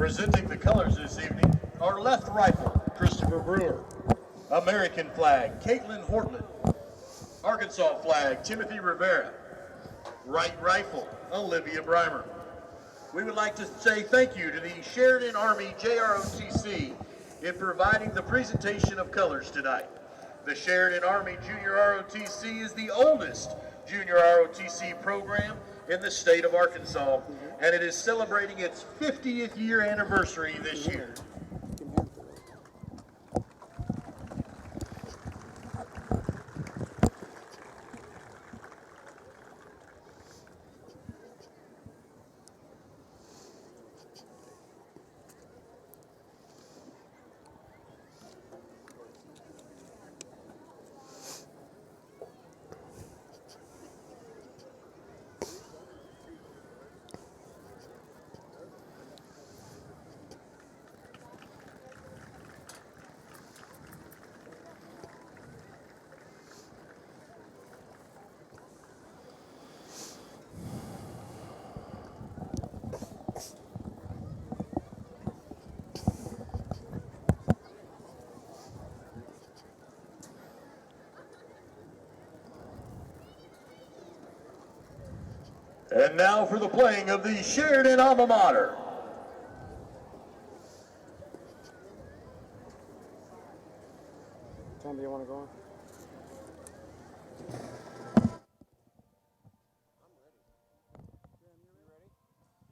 Presenting the colors this evening, our left rifle, Christopher Brewer. American flag, Caitlin Hortland. Arkansas flag, Timothy Rivera. Right rifle, Olivia Breimer. We would like to say thank you to the Sheridan Army JROTC in providing the presentation of colors tonight. The Sheridan Army Junior ROTC is the oldest junior ROTC program in the state of Arkansas, and it is celebrating its 50th year anniversary this year. And now for the playing of the Sheridan alma mater. What time do you want to go on? I'm ready. Graham, you ready?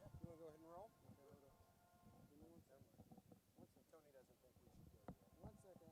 Yeah. You want to go ahead and roll? Give me 1 second. Tony doesn't think we should go yet. 1 second.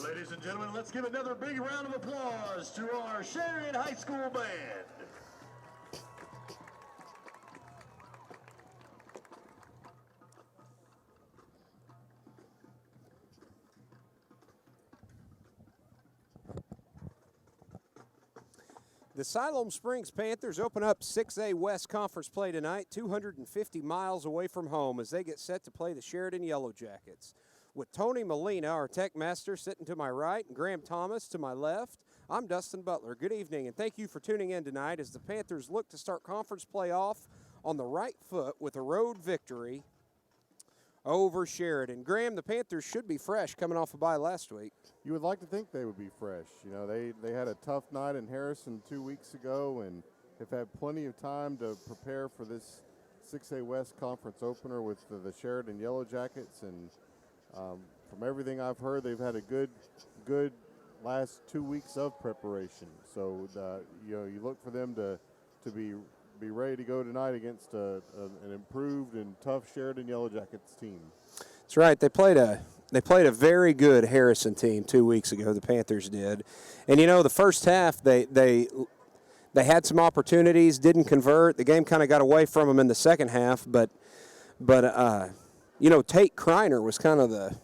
Ladies and gentlemen, let's give another big round of applause to our Sheridan High School band. The Siloam Springs Panthers open up 6A West Conference play tonight, 250 miles away from home as they get set to play the Sheridan Yellowjackets. With Tony Molina, our tech master, sitting to my right, and Graham Thomas to my left, I'm Dustin Butler. Good evening, and thank you for tuning in tonight as the Panthers look to start conference play off on the right foot with a road victory over Sheridan. Graham, the Panthers should be fresh coming off a bye last week. You would like to think they would be fresh. You know, they had a tough night in Harrison 2 weeks ago and have had plenty of time to prepare for this 6A West Conference opener with the Sheridan Yellowjackets. And from everything I've heard, they've had a good last 2 weeks of preparation. So, you know, you look for them to be ready to go tonight against an improved and tough Sheridan Yellowjackets team. That's right. They played a very good Harrison team 2 weeks ago. The Panthers did, and you know the first half they had some opportunities, didn't convert. The game kind of got away from them in the second half, but you know, Tate Kreiner was kind of the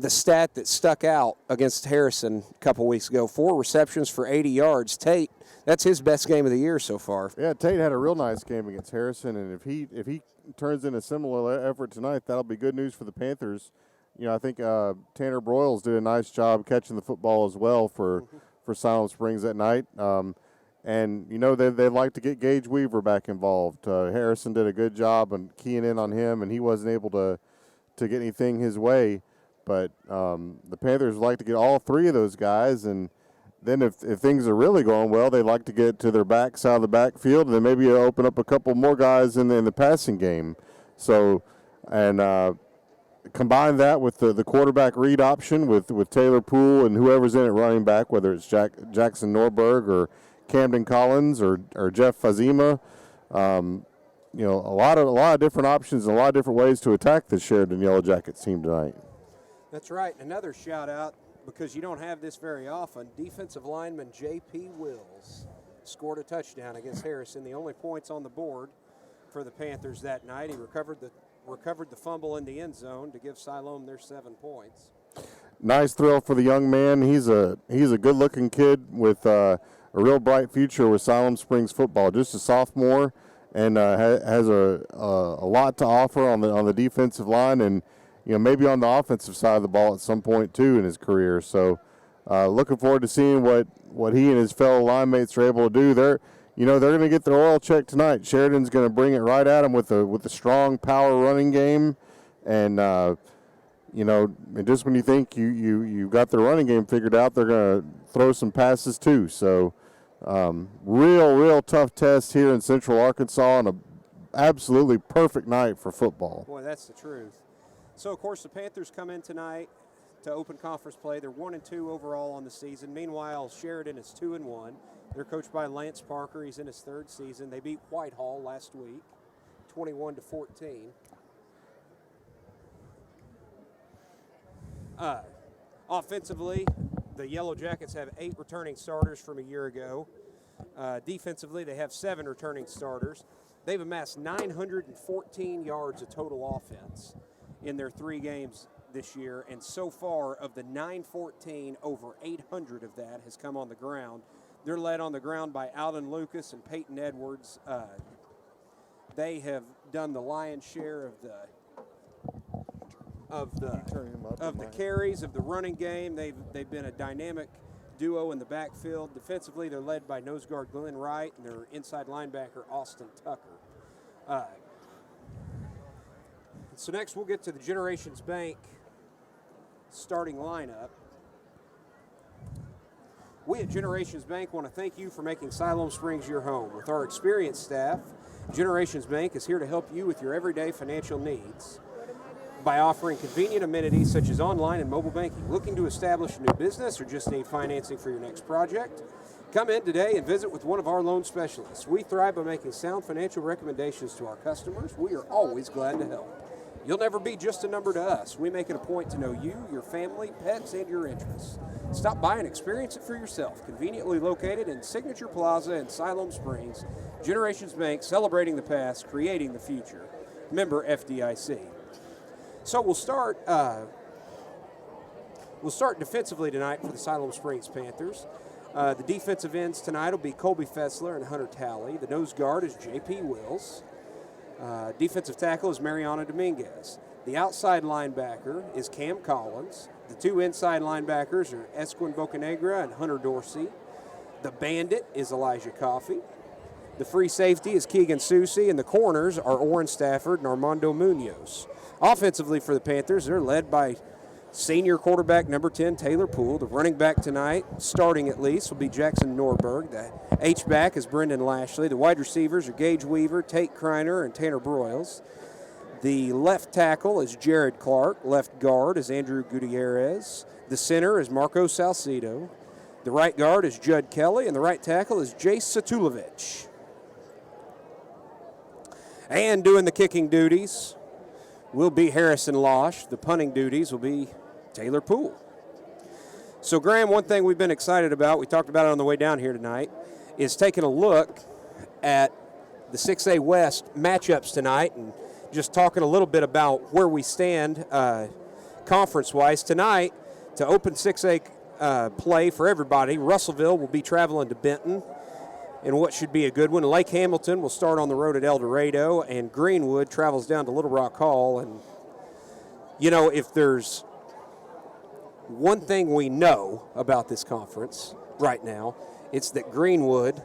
stat that stuck out against Harrison a couple weeks ago. 4 receptions for 80 yards. Tate, that's his best game of the year so far. Yeah, Tate had a real nice game against Harrison, and if he turns in a similar effort tonight, that'll be good news for the Panthers. You know, I think Tanner Broyles did a nice job catching the football as well for Siloam Springs that night. And, you know, they'd like to get Gage Weaver back involved. Harrison did a good job on keying in on him, and he wasn't able to get anything his way. But the Panthers would like to get all 3 of those guys, and then if things are really going well, they'd like to get to their back side of the backfield and then maybe open up a couple more guys in the passing game. So, and combine that with the quarterback read option with Taylor Poole and whoever's in at running back, whether it's Jackson Norberg or Camden Collins or Jeff Fazima. A lot of different options and a lot of different ways to attack the Sheridan Yellowjackets team tonight. That's right. Another shout out, because you don't have this very often, defensive lineman J.P. Wills scored a touchdown against Harrison, the only points on the board for the Panthers that night. He recovered the fumble in the end zone to give Siloam their 7 points. Nice thrill for the young man. He's a good-looking kid with a real bright future with Siloam Springs football. Just a sophomore, and has a lot to offer on the defensive line, and maybe on the offensive side of the ball at some point too in his career. So looking forward to seeing what he and his fellow line mates are able to do. They're going to get their oil check tonight. Sheridan's going to bring it right at them with a strong power running game, and just when you think you got their running game figured out, they're going to throw some passes too. So real tough test here in Central Arkansas, and a absolutely perfect night for football. Boy, that's the truth. So of course the Panthers come in tonight to open conference play. They're 1-2 overall on the season. Meanwhile, Sheridan is 2-1. They're coached by Lance Parker. He's in his 3rd season. They beat Whitehall last week, 21-14. Offensively, the Yellowjackets have 8 returning starters from a year ago. Defensively, they have 7 returning starters. They've amassed 914 yards of total offense in their 3 games this year, and so far of the 914, over 800 of that has come on the ground. They're led on the ground by Alden Lucas and Peyton Edwards. They have done the lion's share of the carries of the running game. They've been a dynamic duo in the backfield. Defensively, they're led by nose guard Glenn Wright and their inside linebacker Austin Tucker. So next we'll get to the Generations Bank starting lineup. We at Generations Bank want to thank you for making Siloam Springs your home. With our experienced staff, Generations Bank is here to help you with your everyday financial needs by offering convenient amenities such as online and mobile banking. Looking to establish a new business or just need financing for your next project? Come in today and visit with one of our loan specialists. We thrive by making sound financial recommendations to our customers. We are always glad to help. You'll never be just a number to us. We make it a point to know you, your family, pets, and your interests. Stop by and experience it for yourself. Conveniently located in Signature Plaza in Siloam Springs, Generations Bank, celebrating the past, creating the future. Member FDIC. So we'll start defensively tonight for the Siloam Springs Panthers. The defensive ends tonight will be Colby Fessler and Hunter Talley. The nose guard is J.P. Wills. Defensive tackle is Mariana Dominguez. The outside linebacker is Cam Collins. The 2 inside linebackers are Esquin Bocanegra and Hunter Dorsey. The bandit is Elijah Coffey. The free safety is Keegan Susi, and the corners are Orrin Stafford and Armando Munoz. Offensively for the Panthers, they're led by senior quarterback number 10, Taylor Poole. The running back tonight, starting at least, will be Jackson Norberg. The H-back is Brendan Lashley. The wide receivers are Gage Weaver, Tate Kreiner, and Tanner Broyles. The left tackle is Jared Clark. Left guard is Andrew Gutierrez. The center is Marco Salcido. The right guard is Judd Kelly, and the right tackle is Jace Satulovic. And doing the kicking duties will be Harrison Losh. The punting duties will be Taylor Poole. So, Graham, one thing we've been excited about, we talked about it on the way down here tonight, is taking a look at the 6A West matchups tonight and just talking a little bit about where we stand conference-wise. Tonight, to open 6A play for everybody, Russellville will be traveling to Benton in what should be a good one. Lake Hamilton will start on the road at El Dorado, and Greenwood travels down to Little Rock Hall. And, if there's one thing we know about this conference right now, it's that Greenwood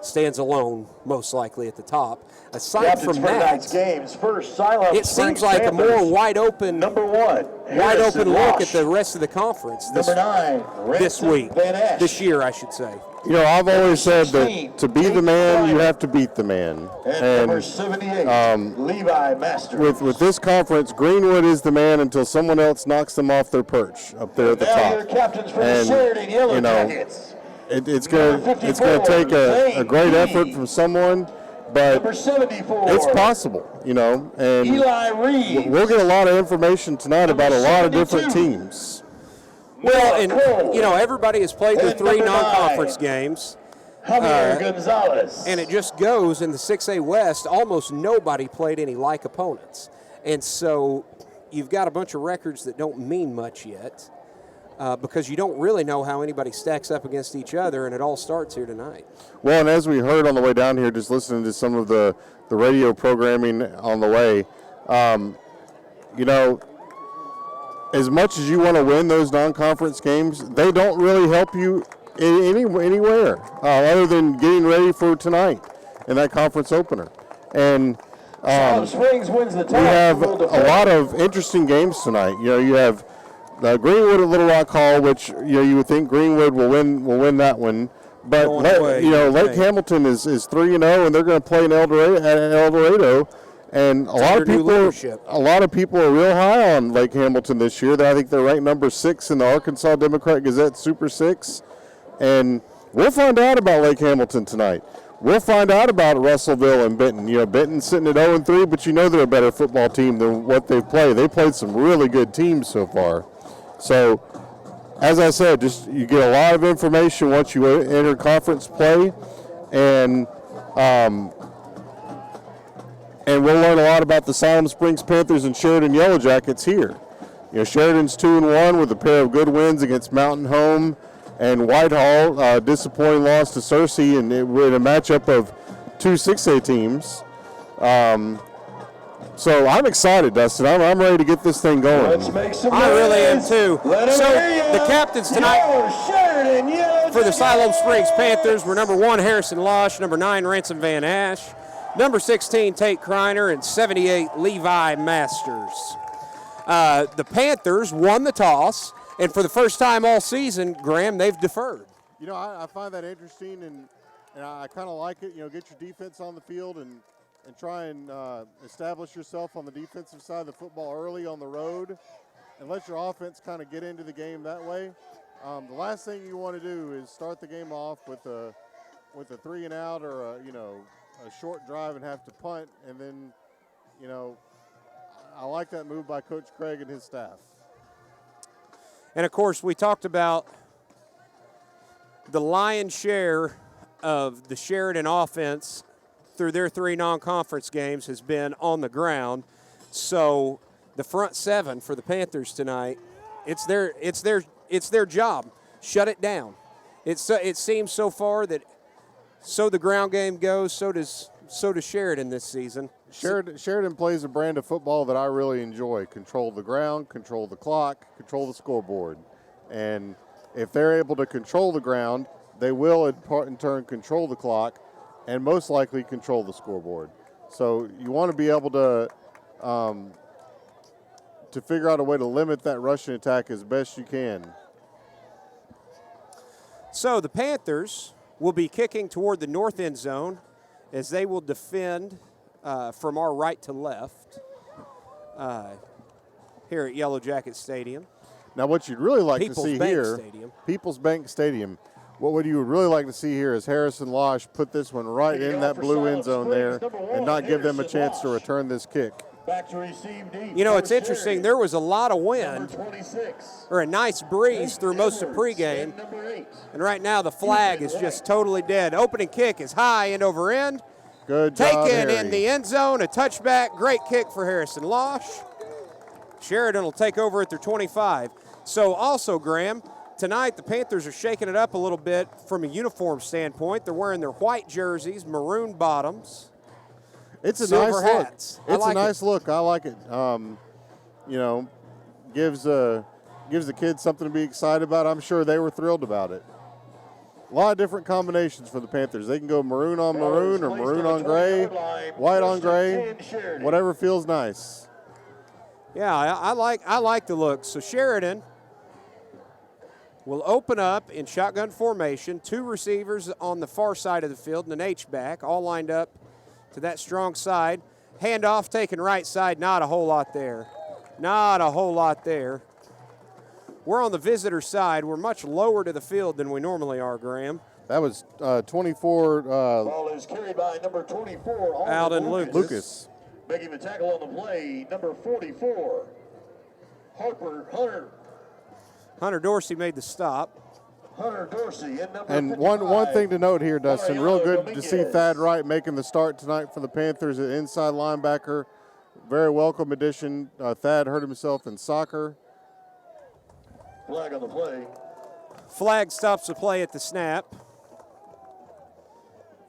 stands alone, most likely at the top. Aside from that, games. First, Siloam it seems like Panthers, a more wide open look at the rest of the conference this week, this year, I should say. You know, I've always said that to be the man, you have to beat the man. And number 78, Levi Masters. With this conference, Greenwood is the man until someone else knocks them off their perch up there at the Now top. your captains for the Sheridan Yellowjackets. It's gonna take a great effort from someone, but Number 74, it's possible, you know. And Eli Reeves. we'll get a lot of information tonight about a lot of different teams. Well, and, you know, everybody has played their 3 non-conference games. Javier Gonzalez. And it just goes in the 6A West, almost nobody played any like opponents. And so you've got a bunch of records that don't mean much yet because you don't really know how anybody stacks up against each other, and it all starts here tonight. Well, and as we heard on the way down here, just listening to some of the radio programming on the way, you know, as much as you want to win those non-conference games, they don't really help you anywhere other than getting ready for tonight in that conference opener. And Springs wins the we have a lot of interesting games tonight. You know, you have Greenwood at Little Rock Hall, which you would think Greenwood will win that one. But Lake Hamilton is 3-0, and they're going to play in El Dorado. And a lot of people are real high on Lake Hamilton this year. I think they're ranked number 6 in the Arkansas Democrat Gazette Super 6. And we'll find out about Lake Hamilton tonight. We'll find out about Russellville and Benton. You know, Benton's sitting at 0-3, but you know they're a better football team than what they've played. They played some really good teams so far. So, as I said, just you get a lot of information once you enter conference play, and we'll learn a lot about the Siloam Springs Panthers and Sheridan Yellowjackets here. You know, Sheridan's 2-1 with a pair of good wins against Mountain Home and Whitehall. Disappointing loss to Searcy in a matchup of 2 6A teams. So I'm excited, Dustin. I'm ready to get this thing going. Let's make some I really am noise. too. So the captains tonight Sheridan for the Siloam Springs Panthers were number 1, Harrison Losh, number 9, Ransom Van Ash, number 16, Tate Kreiner, and 78, Levi Masters. The Panthers won the toss, and for the first time all season, Graham, they've deferred. You know, I find that interesting, and I kind of like it. You know, get your defense on the field and try and establish yourself on the defensive side of the football early on the road and let your offense kind of get into the game that way. The last thing you want to do is start the game off with a 3-and-out or a short drive and have to punt, and then, you know, I like that move by Coach Craig and his staff. And, of course, we talked about the lion's share of the Sheridan offense through their 3 non-conference games has been on the ground. So the front 7 for the Panthers tonight, it's their job. Shut it down. It seems so far that so the ground game goes, so does Sheridan this season. Sheridan plays a brand of football that I really enjoy. Control the ground, control the clock, control the scoreboard. And if they're able to control the ground, they will in turn control the clock and most likely control the scoreboard. So you want to be able to figure out a way to limit that rushing attack as best you can. So the Panthers will be kicking toward the north end zone as they will defend from our right to left here at Yellowjacket Stadium. Now what you'd really like People's to see Bank here, Stadium. People's Bank Stadium, what you would really like to see here is Harrison Losh put this one right in that blue end zone there and not give them a chance to return this kick. Back to receive deep. You know, it's interesting. There was a lot of wind or a nice breeze through most of pregame. And right now the flag is just totally dead. Opening kick is high end over end. Good job, Taken Harry. in the end zone, a touchback. Great kick for Harrison Losh. Sheridan will take over at their 25. So also, Graham, tonight the Panthers are shaking it up a little bit from a uniform standpoint. They're wearing their white jerseys, maroon bottoms. It's a Silver nice hats. look. It's like a nice look. I like it. You know, gives the kids something to be excited about. I'm sure they were thrilled about it. A lot of different combinations for the Panthers. They can go maroon on maroon or maroon on gray, white on gray, whatever feels nice. Yeah, I like the look. So Sheridan will open up in shotgun formation. 2 receivers on the far side of the field and an H-back, all lined up to that strong side. Handoff taken right side, not a whole lot there. Not a whole lot there. We're on the visitor side. We're much lower to the field than we normally are, Graham. That was 24. Ball is carried by number 24, Alden Lucas. Making the tackle on the play, number 44, Hunter. Hunter Dorsey made the stop. Hunter Dorsey in number And 55. one thing to note here, Dustin, real good to see Dominguez. Thad Wright making the start tonight for the Panthers at inside linebacker. Very welcome addition. Thad hurt himself in soccer. Flag on the play. Flag stops the play at the snap.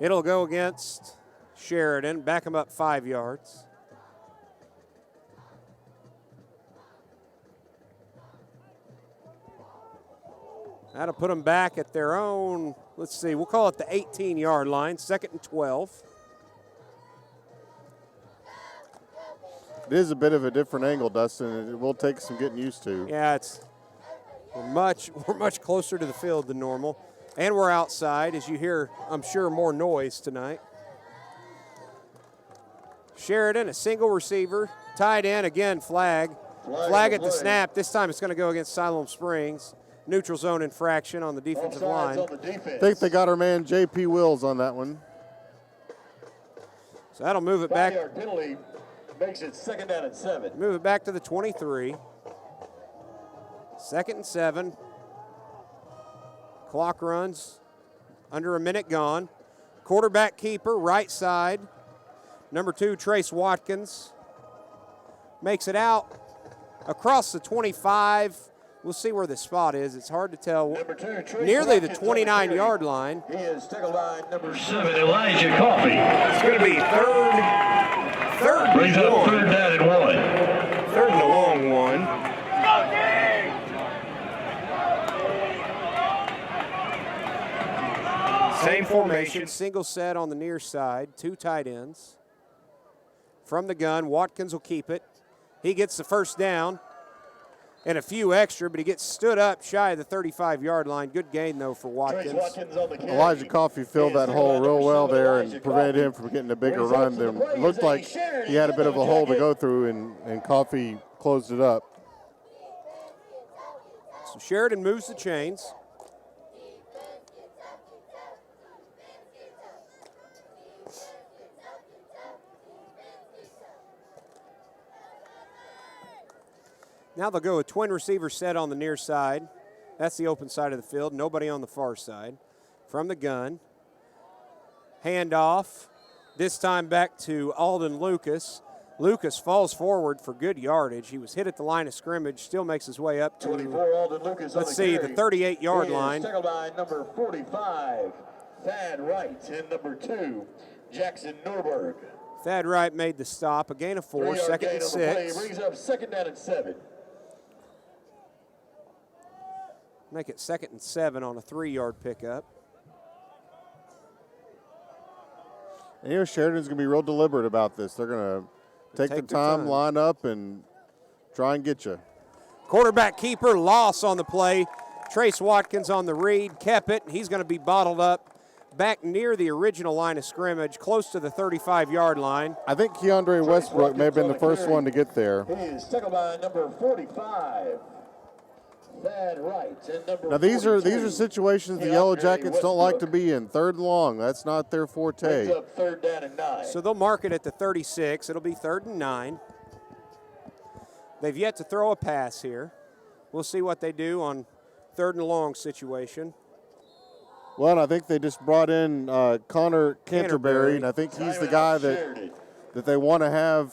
It'll go against Sheridan. Back him up 5 yards. That'll put them back at their own, let's see, we'll call it the 18-yard line, 2nd and 12. It is a bit of a different angle, Dustin, and it will take some getting used to. Yeah, we're much closer to the field than normal. And we're outside, as you hear, I'm sure, more noise tonight. Sheridan, a single receiver, tight end, again, flag. Flag at the snap. This time it's going to go against Siloam Springs. Neutral zone infraction on the defensive line. On the defense. I think they got our man J.P. Wills on that one. So that'll move it back. 5-yard penalty makes it 2nd down and 7. Move it back to the 23. 2nd and 7. Clock runs. Under a minute gone. Quarterback keeper, right side. Number 2, Trace Watkins. Makes it out across the 25. We'll see where the spot is. It's hard to tell. Number 2, Trace Nearly the Watkins on the 29-yard carry. line. He is tackled by number 7, Elijah Coffee. It's going to be third Brings and up one. 3rd down and 1. Third and a long one. Same formation, single set on the near side, 2 tight ends. From the gun, Watkins will keep it. He gets the first down and a few extra, but he gets stood up shy of the 35-yard line. Good gain, though, for Trace Watkins. Watkins on the carry. Elijah Coffey filled that hole real well there and prevented him from getting a bigger run. There looked like he had a bit of a hole to go through, and Coffey closed it up. So Sheridan moves the chains. Now they'll go a twin receiver set on the near side. That's the open side of the field. Nobody on the far side. From the gun. Handoff. This time back to Alden Lucas. Lucas falls forward for good yardage. He was hit at the line of scrimmage. Still makes his way up to, 24, Alden Lucas let's on see, the the carry. 38-yard He is line. tackled by number 45, Thad Wright, and number 2, Jackson Norberg. Thad Wright made the stop. A gain of 4, 3-yard 2nd gain and on the play 6. brings up 2nd down and 7. Make it 2nd and 7 on a 3-yard pickup. And Sheridan's going to be real deliberate about this. They're going to take the their time, time. line up, and try and get you. Quarterback keeper, loss on the play. Trace Watkins on the read, kept it. He's going to be bottled up back near the original line of scrimmage, close to the 35-yard line. I think Keandre Westbrook may have been the first one to get there. He is tackled by number 45, Thad Wright, and number Now these are 42, situations the Keandre Yellow Jackets don't like to Westbrook. be in. 3rd and long, that's not their Brings forte. up 3rd down and 9. So they'll mark it at the 36. It'll be 3rd and 9. They've yet to throw a pass here. We'll see what they do on 3rd and long situation. Well, and I think they just brought in Connor Canterbury, and I think he's the guy Sheridan. that they want to have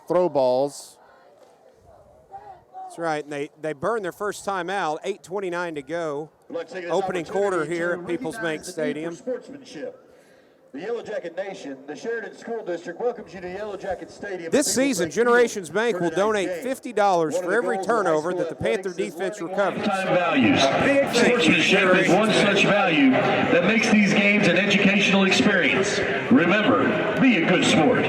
throw balls. That's right, and they burn their first time out, 8:29 to go. We'd like to take this Opening quarter opportunity here to at People's recognize Bank the need Stadium. for sportsmanship. The Yellowjacket Nation, the Sheridan School District welcomes you to Yellowjacket Stadium. This at season, People's Bank Generations Field Bank for will tonight's donate game. $50 One of for the every goals of high turnover school that the Panther athletics is defense learning recovers. Time values. Sportsmanship is one such value that makes these games an educational experience. Remember, be a good sport.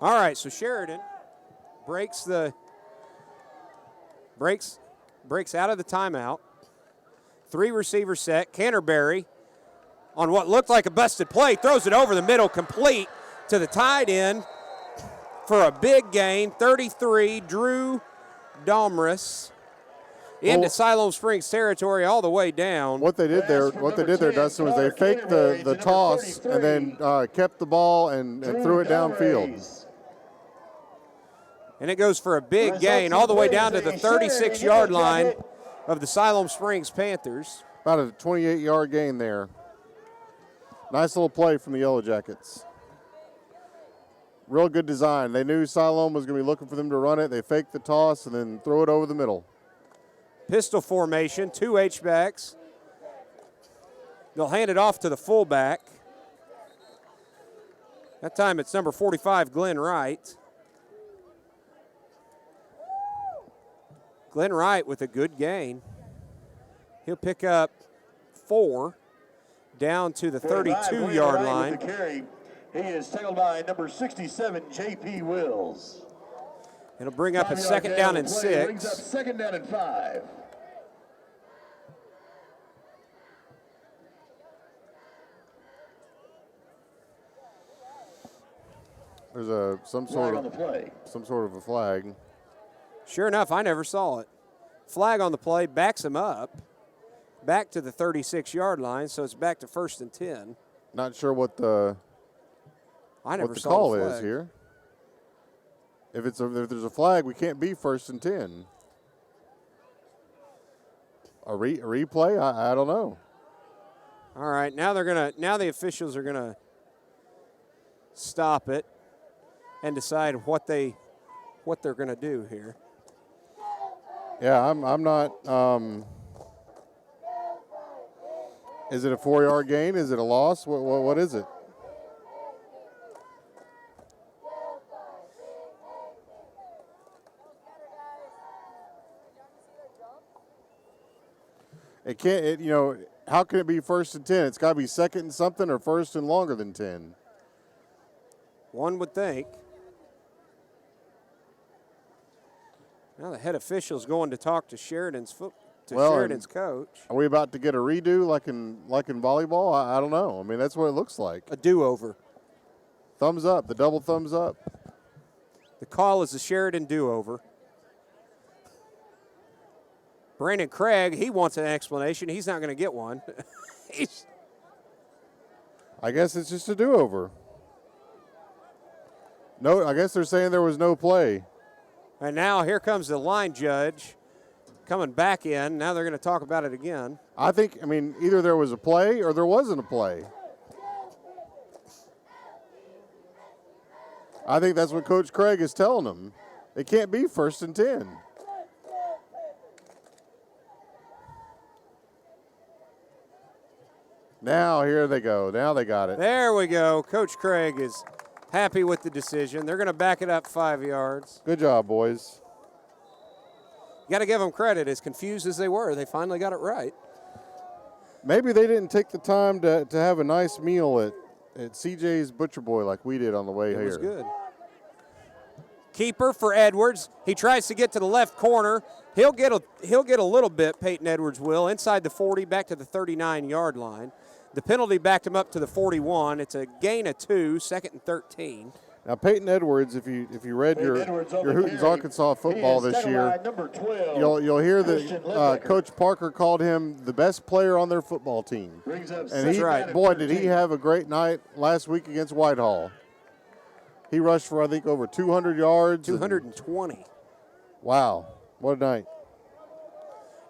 All right, so Sheridan breaks out of the timeout. 3 receiver set. Canterbury on what looked like a busted play throws it over the middle, complete to the tight end for a big gain. 33, Drew Domris into Siloam Springs territory all the way down. What they did there, Dustin, was they faked the toss and then kept the ball and threw it downfield. And it goes for a big gain all the way down to the 36-yard line of the Siloam Springs Panthers. About a 28-yard gain there. Nice little play from the Yellowjackets. Real good design. They knew Siloam was going to be looking for them to run it. They faked the toss and then throw it over the middle. Pistol formation, 2 H-backs. They'll hand it off to the fullback. That time it's number 45, Glenn Wright. Glenn Wright with a good gain. He'll pick up 4 down to the 32-yard line. He is tackled by number 67, J.P. Wills. It'll bring up a second down and 6. Brings up second down and 5. There's some sort of a flag. Sure enough, I never saw it. Flag on the play, backs him up, back to the 36-yard line, so it's back to 1st and 10. Not sure what the call is here. If there's a flag, we can't be 1st and 10. A replay? I don't know. All right, now the officials are gonna stop it and decide what they're gonna do here. Yeah, I'm not. Is it a 4-yard gain? Is it a loss? What is it? It can't. How can it be 1st and 10? It's got to be 2nd and something or 1st and longer than 10. One would think. Now the head official's going to talk to Sheridan's coach. Are we about to get a redo like in volleyball? I don't know. I mean, that's what it looks like. A do-over. Thumbs up, the double thumbs up. The call is a Sheridan do-over. Brandon Craig, he wants an explanation. He's not going to get one. I guess it's just a do-over. No, I guess they're saying there was no play. And now here comes the line judge coming back in. Now they're going to talk about it again. I think, either there was a play or there wasn't a play. I think that's what Coach Craig is telling them. It can't be 1st and 10. Now, here they go. Now they got it. There we go. Coach Craig is happy with the decision. They're going to back it up 5 yards. Good job, boys. You got to give them credit. As confused as they were, they finally got it right. Maybe they didn't take the time to have a nice meal at CJ's Butcher Boy like we did on the way here. It was good. Keeper for Edwards. He tries to get to the left corner. He'll get a little bit, Peyton Edwards will, inside the 40, back to the 39-yard line. The penalty backed him up to the 41. It's a gain of 2, 2nd and 13. Now, Peyton Edwards, if you read your Hootens Arkansas football this year, you'll hear that Coach Parker called him the best player on their football team. And boy, did he have a great night last week against Whitehall. He rushed for, I think, over 200 yards. 220. Wow, what a night.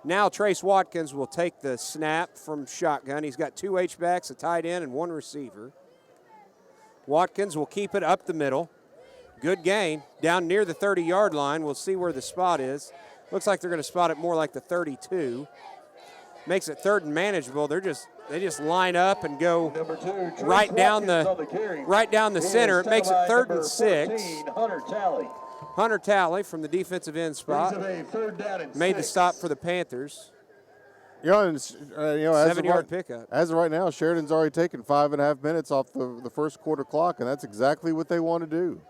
Now Trace Watkins will take the snap from shotgun. He's got 2 H-backs, a tight end, and 1 receiver. Watkins will keep it up the middle. Good gain. Down near the 30-yard line. We'll see where the spot is. Looks like they're going to spot it more like the 32. Makes it 3rd and manageable. They just line up and go right down the center. It makes it 3rd and 6. Hunter Talley from the defensive end spot made the stop for the Panthers. 7-yard pickup. As of right now, Sheridan's already taken 5.5 minutes off the first quarter clock, and that's exactly what they want to do.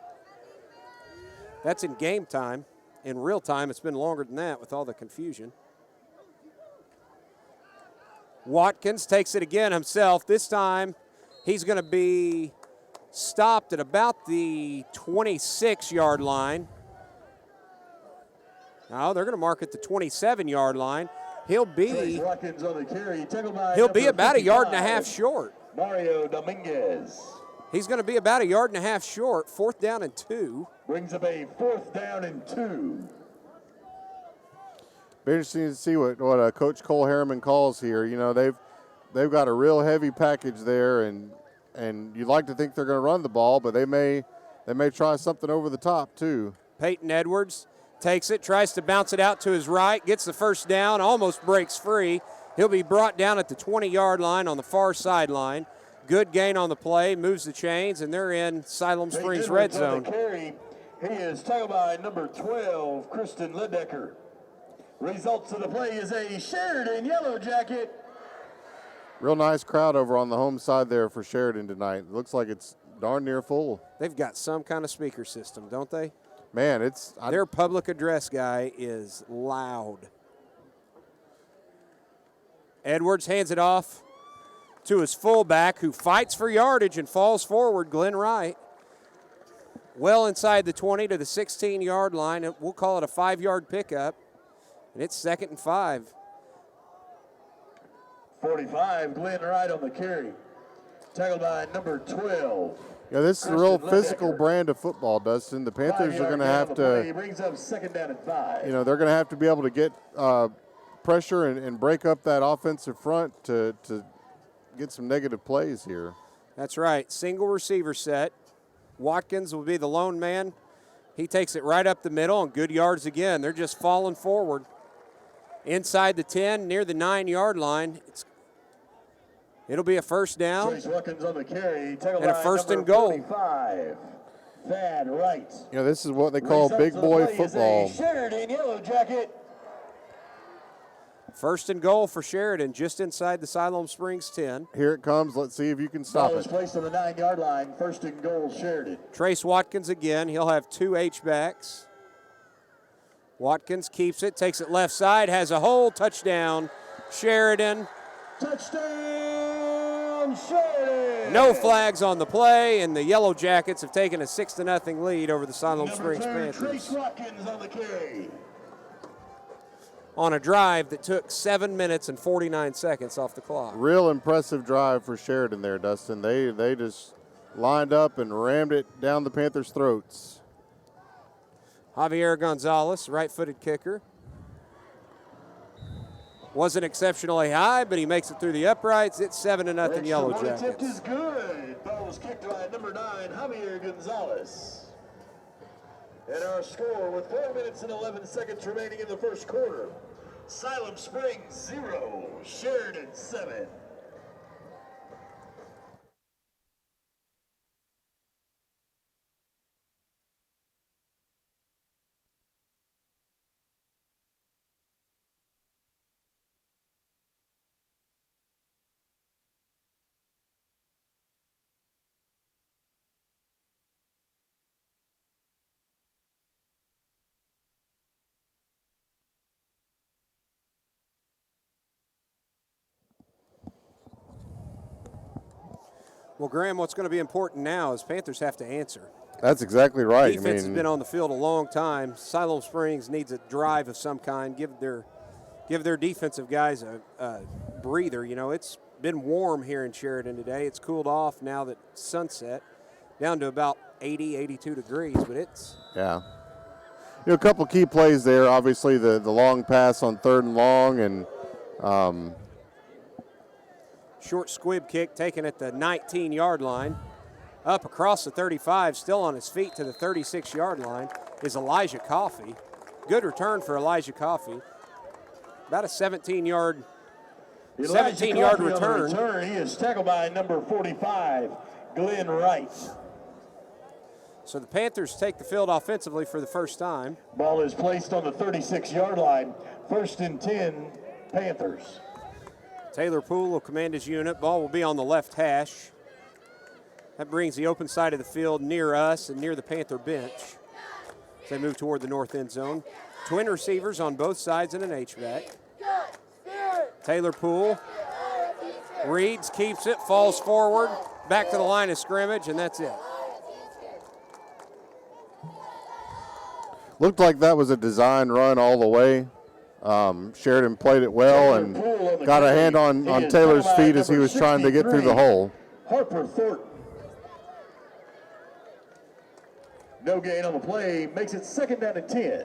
That's in game time. In real time, it's been longer than that with all the confusion. Watkins takes it again himself. This time, he's going to be stopped at about the 26-yard line. Now they're going to mark at the 27-yard line. He'll be about a yard and a half short. Mario Dominguez He's going to be about a yard and a half short. 4th down and 2. brings up a 4th down and 2. Be interesting to see what Coach Cole Harriman calls here. You know, they've got a real heavy package there, and you'd like to think they're going to run the ball, but they may try something over the top too. Peyton Edwards takes it, tries to bounce it out to his right, gets the first down, almost breaks free. He'll be brought down at the 20-yard line on the far sideline. Good gain on the play, moves the chains, and they're in Siloam Springs red zone. He is tackled by number 12, Kristen Ledecker. Results of the play is a Sheridan Yellow Jacket. Real nice crowd over on the home side there for Sheridan tonight. It looks like it's darn near full. They've got some kind of speaker system, don't they? Man, their public address guy is loud. Edwards hands it off to his fullback, who fights for yardage and falls forward, Glenn Wright. Well inside the 20 to the 16-yard line. We'll call it a 5-yard pickup, and it's 2nd and 5. 45, Glenn Wright on the carry. Tackled by number 12. Yeah, this is a real physical brand of football, Dustin. The Panthers are going to have to. He brings up 2nd down and 5. You know, they're going to have to be able to get pressure and break up that offensive front to get some negative plays here. That's right. Single receiver set. Watkins will be the lone man. He takes it right up the middle, and good yards again. They're just falling forward. Inside the 10, near the 9-yard line. It'll be a first down. Trace Watkins on the carry. And a 1st and goal. 45, Thad Wright. You know, this is what they call big boy football. Sheridan Yellow Jacket. 1st and goal for Sheridan, just inside the Siloam Springs 10. Here it comes. Let's see if you can stop Ball is it. placed on the 9-yard line. 1st and goal, Sheridan. Trace Watkins again. He'll have 2 H-backs. Watkins keeps it, takes it left side, has a hole, touchdown, Sheridan. Touchdown, Sheridan. No flags on the play, and the Yellowjackets have taken a 6-0 lead over the Siloam Springs Panthers. Trace Watkins on the carry. On a drive that took 7 minutes and 49 seconds off the clock. Real impressive drive for Sheridan there, Dustin. They just lined up and rammed it down the Panthers' throats. Javier Gonzalez, right-footed kicker. Wasn't exceptionally high, but he makes it through the uprights. It's 7-0 Yellowjackets. The tip is good. Ball was kicked by number 9, Javier Gonzalez. And our score with 4 minutes and 11 seconds remaining in the first quarter. Siloam Springs 0, Sheridan 7. Well, Graham, what's going to be important now is Panthers have to answer. That's exactly right. Defense has been on the field a long time. Siloam Springs needs a drive of some kind. Give their defensive guys a breather. You know, it's been warm here in Sheridan today. It's cooled off now that sunset, down to about 80, 82 degrees, but it's. Yeah. You know, a couple key plays there. Obviously, the long pass on 3rd and long, and short squib kick taken at the 19-yard line. Up across the 35, still on his feet to the 36-yard line, is Elijah Coffey. Good return for Elijah Coffey. About a 17-yard return. He is tackled by number 45, Glenn Wright. So the Panthers take the field offensively for the first time. Ball is placed on the 36-yard line. 1st and 10, Panthers. Taylor Poole will command his unit. Ball will be on the left hash. That brings the open side of the field near us and near the Panther bench. they move toward the north end zone. Twin receivers on both sides and an H-back. Taylor Poole reads, keeps it, falls forward, back to the line of scrimmage, and that's it. Looked like that was a design run all the way. Sheridan played it well and got a hand on Taylor's feet as he was trying to get through the hole. Harper Thornton. No gain on the play, makes it 2nd down and 10.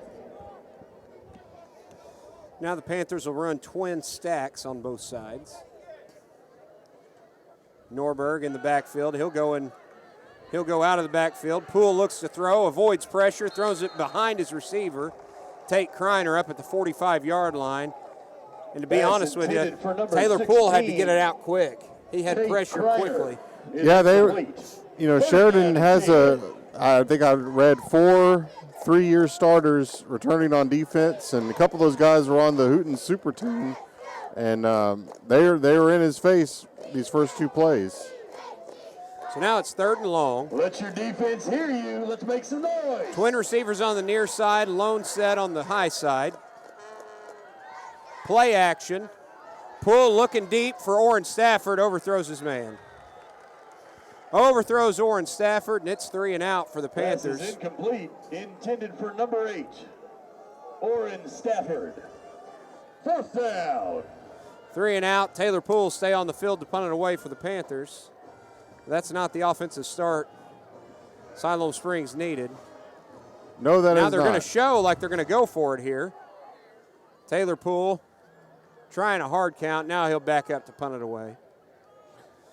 Now the Panthers will run twin stacks on both sides. Norberg in the backfield. He'll go out of the backfield. Poole looks to throw, avoids pressure, throws it behind his receiver. Tate Kreiner up at the 45-yard line. And to be honest with you, Taylor Poole had to get it out quick. He had pressure quickly. Yeah, Sheridan has I think I read 4 3-year starters returning on defense, and a couple of those guys were on the Hooten super team, and they were in his face these first 2 plays. So now it's 3rd and long. Let your defense hear you. Let's make some noise. Twin receivers on the near side, lone set on the high side. Play action. Poole looking deep for Oren Stafford, overthrows his man. Overthrows Oren Stafford, and it's 3 and out for the Panthers. Pass is incomplete, intended for number 8, Oren Stafford. 4th down. 3 and out. Taylor Poole stay on the field to punt it away for the Panthers. That's not the offensive start Siloam Springs needed. No, that is not. Now they're going to show like they're going to go for it here. Taylor Poole trying a hard count. Now he'll back up to punt it away.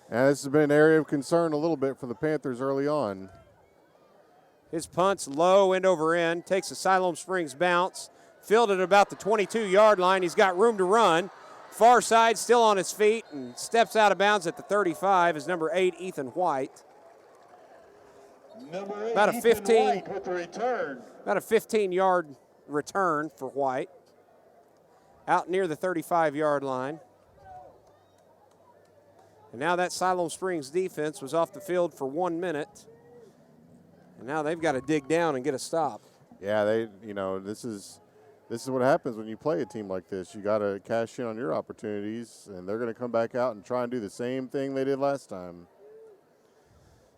And this has been an area of concern a little bit for the Panthers early on. His punt's low, end over end, takes a Siloam Springs bounce, fielded at about the 22-yard line. He's got room to run. Far side still on his feet and steps out of bounds at the 35 is number 8, Ethan White. Number 8, about a 15 White with the return. About a 15-yard return for White. Out near the 35-yard line. And now that Siloam Springs defense was off the field for 1 minute. And now they've got to dig down and get a stop. Yeah, this is what happens when you play a team like this. You got to cash in on your opportunities, and they're going to come back out and try and do the same thing they did last time.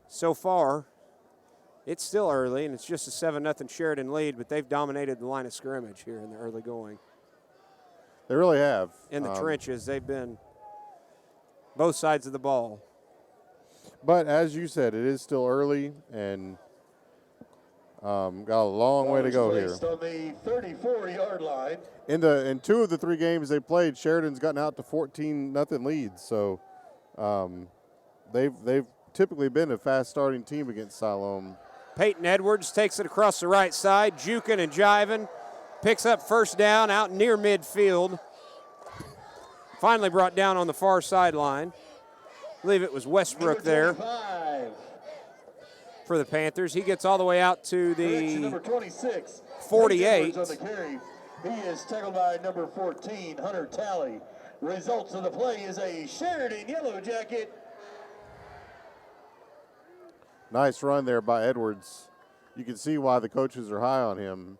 So far, it's still early, and it's just a 7-0 Sheridan lead, but they've dominated the line of scrimmage here in the early going. They really have. In the trenches, they've been both sides of the ball. But as you said, it is still early, and got a long way to go here. On the 34-yard line. In 2 of the 3 games they played, Sheridan's gotten out to 14-0 leads. So they've typically been a fast starting team against Siloam. Peyton Edwards takes it across the right side, juking and jiving, picks up first down out near midfield. Finally brought down on the far sideline. I believe it was Westbrook there for the Panthers. He gets all the way out to the number 26, 48. On the carry. He is tackled by number 14, Hunter Talley. Results of the play is a Sheridan Yellowjacket. Nice run there by Edwards. You can see why the coaches are high on him.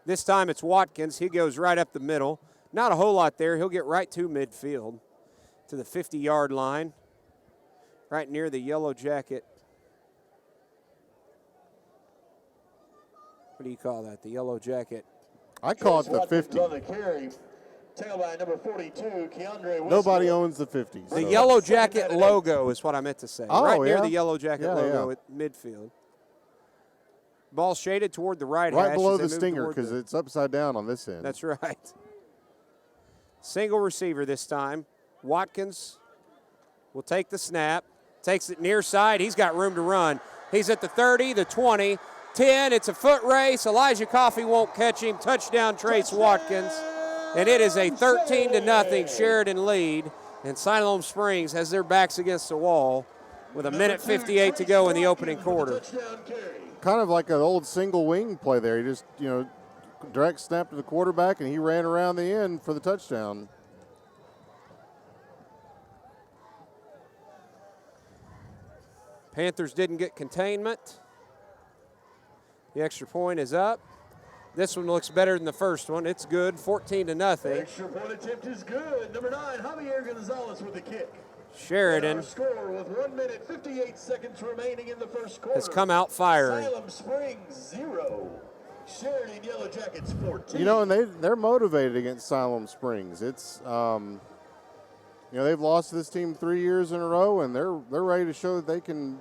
This time it's Watkins. He goes right up the middle. Not a whole lot there. He'll get right to midfield to the 50-yard line, right near the Yellowjacket. What do you call that? The Yellowjacket. I call it the 50. On the carry. Tailed by number 42, Keandre. Nobody owns the 50s. The Yellowjacket logo is what I meant to say. Oh, right near yeah? the Yellowjacket logo at midfield. Ball shaded toward the right hash. Right below as they the move stinger toward because it's upside down on this end. That's right. Single receiver this time. Watkins will take the snap. Takes it near side. He's got room to run. He's at the 30, the 20, 10. It's a foot race. Elijah Coffey won't catch him. Touchdown, Trace Watkins. And it is a 13-0 Sheridan lead. And Siloam Springs has their backs against the wall with a minute 58 to go in the opening quarter. Kind of like an old single wing play there. He just, direct snap to the quarterback, and he ran around the end for the touchdown. Panthers didn't get containment. The extra point is up. This one looks better than the first one. It's good, 14-0. Extra point attempt is good. Number 9, Javier Gonzalez with the kick. Sheridan Our score with 1 minute 58 seconds remaining in the first quarter. has come out firing. Siloam Springs 0. Sheridan Yellowjackets 14. You know, and they're motivated against Siloam Springs. It's you know, they've lost to this team 3 years in a row, and they're ready to show that they can,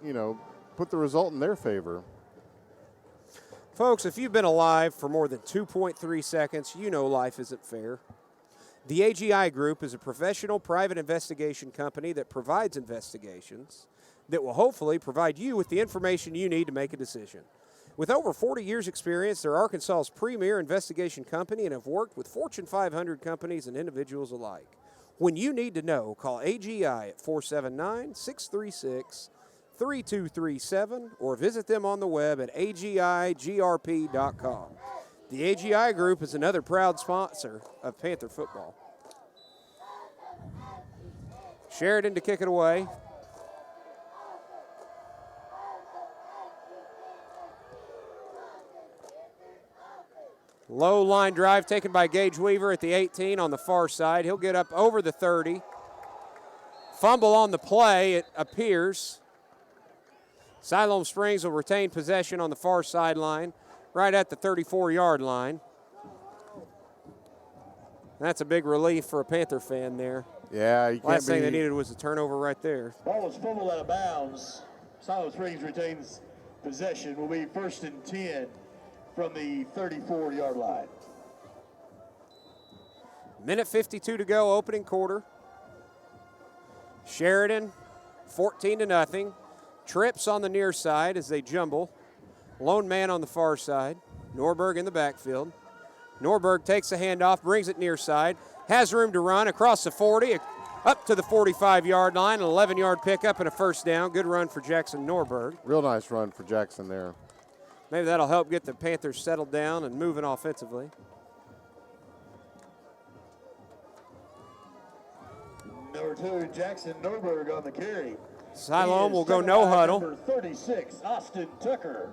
you know, put the result in their favor. Folks, if you've been alive for more than 2.3 seconds, you know life isn't fair. The AGI Group is a professional private investigation company that provides investigations that will hopefully provide you with the information you need to make a decision. With over 40 years' experience, they're Arkansas's premier investigation company and have worked with Fortune 500 companies and individuals alike. When you need to know, call AGI at 479-636-3237 or visit them on the web at agigrp.com. The AGI Group is another proud sponsor of Panther football. Sheridan to kick it away. Low line drive taken by Gage Weaver at the 18 on the far side. He'll get up over the 30. Fumble on the play, it appears. Siloam Springs will retain possession on the far sideline, right at the 34-yard line. That's a big relief for a Panther fan there. Yeah, you can't Last thing they needed was a turnover right there. Ball was fumbled out of bounds. Siloam Springs retains possession. Will be 1st and 10 from the 34-yard line. Minute 52 to go, opening quarter. Sheridan, 14-0. Trips on the near side as they jumble. Lone man on the far side. Norberg in the backfield. Norberg takes the handoff, brings it near side. Has room to run across the 40, up to the 45-yard line. An 11-yard pickup and a first down. Good run for Jackson Norberg. Real nice run for Jackson there. Maybe that'll help get the Panthers settled down and moving offensively. Number 2, Jackson Norberg on the carry. Siloam will go no huddle. Number 36, Austin Tucker.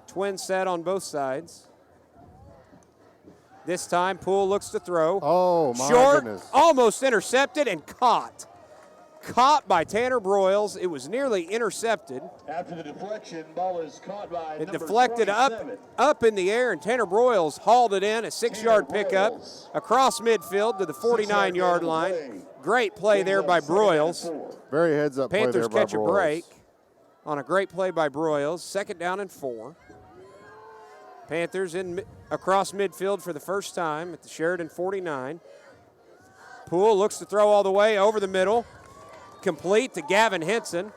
Twin set on both sides. This time, Poole looks to throw. Oh, my Short, goodness. almost intercepted and caught. Caught by Tanner Broyles. It was nearly intercepted. After the deflection, ball is caught by It number deflected 27. up in the air, and Tanner Broyles hauled it in, a 6-yard Tanner pickup Broyles. across midfield to the 49-yard line. play. Great play there by Broyles. Very heads-up play Panthers there by catch a Broyles. break on a great play by Broyles. 2nd down and 4. Panthers across midfield for the first time at the Sheridan 49. Poole looks to throw all the way over the middle. Complete to Gavin Henson.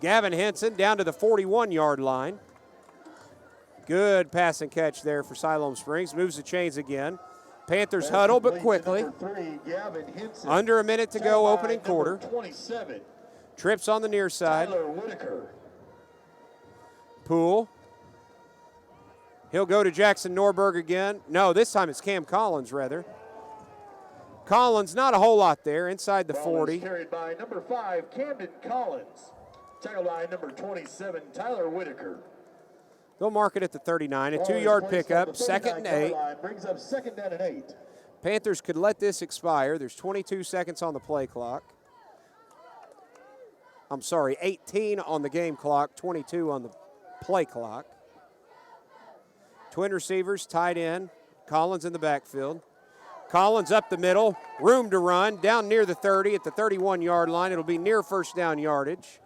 Gavin Henson down to the 41-yard line. Good pass and catch there for Siloam Springs. Moves the chains again. Panthers huddle, but quickly. Number 3, Gavin Henson. Under a minute to go, Tackled by opening number quarter. 27, Trips on the near side. Tyler Whitaker. Poole. He'll go to Jackson Norberg again. No, this time it's Cam Collins, rather. Collins, not a whole lot there, inside the Ball 40. is carried by number 5, Camden Collins. Tackled by number 27, Tyler Whitaker. They'll mark it at the 39. A Ball is 2-yard placed on pickup, the 2nd and 8. line, brings up 2nd down and 8. Panthers could let this expire. There's 22 seconds on the play clock. I'm sorry, 18 on the game clock, 22 on the play clock. Twin receivers tied in. Collins in the backfield. Collins up the middle, room to run, down near the 30 at the 31-yard line. It'll be near first down yardage.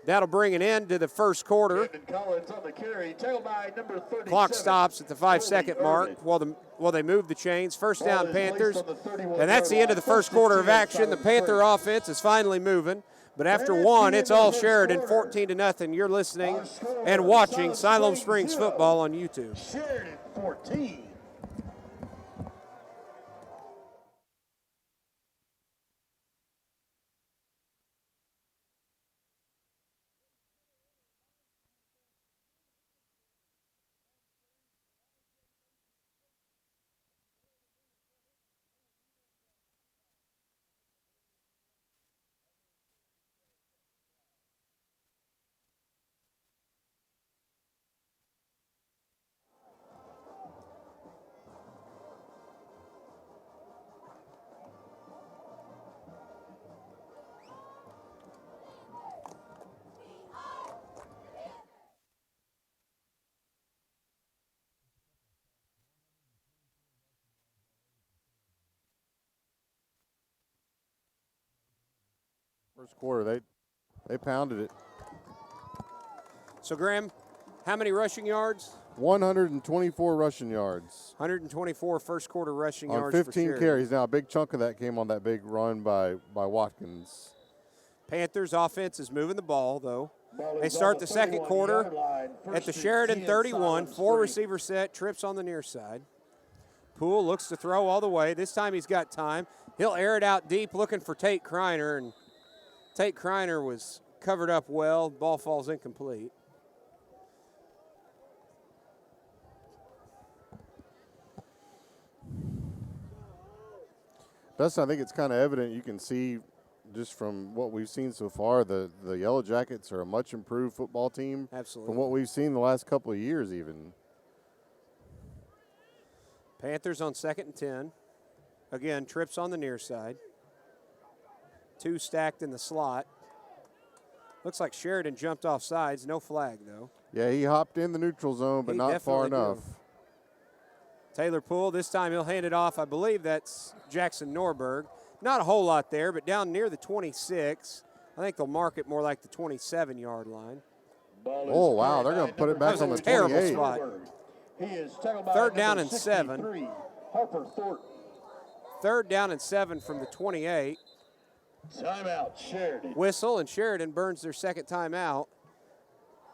That'll bring an end to the first quarter. Camden Collins on the carry, tackled by number 37. Clock stops at the 5-second mark Irvin. while they move the chains. First Ball down, is placed Panthers. on the 31 And that's the end of the yard line. first quarter of 1st and 10, action. The Siloam Panther Springs. offense is finally moving. But after That's one, the it's end of all the first Sheridan, quarter. 14-0. You're listening Our score, and watching Siloam Siloam Springs Springs 0. football on YouTube. Sheridan 14. First quarter, they pounded it. So, Graham, how many rushing yards? 124 rushing yards. 124 first quarter rushing on yards 15 for Sheridan. carries. Now, a big chunk of that came on that big run by Watkins. Panthers offense is moving the ball, though. They start the second quarter at the Sheridan 31, 4-receiver set, trips on the near side. Poole looks to throw all the way. This time he's got time. He'll air it out deep looking for Tate Kreiner, and Tate Kreiner was covered up well. Ball falls incomplete. Dustin, I think it's kind of evident. You can see just from what we've seen so far, the Yellowjackets are a much improved football team. Absolutely. From what we've seen the last couple of years even. Panthers on 2nd and 10. Again, trips on the near side. 2 stacked in the slot. Looks like Sheridan jumped off sides. No flag, though. Yeah, he hopped in the neutral zone, but He not far definitely enough. did. Taylor Poole, this time he'll hand it off. I believe that's Jackson Norberg. Not a whole lot there, but down near the 26. I think they'll mark it more like the 27-yard line. Oh, wow, they're going to put it back on the 28. Terrible spot. He is tackled by 3rd down number and 7. 63, Harper Thornton. 3rd down and 7 from the 28. Timeout, Sheridan. Whistle, and Sheridan burns their second timeout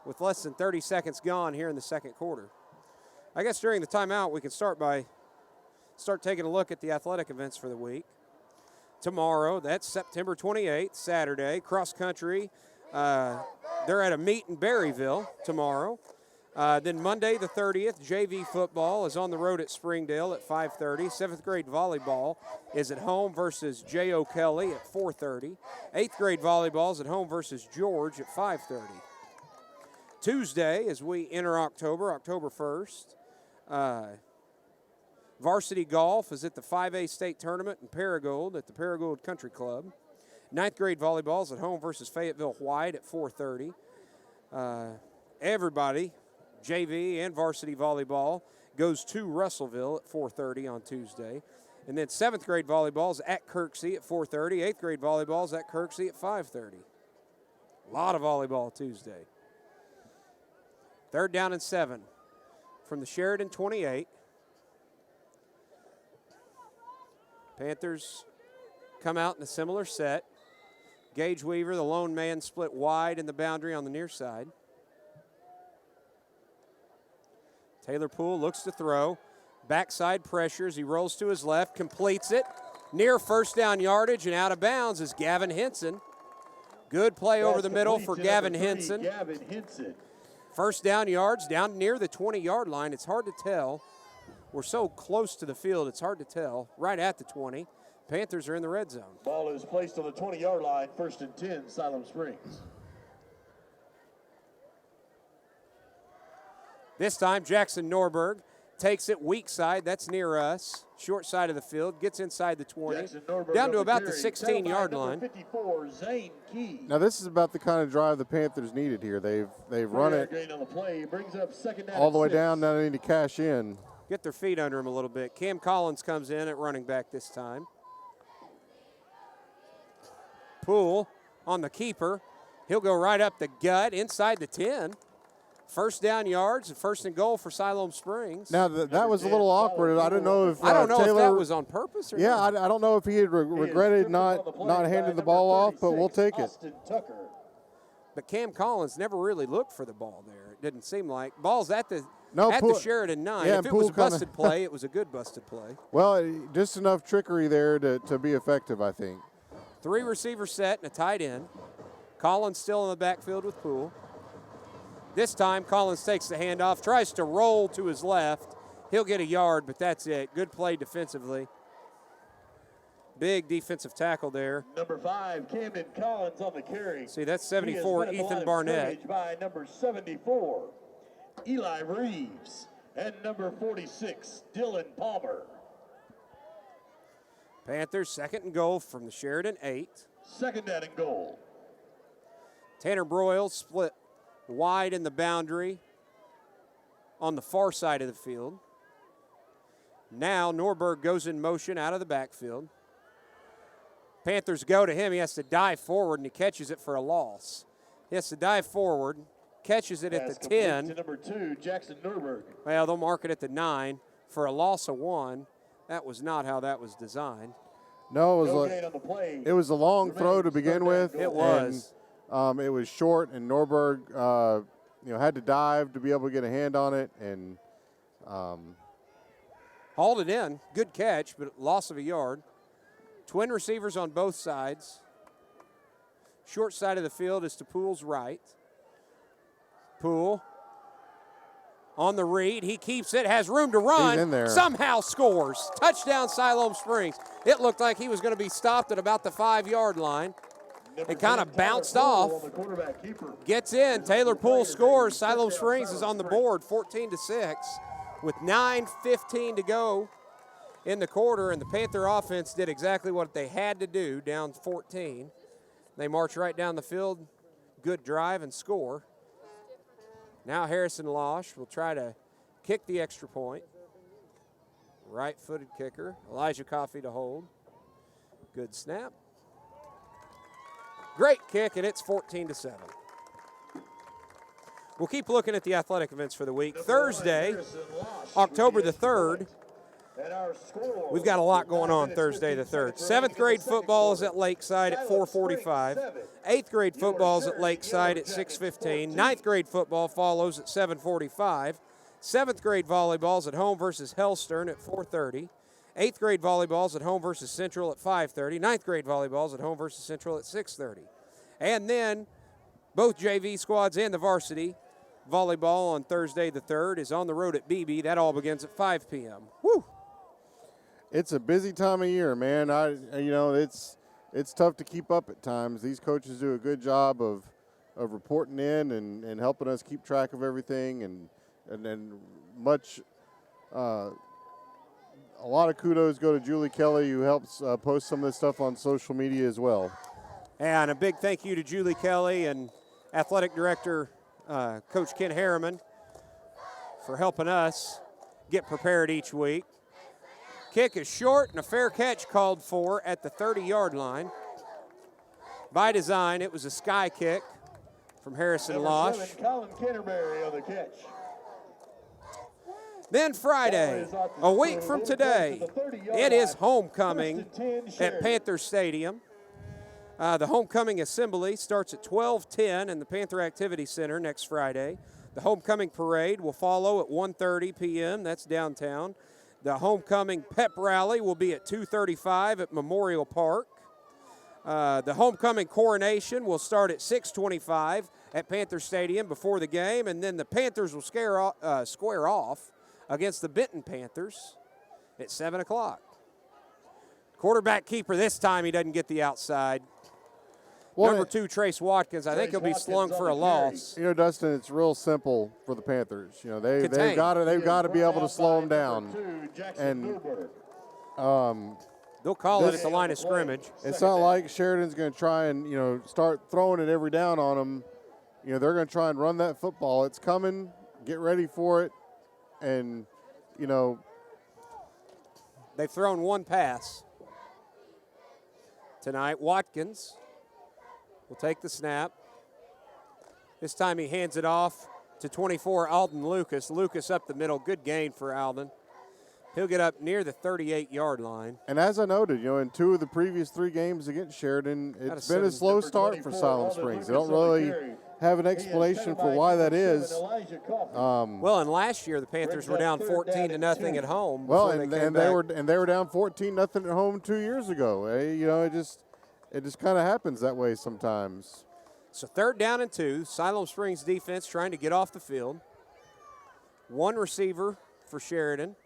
with less than 30 seconds gone here in the second quarter. I guess during the timeout we can start taking a look at the athletic events for the week. Tomorrow, that's September 28th, Saturday, cross country. They're at a meet in Berryville tomorrow. Then Monday the 30th, JV football is on the road at Springdale at 5:30. 7th grade volleyball is at home versus J.O. Kelly at 4:30. 8th grade volleyball is at home versus George at 5:30. Tuesday, as we enter October 1st, varsity golf is at the 5A state tournament in Paragould at the Paragould Country Club. 9th grade volleyball is at home versus Fayetteville White at 4:30. Everybody, JV and varsity volleyball, goes to Russellville at 4:30 on Tuesday. And then 7th grade volleyball is at Kirksey at 4:30. 8th grade volleyball is at Kirksey at 5:30. A lot of volleyball Tuesday. 3rd down and 7 from the Sheridan 28. Panthers come out in a similar set. Gage Weaver, the lone man, split wide in the boundary on the near side. Taylor Poole looks to throw. Backside pressures. He rolls to his left, completes it. Near first down yardage and out of bounds is Gavin Henson. Good play over the middle for Gavin Henson. First down yards down near the 20-yard line. It's hard to tell. We're so close to the field, it's hard to tell. Right at the 20. Panthers are in the red zone. Ball is placed on the 20-yard line, 1st and 10, Siloam Springs. This time, Jackson Norberg takes it weak side. That's near us. Short side of the field. Gets inside the 20. Down to about the 16-yard line. 54, Zane Key. Now, this is about the kind of drive the Panthers needed here. They've run it On the play, brings up 2nd down all the way and 6. down. Now they need to cash in. Get their feet under him a little bit. Cam Collins comes in at running back this time. Poole on the keeper. He'll go right up the gut inside the 10. First down yards and 1st and goal for Siloam Springs. Now, that was a little awkward. I don't know if I don't know Taylor, if that was on purpose or yeah, not. I don't know if he had regretted not handing the ball off, but we'll take it. Austin Tucker. But Cam Collins never really looked for the ball there. It didn't seem like. Ball's at the Poole, Sheridan 9. yeah, if it was a Poole kinda- busted play, it was a good busted play. Well, just enough trickery there to be effective, I think. 3 receiver set and a tight end. Collins still in the backfield with Poole. This time, Collins takes the handoff, tries to roll to his left. He'll get a yard, but that's it. Good play defensively. Big defensive tackle there. Number 5, Camden Collins on the carry. See, that's He has 74, been at the line Ethan of Barnett. scrimmage by number 74, Eli Reeves, and number 46, Dylan Palmer. Panthers 2nd and goal from the Sheridan 8. 2nd down and goal. Tanner Broyles split wide in the boundary on the far side of the field. Now Norberg goes in motion out of the backfield. Panthers go to him. He has to dive forward, and he catches it for a loss. He has to dive forward, catches it at the 10. To number 2, Jackson Nurburg. Well, they'll mark it at the 9 for a loss of 1. That was not how that was designed. No, No gain on the play. it was a long throw to begin with. It was. And, it was short, and Norberg, had to dive to be able to get a hand on it, and Hauled it in. Good catch, but loss of a yard. Twin receivers on both sides. Short side of the field is to Poole's right. Poole on the read. He keeps it, has room to run. He's in there. Somehow scores. Touchdown, Siloam Springs. It looked like he was going to be stopped at about the 5-yard line. It kind of bounced off. Gets in. Taylor Poole scores. Siloam Springs is on the board, 14-6, with 9:15 to go in the quarter, and the Panther offense did exactly what they had to do, down 14. They march right down the field, good drive, and score. Now Harrison Losh will try to kick the extra point. Right-footed kicker. Elijah Coffey to hold. Good snap. Great kick, and it's 14-7. We'll keep looking at the athletic events for the week. Thursday, October the 3rd. We've got a lot going on Thursday the 3rd. 7th grade football is at Lakeside at 4:45. 8th grade football is at Lakeside at 6:15. 9th grade football follows at 7:45. 7th grade volleyball is at home versus Hellstern at 4:30. 8th grade volleyball is at home versus Central at 5:30. 9th grade volleyball is at home versus Central at 6:30. And then both JV squads and the varsity volleyball on Thursday the 3rd is on the road at BB. That all begins at 5 p.m. Woo! it's a busy time of year, man. It's tough to keep up at times. These coaches do a good job of reporting in and helping us keep track of everything, and then a lot of kudos go to Julie Kelly, who helps post some of this stuff on social media as well. And a big thank you to Julie Kelly and Athletic Director Coach Ken Harriman for helping us get prepared each week. Kick is short and a fair catch called for at the 30-yard line. By design, it was a sky kick from Harrison Losh. Number 7, Colin Canterbury on the catch. Then Friday, a week from today, it is homecoming at Panther Stadium. The homecoming assembly starts at 12:10 in the Panther Activity Center next Friday. The homecoming parade will follow at 1:30 p.m. That's downtown. The homecoming pep rally will be at 2:35 at Memorial Park. The homecoming coronation will start at 6:25 at Panther Stadium before the game, and then the Panthers will square off against the Benton Panthers at 7 o'clock. Quarterback keeper this time, he doesn't get the outside. Number 2, Trace Watkins, I think he'll be slung for a loss. Dustin, it's real simple for the Panthers. They've got to be able to slow them down. And they'll call it at the line of scrimmage. It's not like Sheridan's going to try and, start throwing it every down on them. They're going to try and run that football. It's coming. Get ready for it. And, they've thrown one pass tonight. Watkins will take the snap. This time he hands it off to 24, Alden Lucas. Lucas up the middle. Good gain for Alden. He'll get up near the 38-yard line. And as I noted, in 2 of the previous 3 games against Sheridan, it's been a slow start for Siloam Springs. They don't really have an explanation for why that is. Well, and last year the Panthers were down 14-0 at home. Well, and they were down 14-0 at home 2 years ago. It just kind of happens that way sometimes. So 3rd down and 2. Siloam Springs defense trying to get off the field. 1 receiver for Sheridan.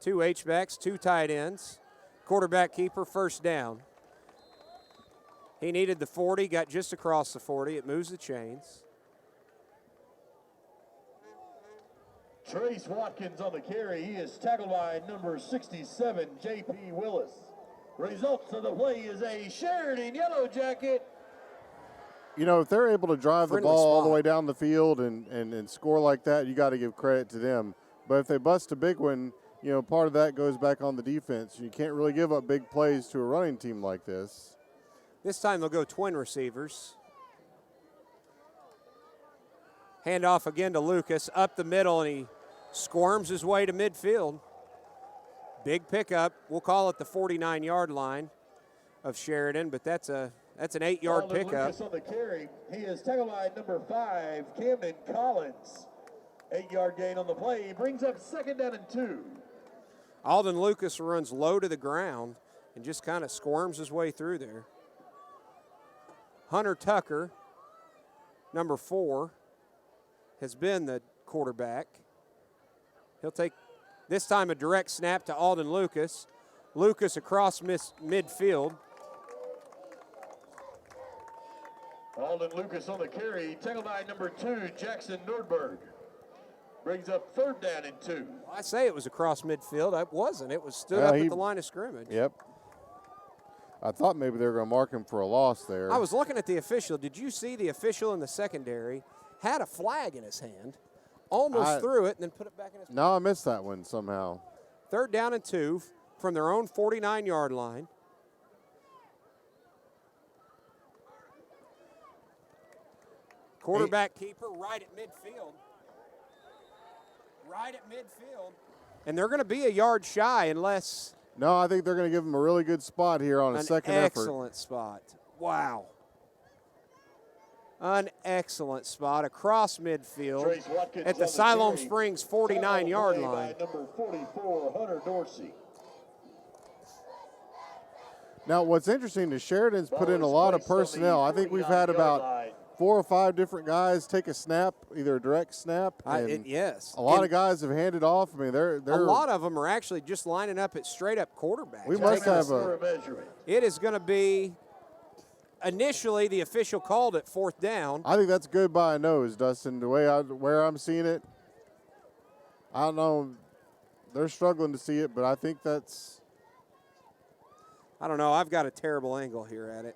2 H-backs, 2 tight ends. Quarterback keeper, 1st down. He needed the 40, got just across the 40. It moves the chains. Trace Watkins on the carry. He is tackled by number 67, J.P. Willis. Results of the play is a Sheridan Yellowjacket. If they're able to drive the ball all the way down the field and score like that, you got to give credit to them. But if they bust a big one, you know, part of that goes back on the defense. You can't really give up big plays to a running team like this. This time they'll go twin receivers. Hand off again to Lucas, up the middle, and he squirms his way to midfield. Big pickup. We'll call it the 49-yard line of Sheridan, but that's an 8-yard Alden pickup. Lucas on the carry. He is tackled by number 5, Camden Collins. 8-yard gain on the play. He brings up 2nd down and 2. Alden Lucas runs low to the ground and just kind of squirms his way through there. Hunter Tucker, number 4, has been the quarterback. He'll take, this time, a direct snap to Alden Lucas. Lucas across midfield. Alden Lucas on the carry. Tackled by number 2, Jackson Nordberg. Brings up 3rd down and 2. I say it was across midfield. It wasn't. It was stood up at the line of scrimmage. Yep. I thought maybe they were going to mark him for a loss there. I was looking at the official. Did you see the official in the secondary had a flag in his hand, almost threw it, and then put it back in his No, I missed that one somehow. 3rd down and 2 from their own 49-yard line. Quarterback keeper right at midfield. Right at midfield. And they're going to be a yard shy unless No, I think they're going to give him a really good spot here on a second effort. An excellent spot. Wow. An excellent spot across midfield at the Siloam Springs 49-yard line. Number 44, Hunter Dorsey. Now, what's interesting is Sheridan's put in a lot of personnel. I think we've had about 4 or 5 different guys take a snap, either a direct snap. Yes. A lot of guys have handed off. I mean, they're a lot of them are actually just lining up at straight-up quarterback. We must have It is going to be, initially the official called it 4th down. I think that's good by a nose, Dustin. The way where I'm seeing it, I don't know. They're struggling to see it, but I think that's. I don't know. I've got a terrible angle here at it.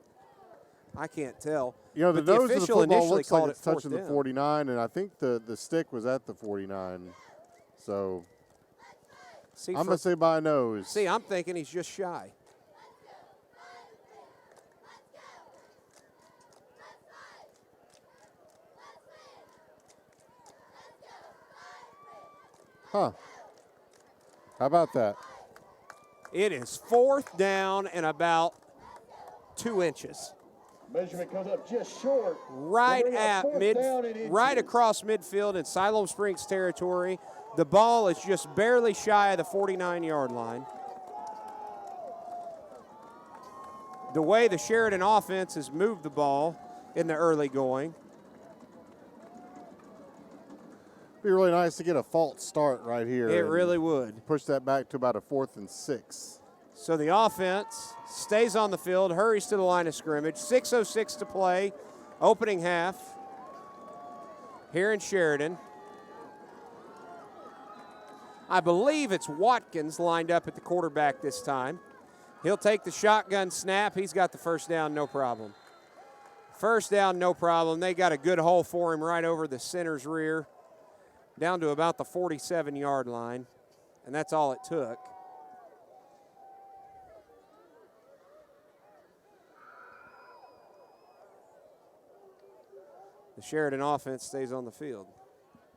I can't tell. You know, the but nose of the official football initially looks like called it's it 4th touching the down. 49, and I think the stick was at the 49. So See, I'm going to say by a nose. See, I'm thinking he's just shy. Huh. How about that? It is 4th down and about 2 inches. Measurement comes up just short. Right across midfield in Siloam Springs territory. The ball is just barely shy of the 49-yard line. The way the Sheridan offense has moved the ball in the early going. Be really nice to get a false start right here. It really would. Push that back to about a 4th and 6. So the offense stays on the field, hurries to the line of scrimmage. 6:06 to play, opening half here in Sheridan. I believe it's Watkins lined up at the quarterback this time. He'll take the shotgun snap. He's got the 1st down, no problem. 1st down, no problem. They got a good hole for him right over the center's rear, down to about the 47-yard line, and that's all it took. The Sheridan offense stays on the field.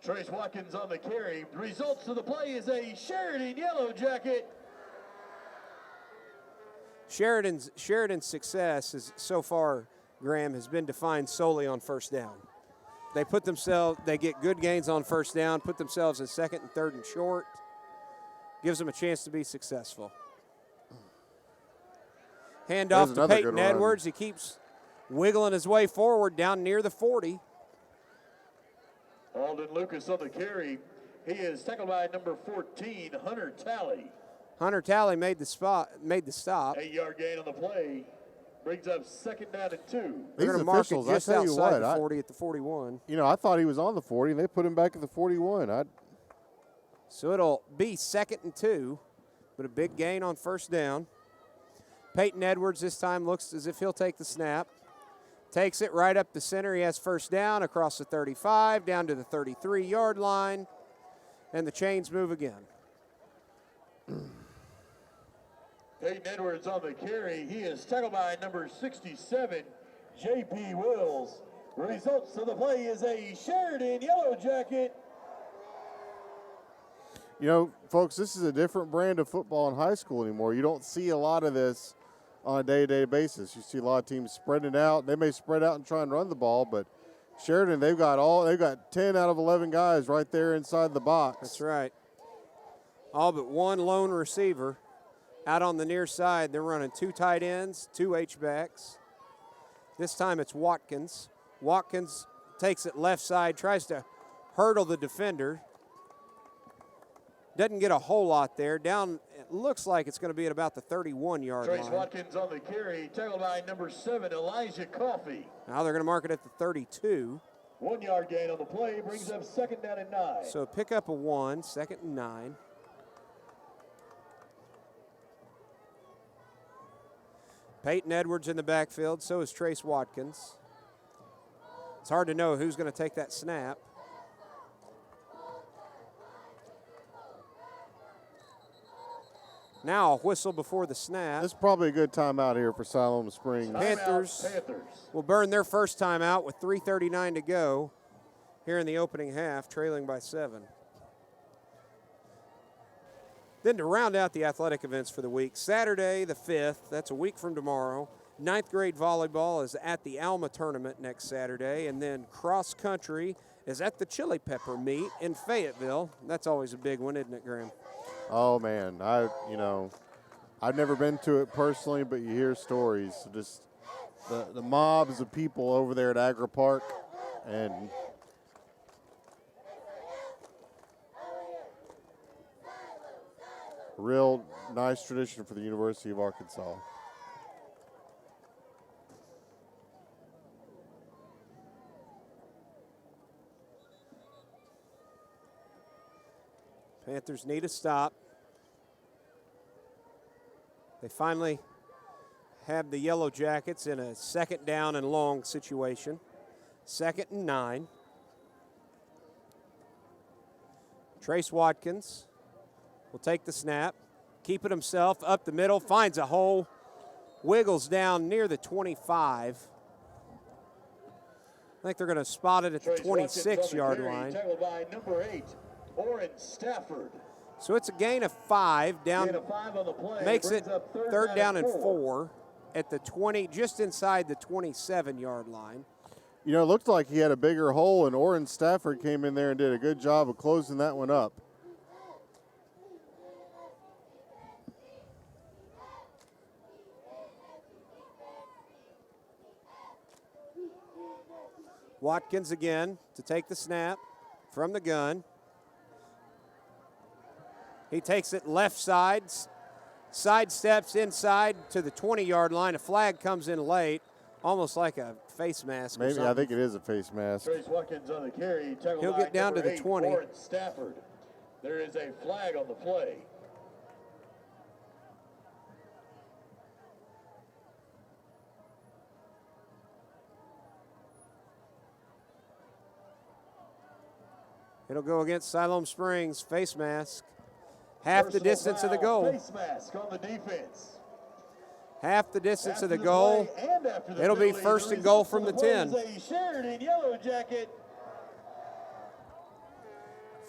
Trace Watkins on the carry. The results of the play is a Sheridan Yellow Jacket. Sheridan's success is so far, Graham, has been defined solely on 1st down. They get good gains on 1st down, put themselves in 2nd and 3rd and short, gives them a chance to be successful. Hand off to Peyton Edwards. He keeps wiggling his way forward down near the 40. Alden Lucas on the carry. He is tackled by number 14, Hunter Talley. Hunter Talley made the stop. 8-yard gain on the play. Brings up 2nd down and 2. They're going to mark it just outside the 40 at the 41. You know, I thought he was on the 40, and they put him back at the 41. So it'll be 2nd and 2, but a big gain on 1st down. Peyton Edwards this time looks as if he'll take the snap. Takes it right up the center. He has 1st down across the 35, down to the 33-yard line, and the chains move again. Peyton Edwards on the carry. He is tackled by number 67, J.P. Wills. Results of the play is a Sheridan Yellow Jacket. You know, folks, this is a different brand of football in high school anymore. You don't see a lot of this on a day-to-day basis. You see a lot of teams spreading it out. They may spread out and try and run the ball, but Sheridan, they've got 10 out of 11 guys right there inside the box. That's right. All but one lone receiver out on the near side. They're running 2 tight ends, 2 H-backs. This time it's Watkins. Watkins takes it left side, tries to hurdle the defender. Doesn't get a whole lot there. Down, it looks like it's going to be at about the 31-yard Trace line. Watkins on the carry, tackled by number 7, Elijah Coffey. Now they're going to mark it at the 32. 1 yard gain on the play brings up 2nd down and 9. So pick up a 1, 2nd and 9. Peyton Edwards in the backfield, so is Trace Watkins. It's hard to know who's going to take that snap. Now a whistle before the snap. This is probably a good timeout here for Siloam Springs. Panthers will burn their first timeout with 3:39 to go here in the opening half, trailing by 7. Then to round out the athletic events for the week, Saturday the 5th, that's a week from tomorrow, 9th grade volleyball is at the Alma tournament next Saturday, and then cross country is at the Chili Pepper meet in Fayetteville. That's always a big one, isn't it, Graham? Oh man, I've never been to it personally, but you hear stories. Just the mobs of people over there at Agri Park, and real nice tradition for the University of Arkansas. Panthers need a stop. They finally have the Yellowjackets in a 2nd down and long situation. 2nd and 9. Trace Watkins will take the snap, keep it himself up the middle, finds a hole, wiggles down near the 25. I think they're going to spot it at the 26-yard line. Tackled by number 8, Oren Stafford. So it's a gain of 5 down. Gain of 5 on the play. Makes it Brings up 3rd down and 4 at the 20, just inside the 27-yard line. You know, it looked like he had a bigger hole, and Oren Stafford came in there and did a good job of closing that one up. Watkins again to take the snap from the gun. He takes it left side, sidesteps inside to the 20-yard line. A flag comes in late, almost like a face mask. Maybe, I think it is a face mask. Trace Watkins on the carry. He'll get down to the 8, 20. Oren Stafford. There is a flag on the play. It'll go against Siloam Springs, face mask. Half the distance of the goal. Face mask on the defense. Half the distance After of the the goal. play and after the It'll be penalty, 1st the and goal results from of the play 10. is a Sheridan Yellow Jacket.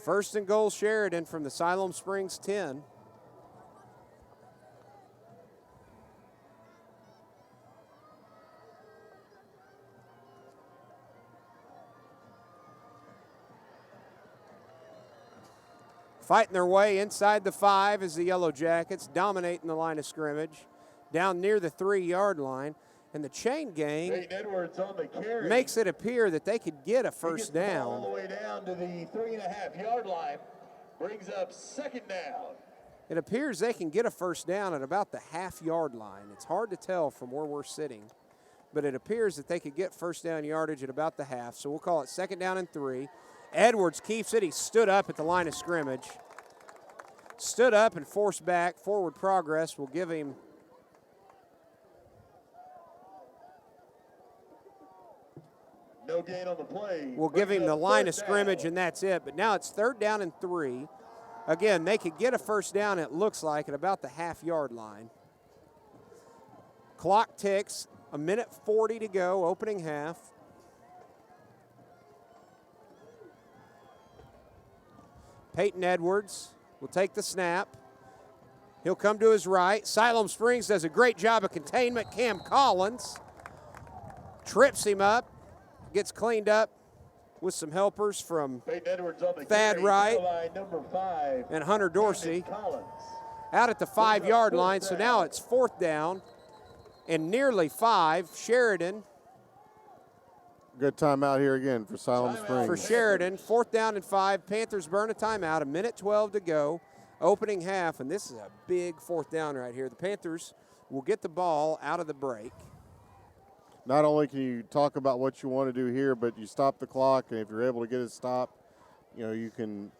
1st and goal Sheridan from the Siloam Springs 10. Fighting their way inside the 5 as the Yellowjackets dominating the line of scrimmage down near the 3-yard line. And the chain gang Peyton Edwards on the carry. makes it appear that they could get a He first gets the ball all down. the way down to the 3.5-yard line. Brings up 2nd down. It appears they can get a first down at about the half-yard line. It's hard to tell from where we're sitting, but it appears that they could get first down yardage at about the half. So we'll call it 2nd down and 3. Edwards keeps it. He stood up at the line of scrimmage. Stood up and forced back. Forward progress will give him No gain on the play. will give him Brings the up line 3rd of scrimmage, down. and that's it. But now it's 3rd down and 3 Again, they could get a first down, it looks like, at about the half-yard line. Clock ticks, 1:40 to go, opening half. Peyton Edwards will take the snap. He'll come to his right. Siloam Springs does a great job of containment. Cam Collins trips him up, gets cleaned up with some helpers from Thad Wright and Hunter Dorsey out at the 5-yard line. So now it's 4th down and nearly 5. Sheridan. Good timeout here again for Siloam Springs. For Sheridan, 4th down and 5. Panthers burn a timeout, 1:12 to go, opening half, and this is a big 4th down right here. The Panthers will get the ball out of the break. Not only can you talk about what you want to do here, but you stop the clock, and if you're able to get it stopped, you can,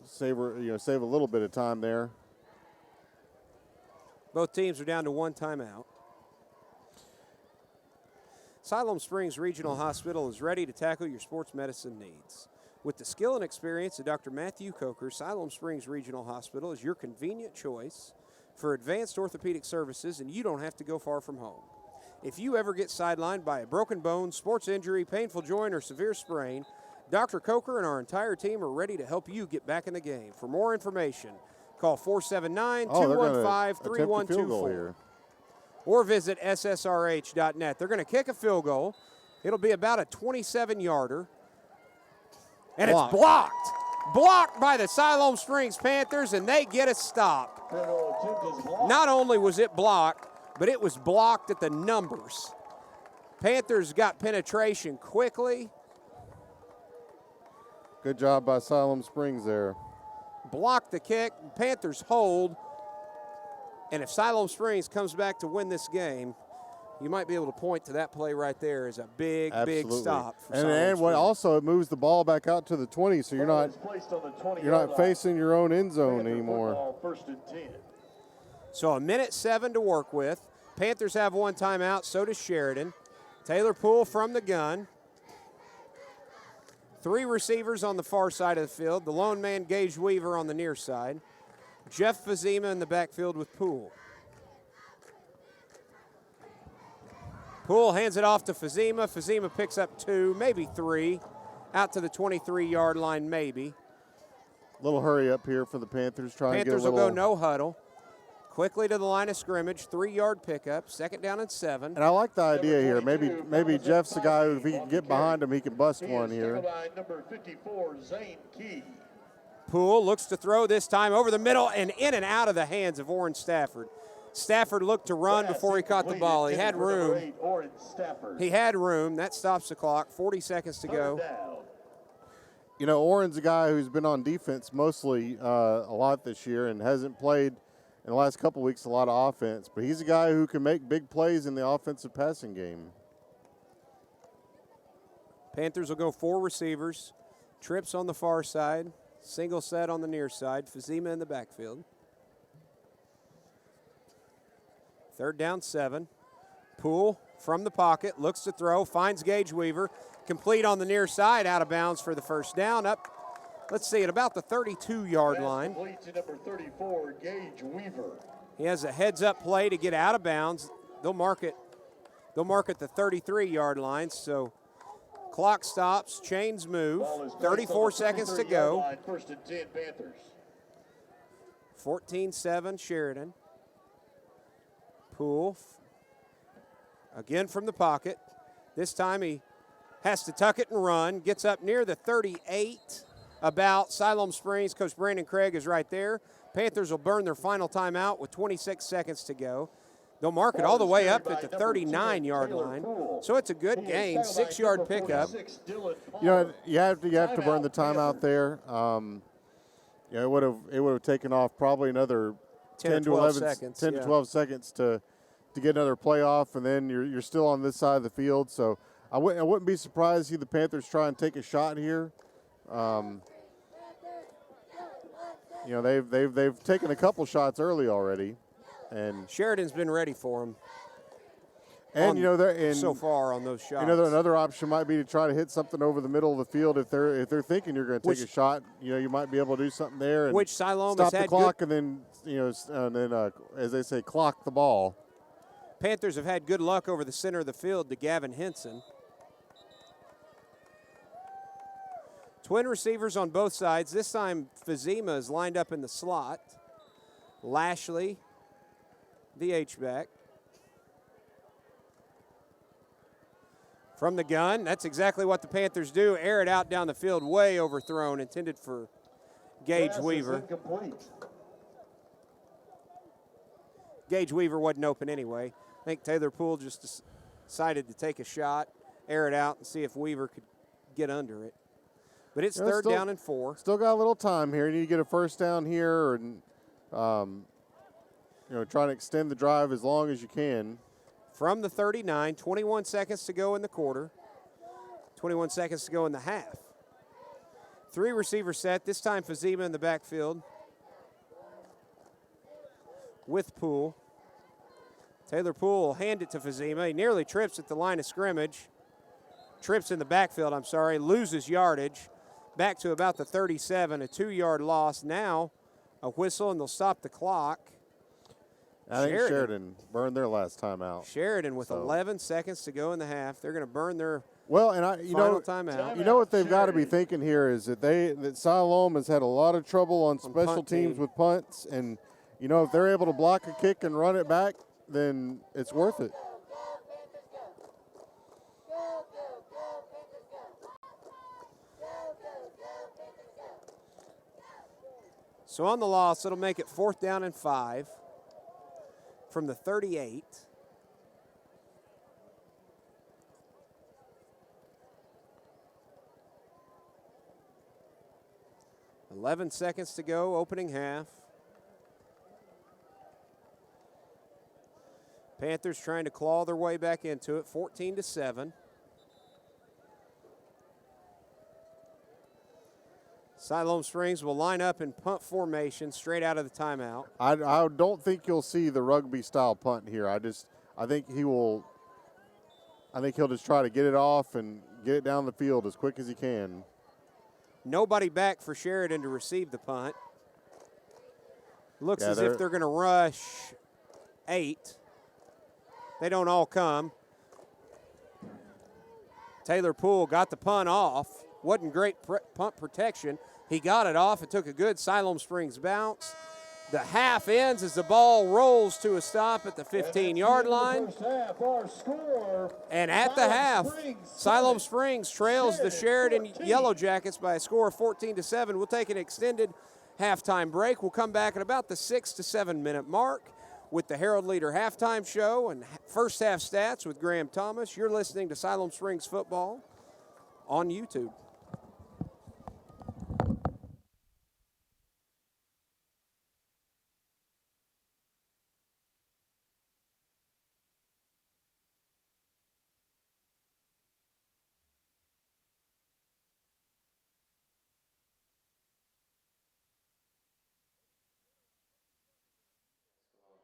save a little bit of time there. Both teams are down to 1 timeout. Siloam Springs Regional Hospital is ready to tackle your sports medicine needs. With the skill and experience of Dr. Matthew Coker, Siloam Springs Regional Hospital is your convenient choice for advanced orthopedic services, and you don't have to go far from home. If you ever get sidelined by a broken bone, sports injury, painful joint, or severe sprain, Dr. Coker and our entire team are ready to help you get back in the game. For more information, call 479-215-3124. Or visit ssrh.net. They're going to kick a field goal. It'll be about a 27-yarder. And it's blocked. Blocked by the Siloam Springs Panthers, and they get a stop. Not only was it blocked, but it was blocked at the numbers. Panthers got penetration quickly. Good job by Siloam Springs there. Blocked the kick. Panthers hold. And if Siloam Springs comes back to win this game, you might be able to point to that play right there as a big, big stop. For and also it moves the ball back out to the 20, so you're not facing your own end zone anymore. So 1:07 to work with. Panthers have 1 timeout, so does Sheridan. Taylor Poole from the gun. 3 receivers on the far side of the field. The lone man, Gage Weaver, on the near side. Jeff Fazima in the backfield with Poole. Poole hands it off to Fazima. Fazima picks up 2, maybe 3, out to the 23-yard line, maybe. Little hurry up here for the Panthers. Panthers will go no huddle. Quickly to the line of scrimmage, 3-yard pickup, 2nd down and 7. And I like the idea here. Maybe Jeff's the guy who, if he can get behind him, he can bust one here. Number 54, Zane Key. Poole looks to throw this time over the middle and in and out of the hands of Oren Stafford. Stafford looked to run before he caught the ball. He had room. That stops the clock. 40 seconds to go. Oren's a guy who's been on defense mostly a lot this year and hasn't played in the last couple weeks a lot of offense. But he's a guy who can make big plays in the offensive passing game. Panthers will go 4 receivers. Trips on the far side. Single set on the near side. Fazima in the backfield. 3rd down, 7. Poole from the pocket, looks to throw, finds Gage Weaver. Complete on the near side, out of bounds for the first down. Up, let's see, at about the 32-yard line. Complete to number 34, Gage Weaver. He has a heads-up play to get out of bounds. They'll mark it the 33-yard line, so clock stops, chains move, 34 seconds to go. Line, 1st and 10 Panthers. 14-7 Sheridan. Poole again from the pocket. This time he has to tuck it and run. Gets up near the 38 about Siloam Springs. Coach Brandon Craig is right there. Panthers will burn their final timeout with 26 seconds to go. They'll mark it all the way up at the 39-yard line. So it's a good gain, 6-yard pickup. You have to burn the timeout there. It would have taken off probably another 10 to 11 seconds, 10 to 12 seconds to get another playoff, and then you're still on this side of the field. So I wouldn't be surprised to see the Panthers try and take a shot here. They've taken a couple shots early already, and Sheridan's been ready for them. And so far on those shots. Another option might be to try to hit something over the middle of the field if they're thinking you're going to take a shot. You might be able to do something there and which Siloam stop has the clock and then as they say, clock the ball. Panthers have had good luck over the center of the field to Gavin Henson. Twin receivers on both sides. This time Fazima is lined up in the slot. Lashley, the H-back. From the gun, that's exactly what the Panthers do. Air it out down the field, way overthrown, intended for Gage Weaver. Gage Weaver wasn't open anyway. I think Taylor Poole just decided to take a shot, air it out, and see if Weaver could get under it. But it's third down and 4. Still got a little time here. You need to get a first down here and, try to extend the drive as long as you can. From the 39, 21 seconds to go in the quarter, 21 seconds to go in the half. 3 receiver set, this time Fazima in the backfield with Poole. Taylor Poole will hand it to Fazima. He nearly trips at the line of scrimmage. Trips in the backfield, loses yardage. Back to about the 37, a 2-yard loss. Now a whistle, and they'll stop the clock. I think Sheridan burned their last time out. Sheridan with 11 seconds to go in the half. They're going to burn their final timeout. You know what they've got to be thinking here is that Siloam has had a lot of trouble on special teams with punts, and if they're able to block a kick and run it back, then it's worth it. So on the loss, it'll make it 4th down and 5 from the 38. $11 seconds to go, opening half. Panthers trying to claw their way back into it, 14-7. Siloam Springs will line up in punt formation straight out of the timeout. I don't think you'll see the rugby-style punt here. I think he'll just try to get it off and get it down the field as quick as he can. Nobody back for Sheridan to receive the punt. Looks as if they're going to rush 8. They don't all come. Taylor Poole got the punt off. Wasn't great punt protection. He got it off. It took a good Siloam Springs bounce. The half ends as the ball rolls to a stop at the 15-yard line. And at the half, Siloam Springs trails the Sheridan Yellowjackets by a score of 14-7. We'll take an extended halftime break. We'll come back at about the 6 to 7 minute mark with the Herald Leader halftime show and first half stats with Graham Thomas. You're listening to Siloam Springs Football on YouTube.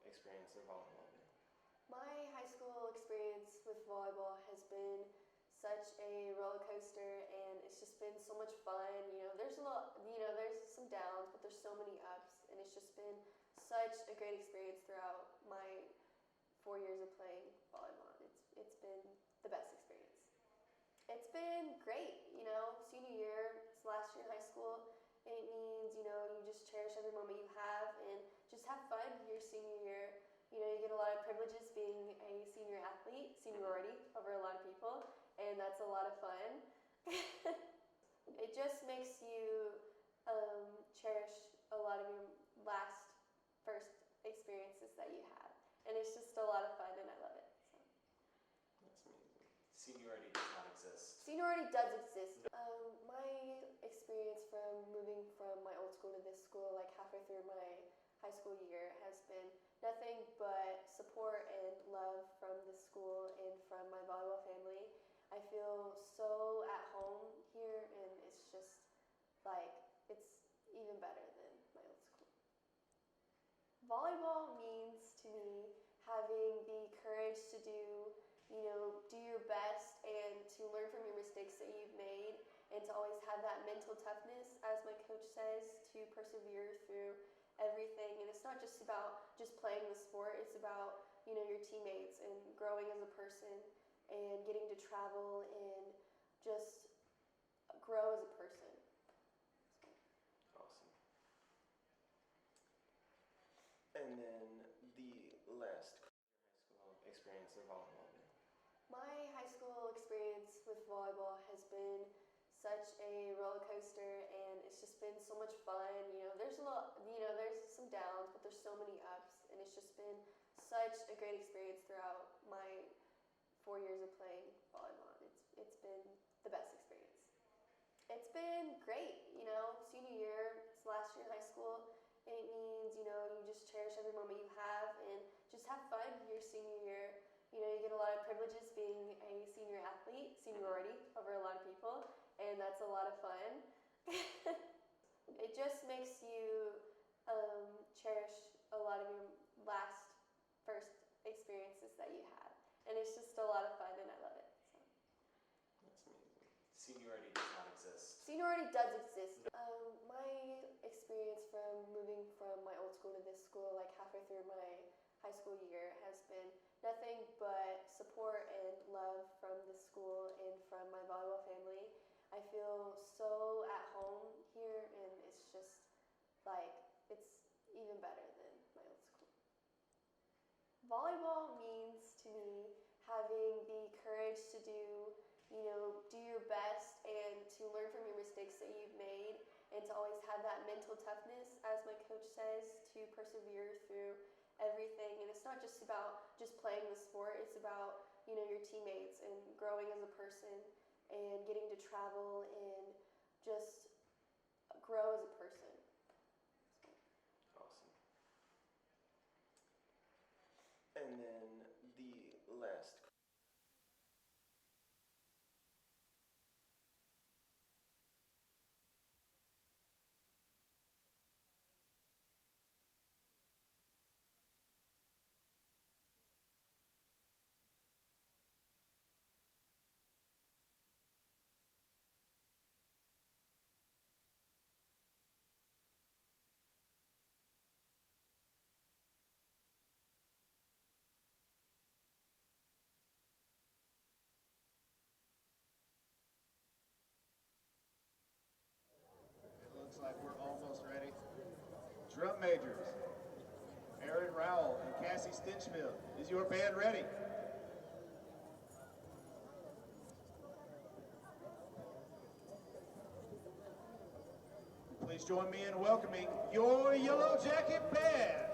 Experience of volleyball? My high school experience with volleyball has been such a roller coaster, and it's just been so much fun. There's there's some downs, but there's so many ups, and it's just been such a great experience throughout my 4 years of playing volleyball. It's been the best experience. It's been great. Senior year, it's the last year in high school. It means, you just cherish every moment you have and just have fun your senior year. You get a lot of privileges being a senior athlete, seniority over a lot of people, and that's a lot of fun. It just makes you cherish a lot of your first experiences that you had. And it's just a lot of fun, and I love it. So. That's amazing. Seniority does not exist. Seniority does exist. My experience from moving from my old school to this school, like halfway through my high school year, has been nothing but support and love from the school and from my volleyball family. I feel so at home here, and it's just it's even better than my old school. Volleyball means to me having the courage to do have that mental toughness, as my coach says, to persevere through everything. And it's not just about just playing the sport, it's about, you know, your teammates and growing as a person and getting to travel and just grow as a person. Awesome. And then the last high school experience of volleyball. My high school experience with volleyball has been such a roller coaster, and it's just been so much fun. You know, there's there's some downs, but there's so many ups, and it's just been such a great experience throughout my 4 years of playing volleyball. It's been the best experience. It's been great. You know, senior year, it's the last year in high school. It means, you know, you just cherish every moment you have and just have fun your senior year. You know, you get a lot of privileges being a senior athlete, seniority over a lot of people, and that's a lot of fun. It just makes you cherish a lot of your first experiences that you had, and it's just a lot of fun, and I love it. So. That's amazing. Seniority does not exist. Seniority does exist. My experience from moving from my old school to this school, like halfway through my high school year, has been nothing but support and love from the school and from my volleyball family. I feel so at home here, and it's just like, it's even better than my old school. Volleyball means to me having the courage to do your best and to learn from your mistakes that you've made, and to always have that mental toughness, as my coach says, to persevere through everything. And it's not just about just playing the sport, it's about, you know, your teammates and growing as a person and getting to travel and just grow as a person. Awesome. And then the last It looks like we're almost ready. Drum majors, Aaron Rowell and Cassie Stinchfield. Is your band ready? Please join me in welcoming your Yellowjacket band.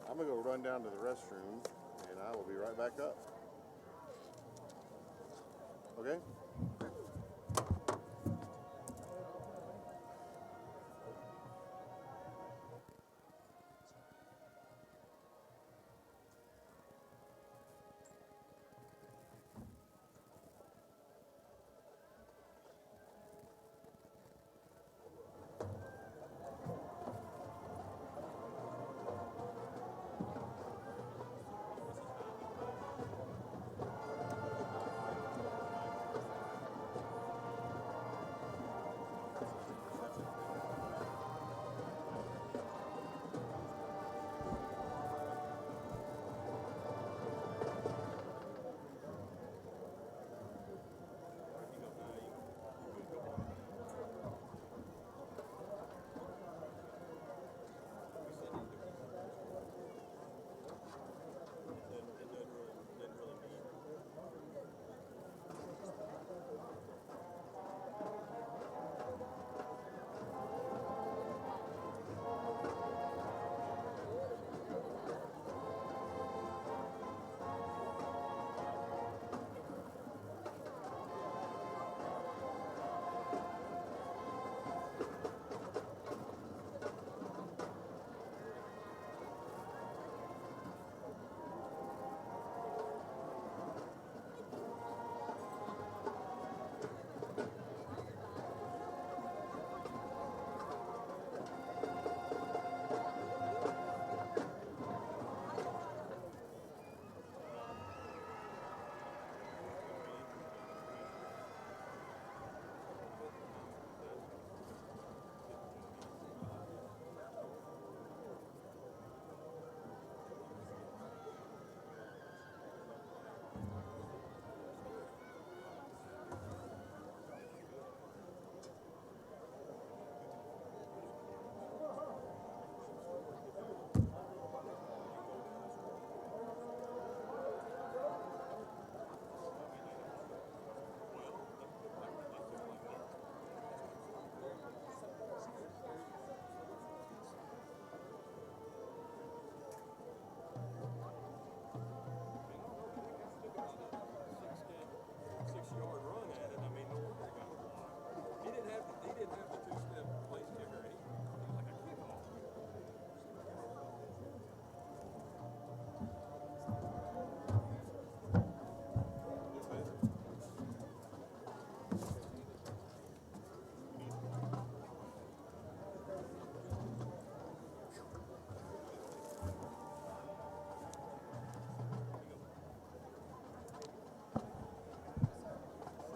I'm going to go run down to the restroom, and I will be right back up. Okay.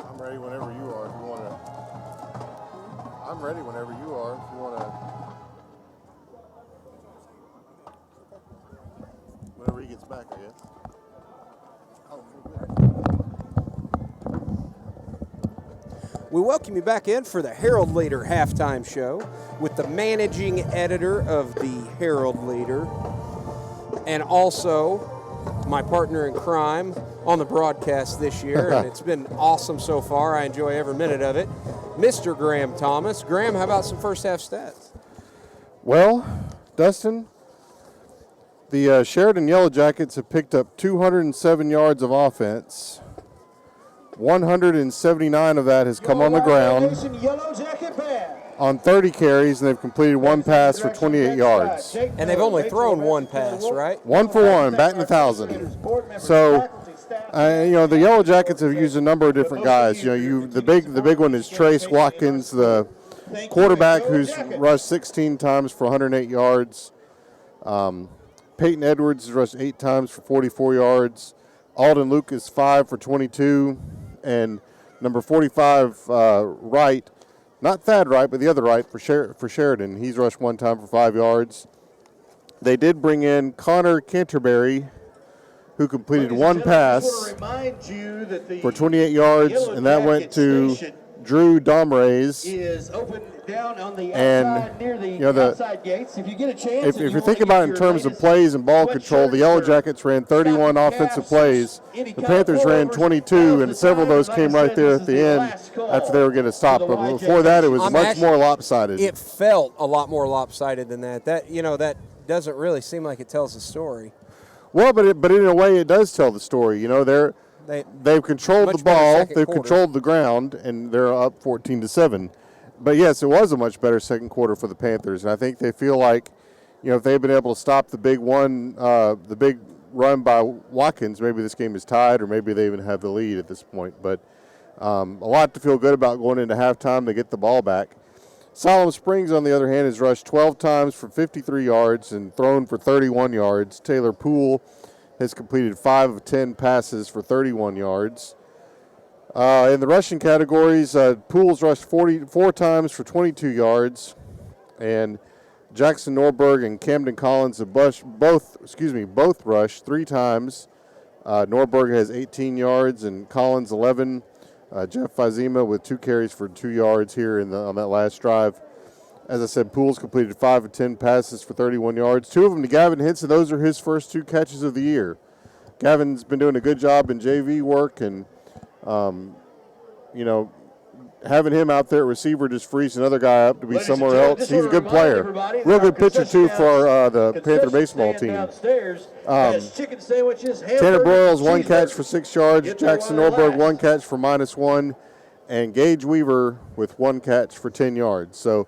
I'm ready whenever you are. If you want to, I'm ready whenever you are. If you want to, whenever he gets back, I guess. We welcome you back in for the Herald Leader halftime show with the managing editor of the Herald Leader and also my partner in crime on the broadcast this year, and it's been awesome so far. I enjoy every minute of it. Mr. Graham Thomas. Graham, how about some first half stats? Well, Dustin, the Sheridan Yellowjackets have picked up 207 yards of offense. 179 of that has come on the ground on 30 carries, and they've completed one pass for 28 yards. And they've only thrown one pass, right? 1 for 1, batting 1,000. So, the Yellowjackets have used a number of different guys. The big one is Trace Watkins, the quarterback, who's rushed 16 times for 108 yards. Peyton Edwards has rushed 8 times for 44 yards. Alden Lucas 5 for 22, and number 45 Wright, not Thad Wright, but the other Wright for Sheridan. He's rushed 1 time for 5 yards. They did bring in Connor Canterbury, who completed 1 pass for 28 yards, and that went to Drew Domrays. And if you're thinking about it in terms of plays and ball control, the Yellowjackets ran 31 offensive plays. The Panthers ran 22, and several of those came right there at the end after they were going to stop. But before that, it was much more lopsided. It felt a lot more lopsided than that. That doesn't really seem like it tells the story. Well, but in a way, it does tell the story. They've controlled Much the better ball. second They've quarter. controlled the ground, and they're up 14-7. But yes, it was a much better second quarter for the Panthers, and I think they feel like, if they've been able to stop the big run by Watkins, maybe this game is tied, or maybe they even have the lead at this point. But a lot to feel good about going into halftime to get the ball back. Siloam Springs, on the other hand, has rushed 12 times for 53 yards and thrown for 31 yards. Taylor Poole has completed 5 of 10 passes for 31 yards. In the rushing categories, Poole's rushed 44 times for 22 yards, and Jackson Norberg and Camden Collins have both rushed 3 times. Norberg has 18 yards and Collins 11. Jeff Fazima with 2 carries for 2 yards here on that last drive. As I said, Poole's completed 5 of 10 passes for 31 yards. 2 of them to Gavin Henson. Those are his first 2 catches of the year. Gavin's been doing a good job in JV work, and having him out there at receiver just frees another guy up to be Ladies and somewhere gentlemen, else. just He's a wanna good remind player. everybody that Real our good pitcher, too, concession for the Panther concession baseball stand team. Downstairs has chicken sandwiches, Tanner hamburgers, Broyles, 1 catch cheeseburgers. for 6 yards. Get there Jackson while they're Norberg, last. 1 catch for -1. And Gage Weaver with 1 catch for 10 yards. So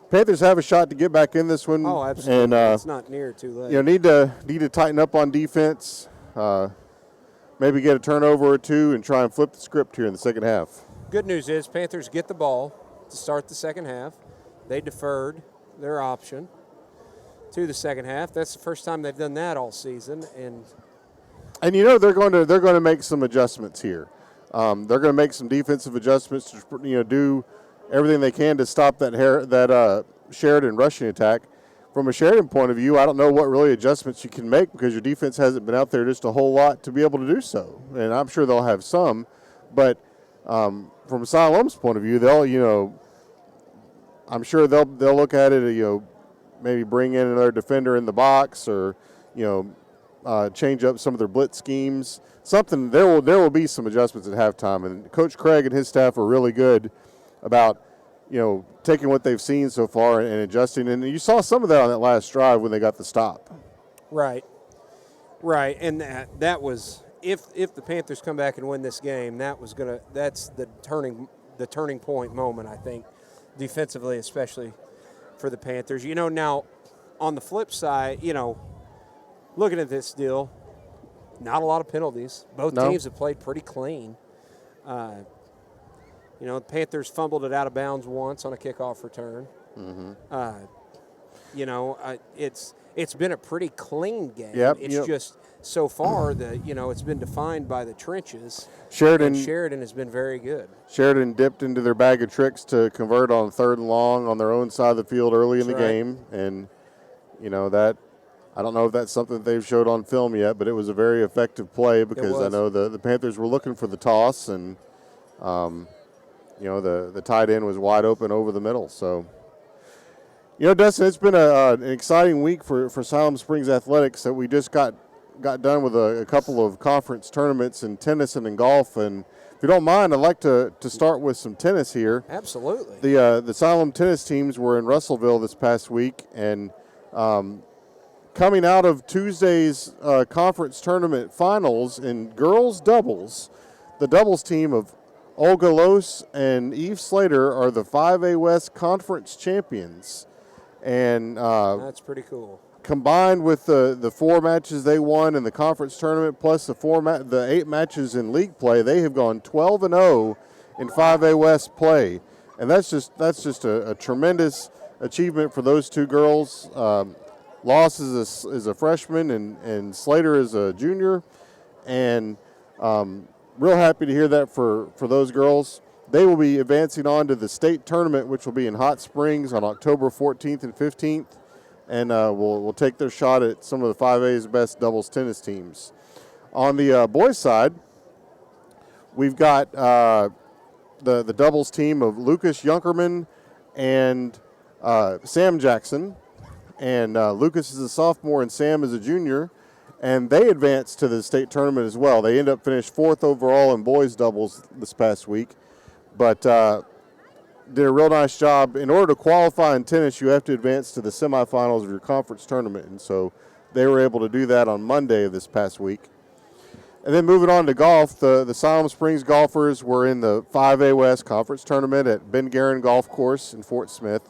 Panthers have a shot to get back in this one. Oh, absolutely. And, It's not near too late. need to tighten up on defense. Maybe get a turnover or 2 and try and flip the script here in the second half. Good news is Panthers get the ball to start the second half. They deferred their option to the second half. That's the first time they've done that all season, and they're going to make some adjustments here. They're going to make some defensive adjustments to do everything they can to stop that Sheridan rushing attack. From a Sheridan point of view, I don't know what really adjustments you can make because your defense hasn't been out there just a whole lot to be able to do so. And I'm sure they'll have some, but from Siloam's point of view, I'm sure they'll look at it, maybe bring in another defender in the box, or change up some of their blitz schemes. Something there will be some adjustments at halftime, and Coach Craig and his staff are really good about taking what they've seen so far and adjusting. And you saw some of that on that last drive when they got the stop. right, and that was if the Panthers come back and win this game, that's the turning point moment, I think, defensively, especially for the Panthers. Now on the flip side, looking at this deal, not a lot of penalties. Both teams have played pretty clean. The Panthers fumbled it out of bounds once on a kickoff return. Mm-hmm. It's been a pretty clean game. Yep, it's just so far it's been defined by the trenches. Sheridan has been very good. Sheridan dipped into their bag of tricks to convert on 3rd and long on their own side of the field early in the game, and that. I don't know if that's something that they've showed on film yet, but it was a very effective play because I know the Panthers were looking for the toss, and the tight end was wide open over the middle. So, Dustin, it's been an exciting week for Siloam Springs Athletics. That we just got done with a couple of conference tournaments in tennis and in golf. And if you don't mind, I'd like to start with some tennis here. Absolutely. The Siloam tennis teams were in Russellville this past week, and coming out of Tuesday's conference tournament finals in girls doubles, the doubles team of Olga Los and Eve Slater are the 5A West Conference champions. And that's pretty cool. Combined with the 4 matches they won in the conference tournament, plus the 8 matches in league play, they have gone 12-0 in 5A West play. And that's just a tremendous achievement for those 2 girls. Loss is a freshman, and Slater is a junior, and real happy to hear that for those girls. They will be advancing on to the state tournament, which will be in Hot Springs on October 14th and 15th, and we'll take their shot at some of the 5A's best doubles tennis teams. On the boys' side, we've got the doubles team of Lucas Junkerman and Sam Jackson. And Lucas is a sophomore and Sam is a junior, and they advanced to the state tournament as well. They end up finished 4th overall in boys doubles this past week, but did a real nice job. In order to qualify in tennis, you have to advance to the semifinals of your conference tournament, and so they were able to do that on Monday of this past week. And then moving on to golf, the Siloam Springs golfers were in the 5A West Conference Tournament at Ben Guerin Golf Course in Fort Smith.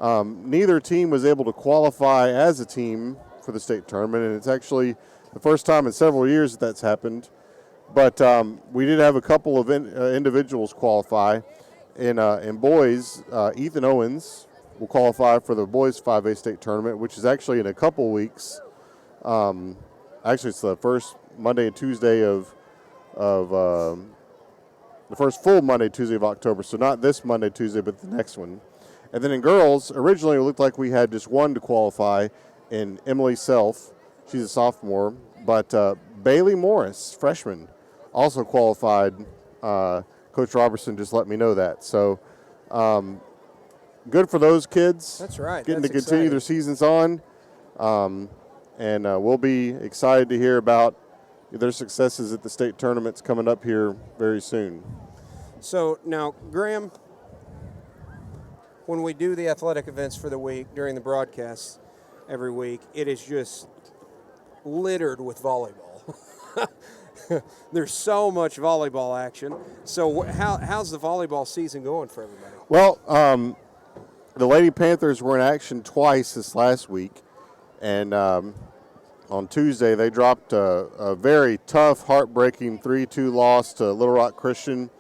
Neither team was able to qualify as a team for the state tournament, and it's actually the first time in several years that's happened. But we did have a couple of individuals qualify. In boys, Ethan Owens will qualify for the boys 5A state tournament, which is actually in a couple weeks. Actually, it's the first Monday and Tuesday of the first full Monday, Tuesday of October. So not this Monday, Tuesday, but the next one. And then in girls, originally it looked like we had just one to qualify in Emily Self. She's a sophomore. But Bailey Morris, freshman, also qualified. Coach Robertson just let me know that. So good for those kids. That's right. Getting That's to continue their seasons on. And we'll be excited to hear about their successes at the state tournaments coming up here very soon. So now, Graham, when we do the athletic events for the week during the broadcast every week, it is just littered with volleyball. There's so much volleyball action. So how's the volleyball season going for everybody? Well, the Lady Panthers were in action twice this last week. And on Tuesday, they dropped a very tough, heartbreaking 3-2 loss to Little Rock Christian.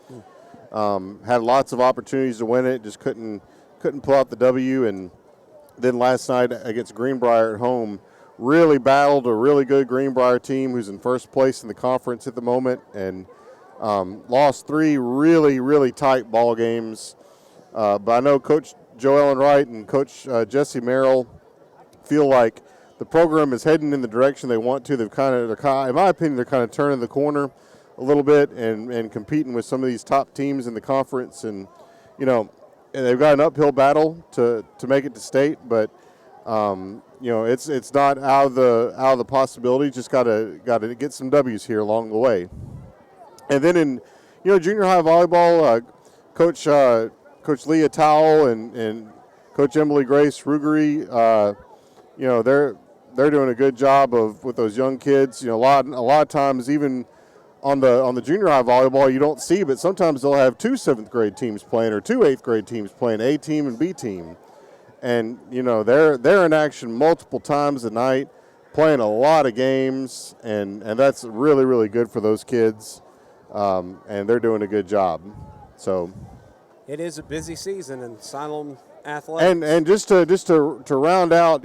Had lots of opportunities to win it, just couldn't pull out the W. And then last night against Greenbrier at home, really battled a really good Greenbrier team who's in first place in the conference at the moment, and lost 3 really, really tight ball games. But I know Coach Joe Ellen Wright and Coach Jesse Merrill feel like the program is heading in the direction they want to. They're in my opinion, they're kind of turning the corner a little bit and competing with some of these top teams in the conference. And they've got an uphill battle to make it to state, but it's not out of the possibility. Just got to get some W's here along the way. And then in junior high volleyball, Coach Leah Towell and Coach Emily Grace Rugery, they're doing a good job with those young kids. A lot of times, even on the junior high volleyball, you don't see, but sometimes they'll have 2 7th grade teams playing or 2 8th grade teams playing, A team and B team, and they're in action multiple times a night, playing a lot of games, and that's really, really good for those kids, and they're doing a good job. So it is a busy season in Siloam athletics. And just to round out,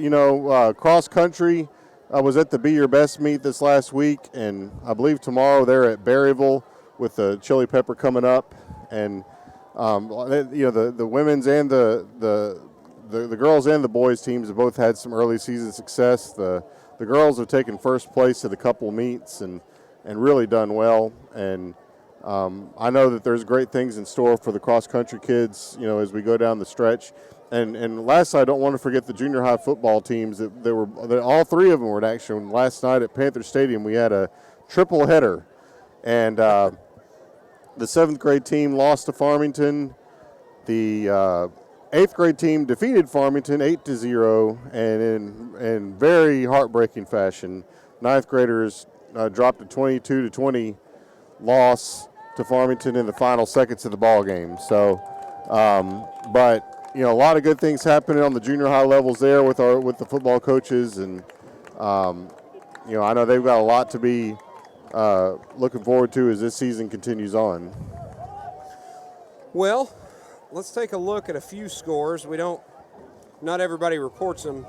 cross country was at the Be Your Best meet this last week, and I believe tomorrow they're at Berryville with the Chili Pepper coming up, and the women's and the girls and the boys teams have both had some early season success. The girls have taken first place at a couple meets and really done well, and I know that there's great things in store for the cross-country kids, as we go down the stretch. And last, I don't want to forget the junior high football teams. That all 3 of them were in action. Last night at Panther Stadium, we had a triple header. And the 7th grade team lost to Farmington. The 8th grade team defeated Farmington 8-0, and in very heartbreaking fashion, 9th graders dropped a 22-20 loss to Farmington in the final seconds of the ball game. So, but a lot of good things happening on the junior high levels there with the football coaches, and I know they've got a lot to be looking forward to as this season continues on. Well, let's take a look at a few scores. Not everybody reports them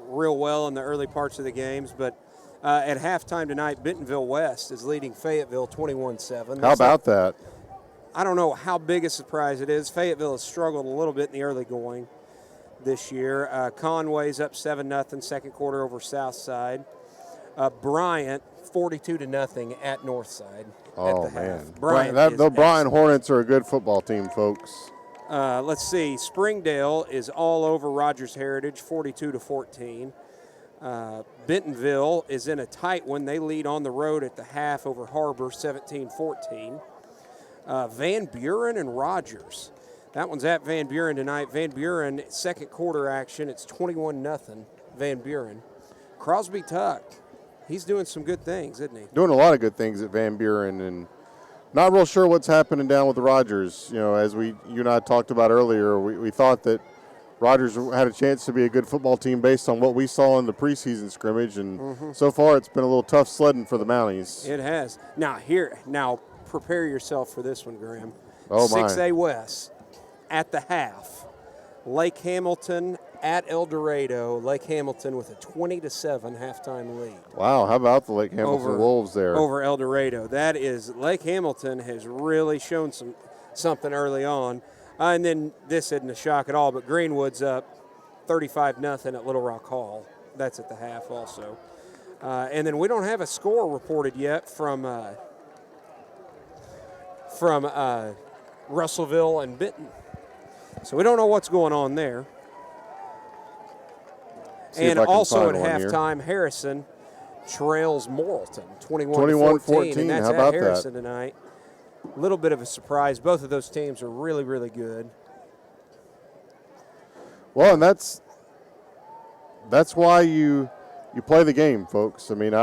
real well in the early parts of the games, but at halftime tonight, Bentonville West is leading Fayetteville 21-7. How about that? I don't know how big a surprise it is. Fayetteville has struggled a little bit in the early going this year. Conway's up 7-0 second quarter over Southside. Bryant 42-0 at Northside. Oh, at the man. half. Bryant The Bryant Hornets are a good football team, folks. Let's see. Springdale is all over Rogers Heritage 42-14. Bentonville is in a tight one. They lead on the road at the half over Harbor 17-14. Van Buren and Rogers. That one's at Van Buren tonight. Van Buren, second quarter action. It's 21-0 Van Buren. Crosby Tuck He's doing some good things, isn't he? Doing a lot of good things at Van Buren, and not real sure what's happening down with the Rogers. You know, as you and I talked about earlier, we thought that Rogers had a chance to be a good football team based on what we saw in the preseason scrimmage, and so far it's been a little tough sledding for the Mounties. It has. Now prepare yourself for this one, Graham. Oh, my. 6A West at the half. Lake Hamilton at El Dorado. Lake Hamilton with a 20-7 halftime lead. Wow, how about the Lake Hamilton Wolves there? Over El Dorado. That is, Lake Hamilton has really shown something early on. And then this isn't a shock at all, but Greenwood's up 35-0 at Little Rock Hall. That's at the half also. And then we don't have a score reported yet from Russellville and Benton. So we don't know what's going on there. And also at halftime, Harrison trails Morrilton 21-14. And that's How about at Harrison that? tonight. A little bit of a surprise. Both of those teams are really, really good. Well, and that's why you play the game, folks. I mean,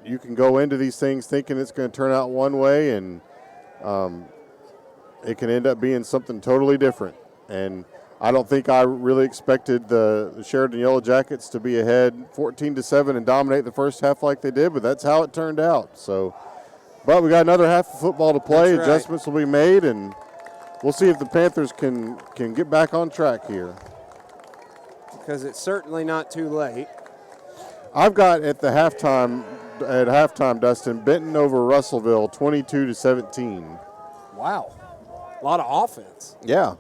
you can go into these things thinking it's going to turn out one way, and it can end up being something totally different. And I don't think I really expected the Sheridan Yellowjackets to be ahead 14-7 and dominate the first half like they did, but that's how it turned out. So, but we got another half of football to play. That's right. Adjustments will be made, and we'll see if the Panthers can get back on track here. Because it's certainly not too late. I've got at halftime, Dustin, Benton over Russellville 22-17. Wow. A lot of offense. Yeah.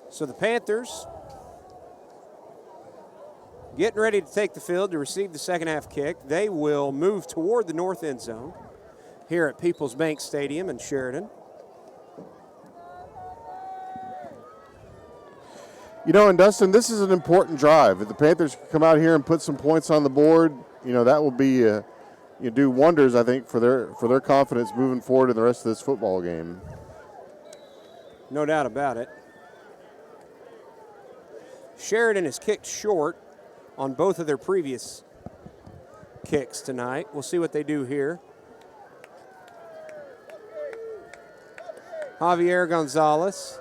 So the Panthers getting ready to take the field to receive the second half kick. They will move toward the north end zone here at Peoples Bank Stadium in Sheridan. You know, and Dustin, this is an important drive. If the Panthers can come out here and put some points on the board, that will be do wonders, I think, for their confidence moving forward in the rest of this football game. No doubt about it. Sheridan has kicked short on both of their previous kicks tonight. We'll see what they do here. Javier Gonzalez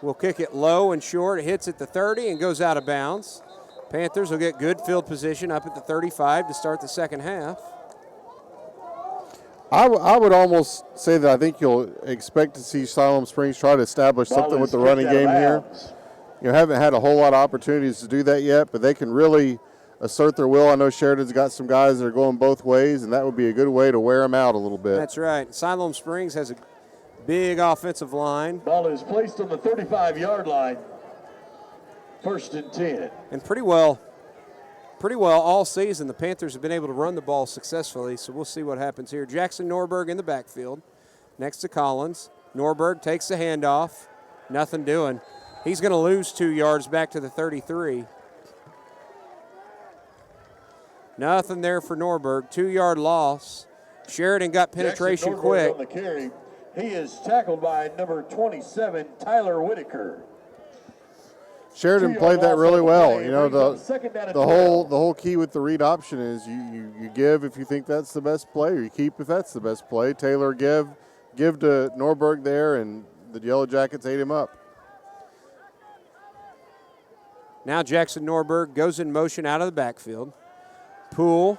will kick it low and short. It hits at the 30 and goes out of bounds. Panthers will get good field position up at the 35 to start the second half. I would almost say that I think you'll expect to see Siloam Springs try to establish something with the running game here. Haven't had a whole lot of opportunities to do that yet, but they can really assert their will. I know Sheridan's got some guys that are going both ways, and that would be a good way to wear them out a little bit. That's right. Siloam Springs has a big offensive line. Ball is placed on the 35-yard line. 1st and 10. And pretty well all season, the Panthers have been able to run the ball successfully, so we'll see what happens here. Jackson Norberg in the backfield next to Collins. Norberg takes the handoff. Nothing doing. He's going to lose 2 yards back to the 33. Nothing there for Norberg. 2-yard loss. Sheridan got penetration quick. On the carry. He is tackled by number 27, Tyler Whitaker. Sheridan played that really well. The whole key with the read option is you give if you think that's the best play, or you keep if that's the best play. Taylor give to Norberg there, and the Yellowjackets ate him up. Now Jackson Norberg goes in motion out of the backfield. Poole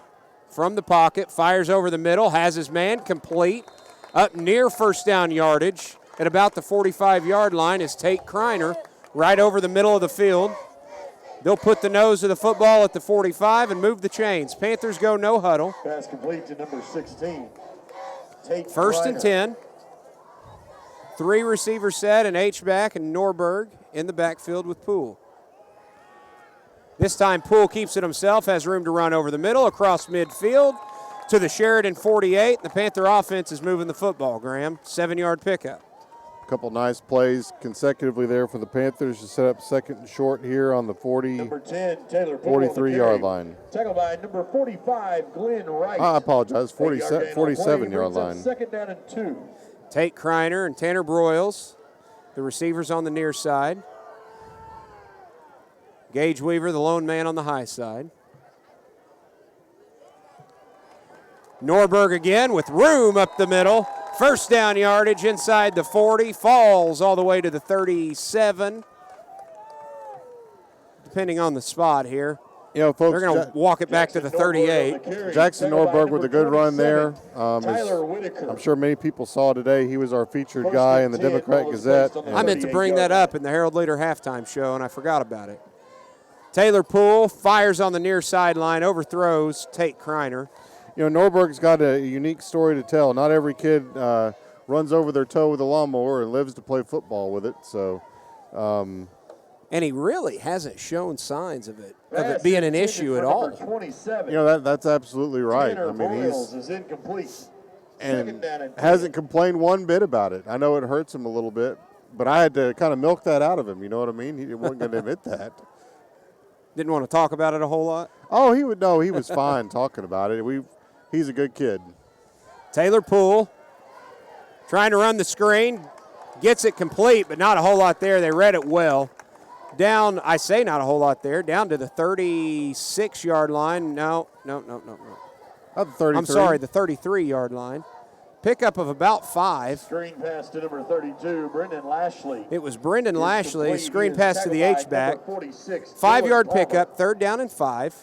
from the pocket, fires over the middle, has his man complete. Up near first down yardage at about the 45-yard line is Tate Kreiner, right over the middle of the field. They'll put the nose of the football at the 45 and move the chains. Panthers go no huddle. Pass complete to number 16, Tate Kreiner. 1st and 10. 3 receivers set, an H-back, and Norberg in the backfield with Poole. This time Poole keeps it himself, has room to run over the middle, across midfield to the Sheridan 48. The Panther offense is moving the football, Graham. 7-yard pickup. A couple nice plays consecutively there for the Panthers to set up 2nd and short here on the 43-yard line. Tackled by number 45, Glenn Wright. I apologize, 47-yard line. 2nd down and 2. Tate Kreiner and Tanner Broyles The receivers on the near side. Gage Weaver, the lone man on the high side. Norberg again with room up the middle. First down yardage inside the 40. Falls all the way to the 37. Depending on the spot here. You know, folks, they're going to walk it back to the 38. Jackson Norberg with a good run there. Tyler Whitaker. I'm sure many people saw today. He was our featured guy in the Democrat Gazette. I meant to bring that up in the Herald Leader halftime show, and I forgot about it. Taylor Poole fires on the near sideline, overthrows Tate Kreiner. You know, Norberg's got a unique story to tell. Not every kid runs over their toe with a lawnmower and lives to play football with it. So, and he really hasn't shown signs of it being an issue at all. 27. You know, that's absolutely right. I mean, he's incomplete. And hasn't complained one bit about it. I know it hurts him a little bit, but I had to kind of milk that out of him. You know what I mean? He wasn't going to admit that. Didn't want to talk about it a whole lot? Oh, he would know. He was fine talking about it. He's a good kid. Taylor Poole trying to run the screen. Gets it complete, but not a whole lot there. They read it well. Down, I say not a whole lot there, down to the 36-yard line. No. Not the 33. I'm sorry, the 33-yard line. Pickup of about 5. Screen pass to number 32, Brendan Lashley. It was Brendan Lashley. Screen pass to the H-back. 5-yard pickup, 3rd down and 5.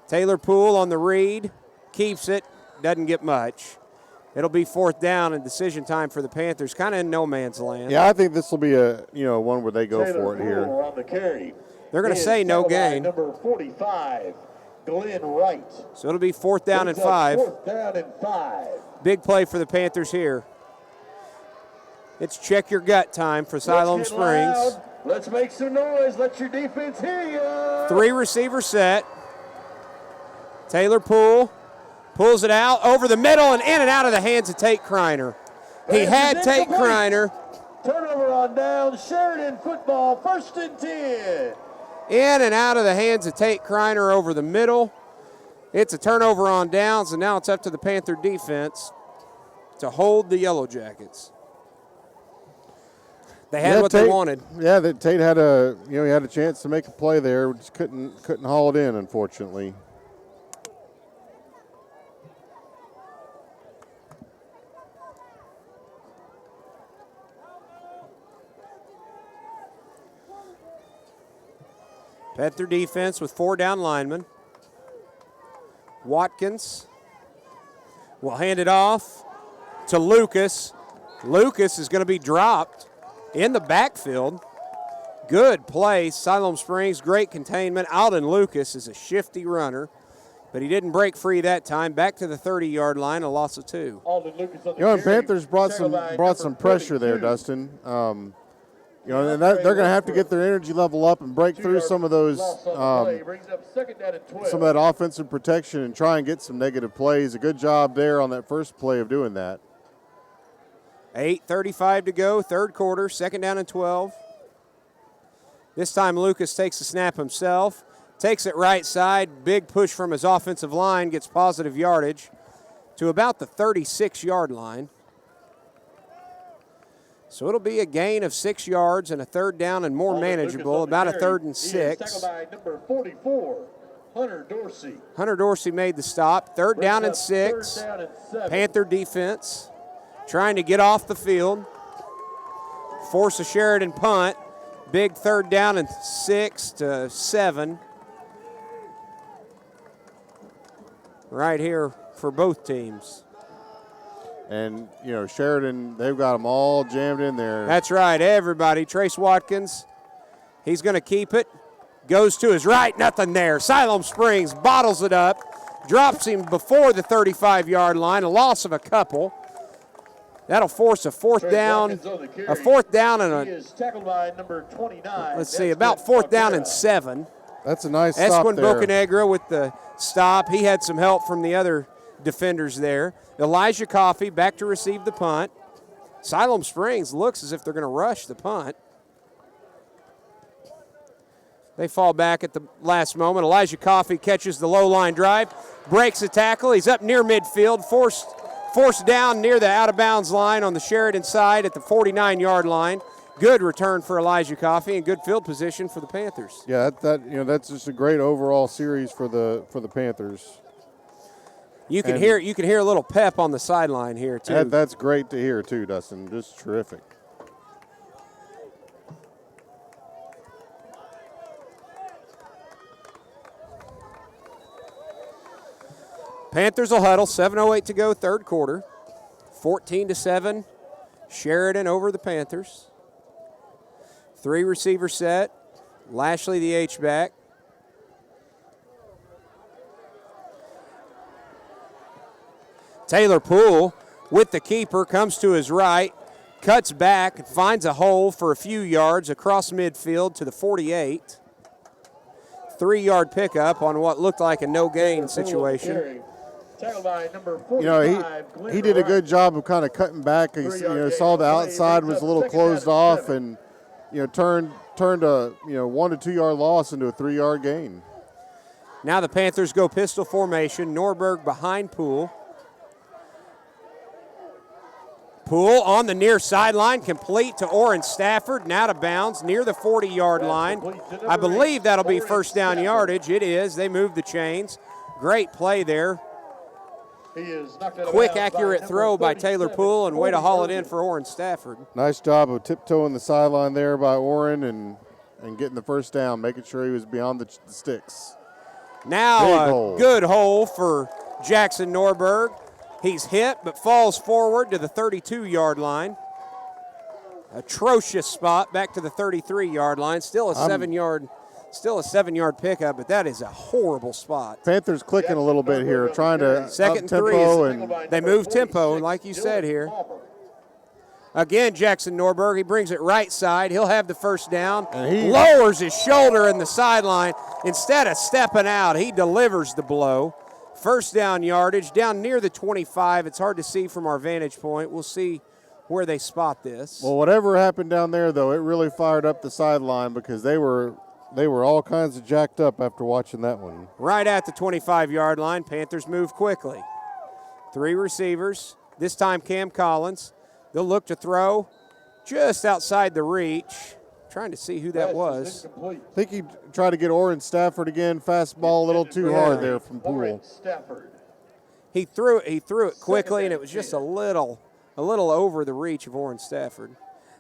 Taylor Poole on the read. Keeps it. Doesn't get much. It'll be 4th down and decision time for the Panthers, kind of in no man's land. Yeah, I think this will be a one where they go for it here. On the carry. They're going to say no gain. Number 45, Glenn Wright. So it'll be 4th down and 5. 4th down and 5. Big play for the Panthers here. It's check your gut time for Siloam Springs. Loud. Let's make some noise. Let your defense hear you. 3 receiver set. Taylor Poole pulls it out over the middle and in and out of the hands of Tate Kreiner. He had Tate Kreiner. Turnover on down. Sheridan football, 1st and 10. In and out of the hands of Tate Kreiner over the middle. It's a turnover on downs, and now it's up to the Panther defense to hold the Yellowjackets. They had what they wanted. Yeah, Tate had he had a chance to make a play there, just couldn't haul it in, unfortunately. Panther defense with 4 down linemen. Watkins will hand it off to Lucas. Lucas is going to be dropped in the backfield. Good play. Siloam Springs, great containment. Alden Lucas is a shifty runner, but he didn't break free that time. Back to the 30-yard line, a loss of 2. Alden Lucas on the and Panthers brought some pressure there, Dustin. And they're going to have to get their energy level up and break through some of those, some of that offensive protection and try and get some negative plays. A good job there on that first play of doing that. 8:35 to go, 3rd quarter, 2nd down and 12. This time Lucas takes the snap himself, takes it right side, big push from his offensive line, gets positive yardage to about the 36-yard line. So it'll be a gain of 6 yards and a 3rd down and more manageable, about a 3rd and 6. Tackled by number 44, Hunter Dorsey. Hunter Dorsey made the stop. 3rd down and 6. Panther defense trying to get off the field. Force a Sheridan punt. Big 3rd down and 6 to 7. Right here for both teams. And, Sheridan, they've got them all jammed in there. That's right, everybody. Trace Watkins, he's going to keep it. Goes to his right, nothing there. Siloam Springs bottles it up, drops him before the 35-yard line, a loss of a couple. That'll force a 4th down. A 4th down and a. He is tackled by number 29. Let's see, about 4th down and 7. That's a nice stop Esquin there. Bocanegra with the stop. He had some help from the other defenders there. Elijah Coffey back to receive the punt. Siloam Springs looks as if they're going to rush the punt. They fall back at the last moment. Elijah Coffey catches the low line drive, breaks a tackle. He's up near midfield, forced Forced down near the out-of-bounds line on the Sheridan side at the 49-yard line. Good return for Elijah Coffey and good field position for the Panthers. Yeah, that's just a great overall series for the Panthers. You can hear a little pep on the sideline here too. That's great to hear too, Dustin. Just terrific. Panthers will huddle. 7:08 to go, third quarter. 14-7. Sheridan over the Panthers. 3 receiver set. Lashley the H-back. Taylor Poole with the keeper comes to his right, cuts back, and finds a hole for a few yards across midfield to the 48. 3-yard pickup on what looked like a no-gain situation. He did a good job of kind of cutting back. He saw the outside was a little closed off, and turned a 1 to 2 yard loss into a 3-yard gain. Now the Panthers go pistol formation. Norberg behind Poole. Poole on the near sideline, complete to Orrin Stafford, and out of bounds near the 40-yard line. I believe that'll be first down yardage. It is. They move the chains. Great play there. Quick, accurate throw by Taylor Poole, and way to haul it in for Orrin Stafford. Nice job of tiptoeing the sideline there by Orrin and getting the first down, making sure he was beyond the sticks. Now a good hole for Jackson Norberg. He's hit but falls forward to the 32-yard line. Atrocious spot back to the 33-yard line. Still a 7-yard pickup, but that is a horrible spot. Panthers clicking a little bit here, trying to second up tempo, and they move tempo, like you said here. Again, Jackson Norberg, he brings it right side. He'll have the first down. And he lowers his shoulder in the sideline. Instead of stepping out, he delivers the blow. First down yardage down near the 25. It's hard to see from our vantage point. We'll see where they spot this. Well, whatever happened down there, though, it really fired up the sideline because they were all kinds of jacked up after watching that one. Right at the 25-yard line, Panthers move quickly. 3 receivers, this time Cam Collins. They'll look to throw just outside the reach. Trying to see who that was. I think he tried to get Orrin Stafford again. Fastball a little too hard there from Poole. He threw it quickly, and it was just a little over the reach of Orrin Stafford.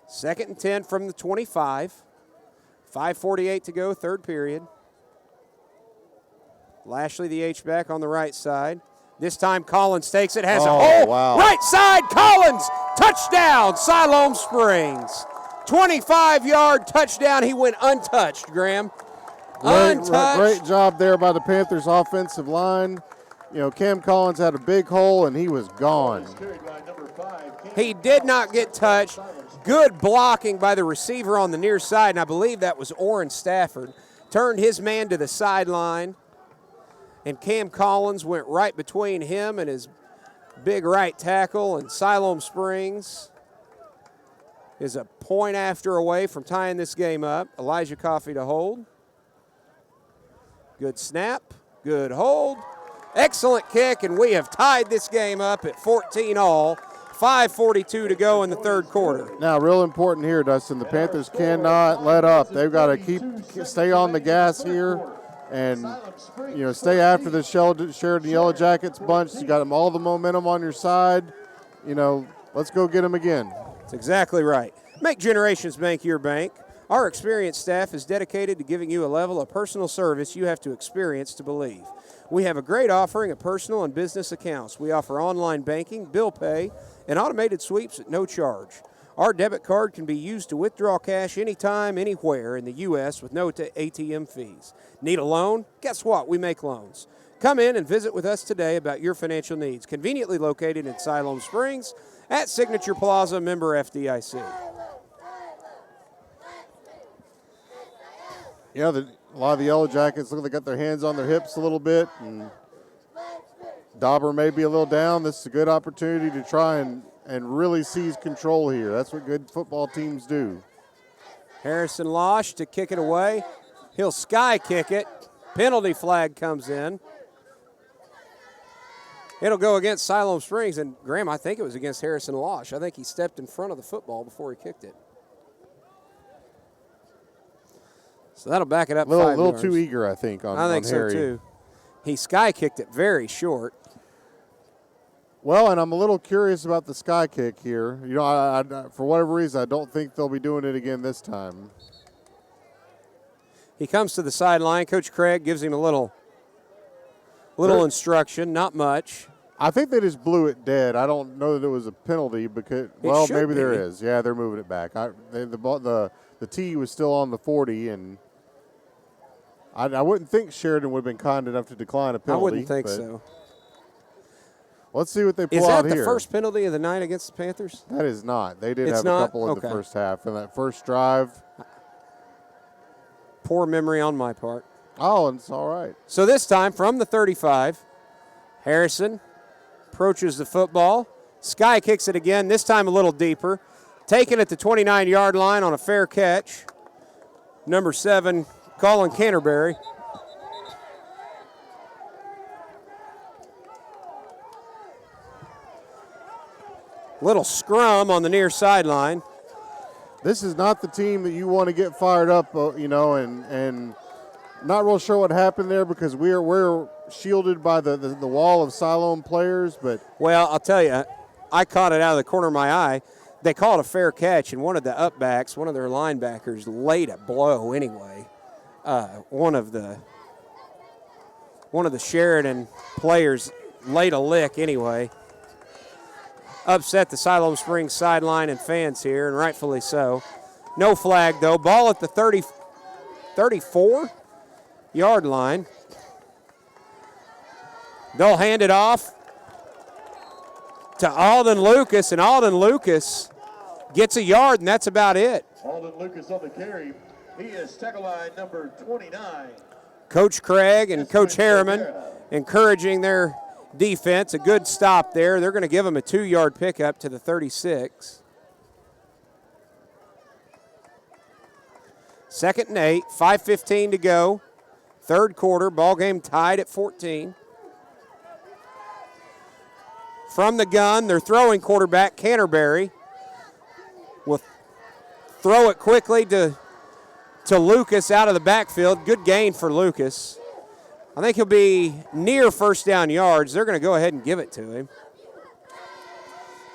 2nd and 10 from the 25. 5:48 to go, third period. Lashley, the H-back on the right side. This time Collins takes it, has a hole. Wow. Right side, Collins, touchdown, Siloam Springs. 25-yard touchdown. He went untouched, Graham. Untouched. Great job there by the Panthers offensive line. Cam Collins had a big hole, and he was gone. He did not get touched. Good blocking by the receiver on the near side, and I believe that was Orrin Stafford. Turned his man to the sideline, and Cam Collins went right between him and his big right tackle, and Siloam Springs is a point after away from tying this game up. Elijah Coffey to hold. Good snap, good hold. Excellent kick, and we have tied this game up at 14-all. 5:42 to go in the third quarter. Now, real important here, Dustin. The Panthers cannot let up. They've got to stay on the gas here and, stay after the Sheridan Yellowjackets bunch. You got them all the momentum on your side. Let's go get them again. That's exactly right. Make Generations Bank your bank. Our experienced staff is dedicated to giving you a level of personal service you have to experience to believe. We have a great offering of personal and business accounts. We offer online banking, bill pay, and automated sweeps at no charge. Our debit card can be used to withdraw cash anytime, anywhere in the U.S. with no ATM fees. Need a loan? Guess what? We make loans. Come in and visit with us today about your financial needs. Conveniently located in Siloam Springs at Signature Plaza, member FDIC. A lot of the Yellowjackets look like they got their hands on their hips a little bit, and Dauber may be a little down. This is a good opportunity to try and really seize control here. That's what good football teams do. Harrison Losh to kick it away. He'll sky kick it. Penalty flag comes in. It'll go against Siloam Springs, and Graham, I think it was against Harrison Losh. I think he stepped in front of the football before he kicked it. So that'll back it up 5 yards. A little too eager, I think, on Harry. I think so, too. He sky kicked it very short. Well, and I'm a little curious about the sky kick here. You know, I for whatever reason, I don't think they'll be doing it again this time. He comes to the sideline. Coach Craig gives him a little instruction, not much. I think they just blew it dead. I don't know that it was a penalty because, well, maybe there is. Yeah, they're moving it back. The tee was still on the 40, and I wouldn't think Sheridan would have been kind enough to decline a penalty. I wouldn't think so. Let's see what they pull out here. Is that the here. first penalty of the night against the Panthers? That is not. They did It's have not? a couple in Okay. the first half. And that first drive. Poor memory on my part. Oh, and it's all right. So this time from the 35, Harrison approaches the football. Sky kicks it again, this time a little deeper. Taken at the 29-yard line on a fair catch. Number 7, Colin Canterbury. Little scrum on the near sideline. This is not the team that you want to get fired up, you know, and not real sure what happened there because we're shielded by the wall of Siloam players. But well, I'll tell you, I caught it out of the corner of my eye. They called a fair catch, and one of the upbacks, one of their linebackers, laid a blow anyway. One of the Sheridan players laid a lick anyway. Upset the Siloam Springs sideline and fans here, and rightfully so. No flag, though. Ball at the 34-yard line. They'll hand it off to Alden Lucas, and Alden Lucas gets a yard, and that's about it. Alden Lucas on the carry. He is tackle line number 29. Coach Craig and Coach Harriman encouraging their defense. A good stop there. They're going to give him a 2-yard pickup to the 36. 2nd and 8, 5:15 to go. Third quarter, ball game tied at 14. From the gun, their throwing quarterback, Canterbury, will throw it quickly to Lucas out of the backfield. Good gain for Lucas. I think he'll be near first down yards. They're going to go ahead and give it to him.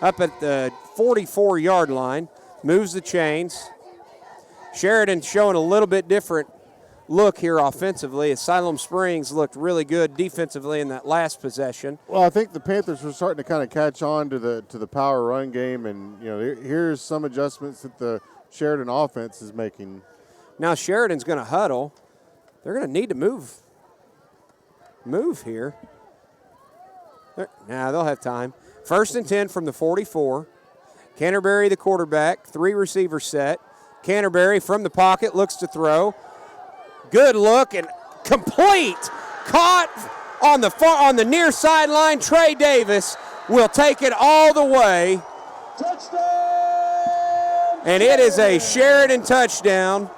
Up at the 44-yard line, moves the chains. Sheridan showing a little bit different look here offensively as Siloam Springs looked really good defensively in that last possession. Well, I think the Panthers were starting to kind of catch on to the power run game, and you know here's some adjustments that the Sheridan offense is making. Now Sheridan's going to huddle. They're going to need to move here. Nah, they'll have time. 1st and 10 from the 44. Canterbury, the quarterback, 3 receiver set. Canterbury from the pocket looks to throw. Good look and complete. Caught on the near sideline. Trey Davis will take it all the way. Touchdown! And it is a Sheridan touchdown.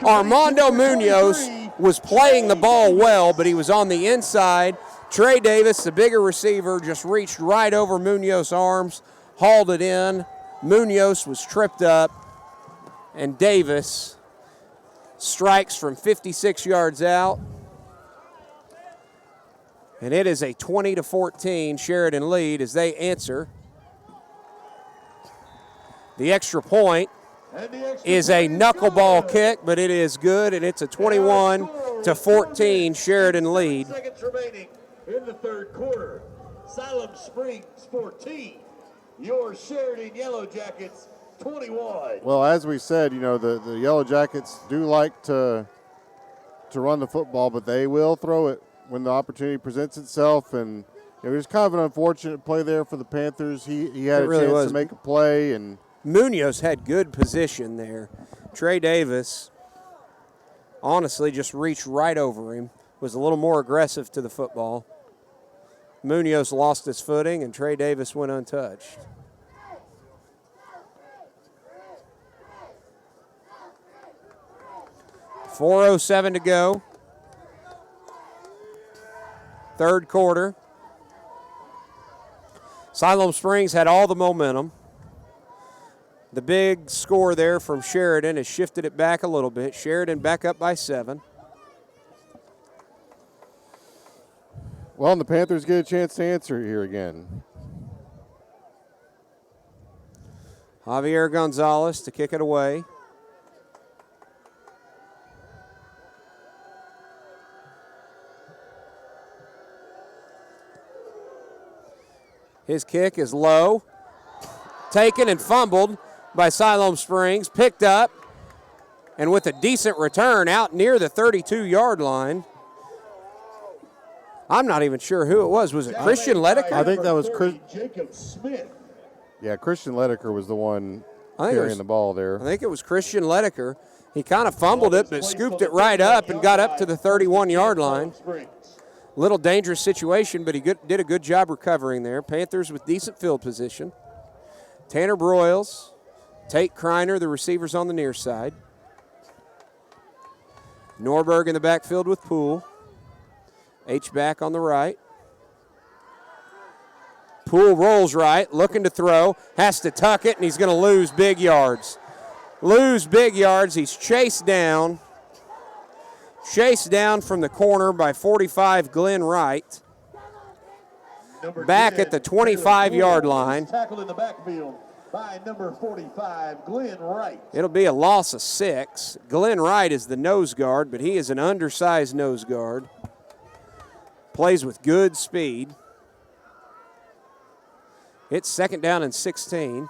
Armando Munoz was playing the ball well, but he was on the inside. Trey Davis, the bigger receiver, just reached right over Munoz's arms, hauled it in. Munoz was tripped up, and Davis strikes from 56 yards out. And it is a 20-14 Sheridan lead as they answer. The extra point is a knuckleball kick, but it is good, and it's a 21-14 Sheridan lead. Seconds remaining in the third quarter. Siloam Springs 14. Your Sheridan Yellowjackets 21. Well, as we said, you know the Yellowjackets do like to run the football, but they will throw it when the opportunity presents itself. And it was kind of an unfortunate play there for the Panthers. He had a chance to make a play, and Munoz had good position there. Trey Davis honestly just reached right over him, was a little more aggressive to the football. Munoz lost his footing, and Trey Davis went untouched. .407 to go. third quarter. Siloam Springs had all the momentum. The big score there from Sheridan has shifted it back a little bit. Sheridan back up by 7. Well, and the Panthers get a chance to answer here again. Javier Gonzalez to kick it away. His kick is low. Taken and fumbled by Siloam Springs. Picked up. And with a decent return out near the 32-yard line. I'm not even sure who it was. Was it Christian Ledecker? I think that was Jacob Smith. Yeah, Christian Ledecker was the one carrying the ball there. I think it was Christian Ledecker. He kind of fumbled it, but scooped it right up and got up to the 31-yard line. Little dangerous situation, but he did a good job recovering there. Panthers with decent field position. Tanner Broyles, Tate Kreiner, the receivers on the near side. Norberg in the backfield with Poole. H-back on the right. Poole rolls right, looking to throw, has to tuck it, and he's going to lose big yards. He's chased down. Chased down from the corner by 45 Glenn Wright. Back at the 25-yard line. Tackled in the backfield by number 45, Glenn Wright. It'll be a loss of 6. Glenn Wright is the nose guard, but he is an undersized nose guard. Plays with good speed. It's second down and 16.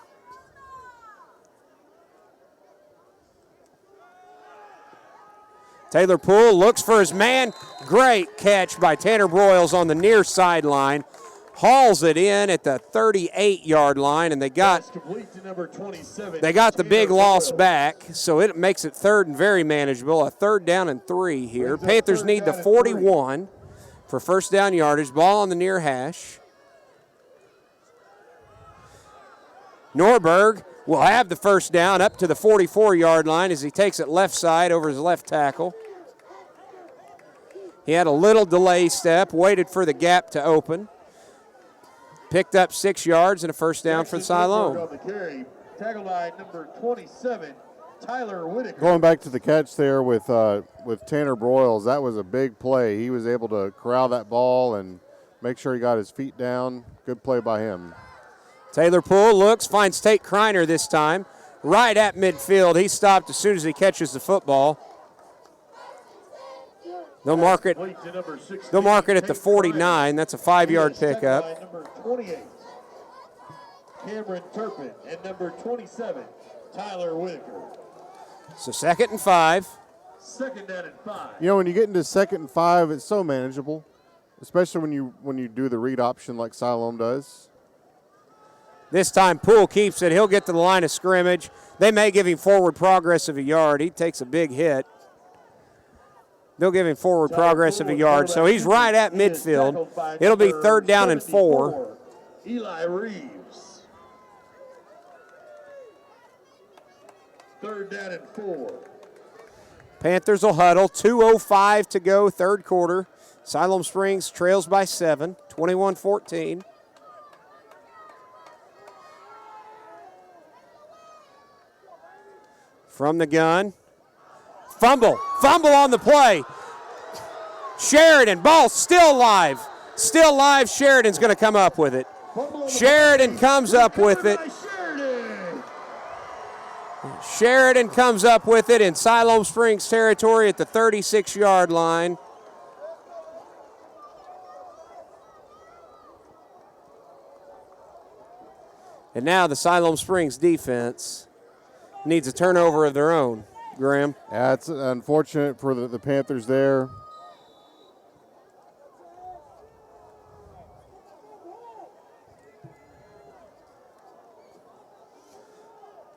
Taylor Poole looks for his man. Great catch by Tanner Broyles on the near sideline. Hauls it in at the 38-yard line, and they got the big loss back, so it makes it third and very manageable. A third down and 3 here. Panthers need the 41 for first down yardage. Ball on the near hash. Norberg will have the first down up to the 44-yard line as he takes it left side over his left tackle. He had a little delay step, waited for the gap to open. Picked up 6 yards and a first down for Siloam. On the carry, tackle line number 27, Tyler Whitaker. Going back to the catch there with Tanner Broyles, that was a big play. He was able to corral that ball and make sure he got his feet down. Good play by him. Taylor Poole looks, finds Tate Kreiner this time, right at midfield. He stopped as soon as he catches the football. They'll mark it at the 49. That's a 5-yard pickup. Number 28, Cameron Turpin, and number 27, Tyler Whitaker. So second and 5. Second down and 5. You know, when you get into second and 5, it's so manageable, especially when you do the read option like Siloam does. This time Poole keeps it. He'll get to the line of scrimmage. They may give him forward progress of a yard. He takes a big hit. They'll give him forward progress of a yard. So he's right at midfield. It'll be third down and 4. Eli Reeves. Third down and 4. Panthers will huddle. 2:05 to go, third quarter. Siloam Springs trails by 7, 21-14. From the gun. Fumble on the play. Sheridan, ball still live. Sheridan's going to come up with it. Sheridan comes up with it. Sheridan comes up with it in Siloam Springs territory at the 36-yard line. And now the Siloam Springs defense needs a turnover of their own. Graham. Yeah, it's unfortunate for the Panthers there.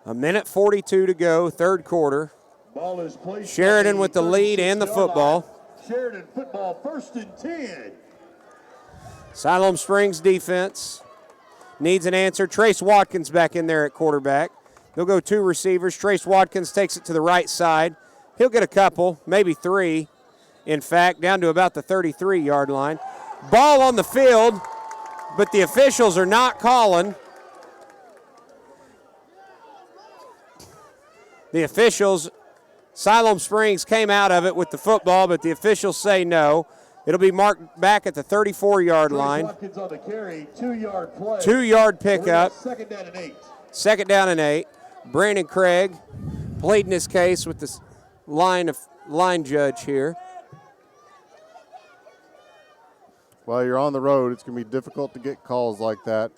A minute 42 to go, third quarter. Ball is placed. Sheridan with the lead and the football. Sheridan football, first and 10. Siloam Springs defense needs an answer. Trace Watkins back in there at quarterback. They'll go 2 receivers. Trace Watkins takes it to the right side. He'll get a couple, maybe 3. In fact, down to about the 33-yard line. Ball on the field, but the officials are not calling. The officials, Siloam Springs came out of it with the football, but the officials say no. It'll be marked back at the 34-yard line. Watkins on the carry, 2-yard play. 2-yard pickup. Second down and 8. Second down and 8. Brandon Craig pleading his case with the line judge here. Well, you're on the road. It's going to be difficult to get calls like that.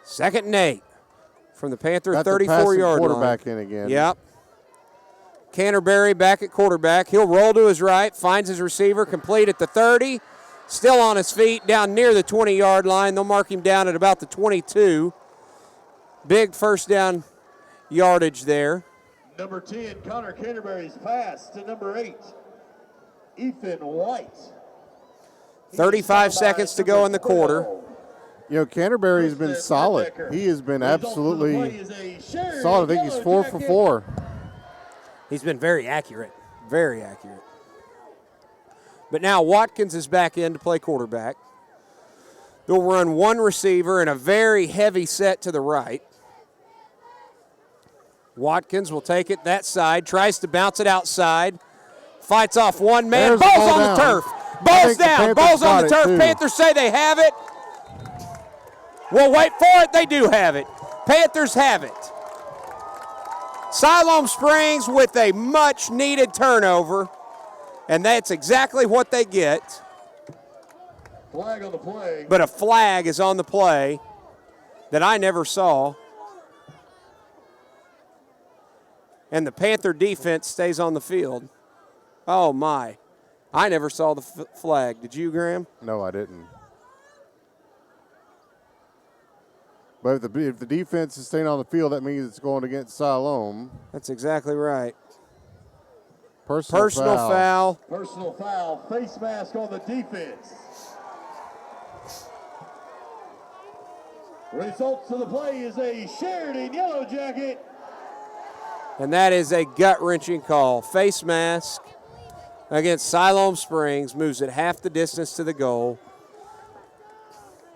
Second and 8 from the Panther Got the 34-yard line. Quarterback in again. Yep. Canterbury back at quarterback. He'll roll to his right, finds his receiver, complete at the 30. Still on his feet, down near the 20-yard line. They'll mark him down at about the 22. Big first down yardage there. Number 10, Connor Canterbury's pass to number 8, Ethan White. 35 seconds to go in the quarter. You know, Canterbury's been solid. He has been absolutely solid. I think he's 4 for 4. He's been very accurate, very accurate. But now Watkins is back in to play quarterback. They'll run one receiver and a very heavy set to the right. Watkins will take it that side, tries to bounce it outside, fights off one man. There's the Ball's ball on down. the turf. Ball's the down. Panthers Ball's on got the it, turf. too. Panthers say they have it. Well, wait for it. They do have it. Panthers have it. Siloam Springs with a much-needed turnover, and that's exactly what they get. Flag on the play. But a flag is on the play that I never saw. And the Panther defense stays on the field. Oh, my. I never saw the flag. Did you, Graham? No, I didn't. But if the defense is staying on the field, that means it's going against Siloam. That's exactly right. Personal foul. Personal foul. Face mask on the defense. Results of the play is a Sheridan Yellowjacket. And that is a gut-wrenching call. Face mask against Siloam Springs, moves it half the distance to the goal.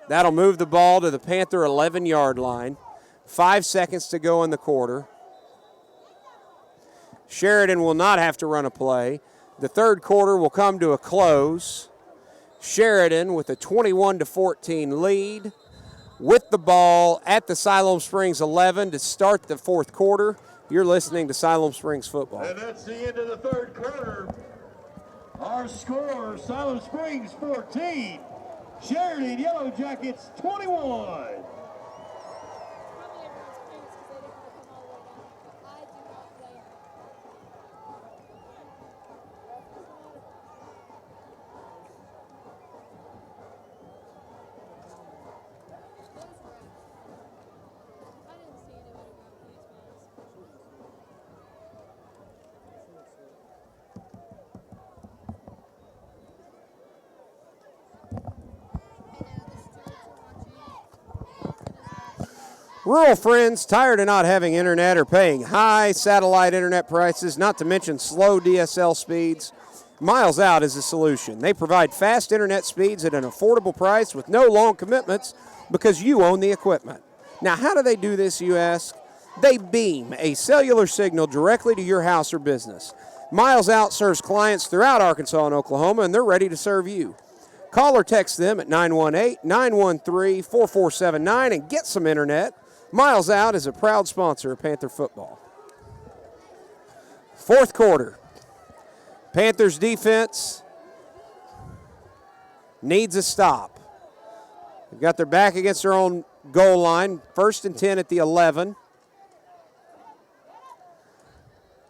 That'll move the ball to the Panther 11-yard line. 5 seconds to go in the quarter. Sheridan will not have to run a play. The third quarter will come to a close. Sheridan with a 21-14 lead with the ball at the Siloam Springs 11 to start the fourth quarter. You're listening to Siloam Springs football. And that's the end of the third quarter. Our score, Siloam Springs 14, Sheridan Yellowjackets 21. Rural friends tired of not having internet or paying high satellite internet prices, not to mention slow DSL speeds? Miles Out is the solution. They provide fast internet speeds at an affordable price with no long commitments because you own the equipment. Now, how do they do this, you ask? They beam a cellular signal directly to your house or business. Miles Out serves clients throughout Arkansas and Oklahoma, and they're ready to serve you. Call or text them at 918-913-4479 and get some internet. Miles Out is a proud sponsor of Panther football. Fourth quarter. Panthers defense needs a stop. They've got their back against their own goal line. 1st and 10 at the 11.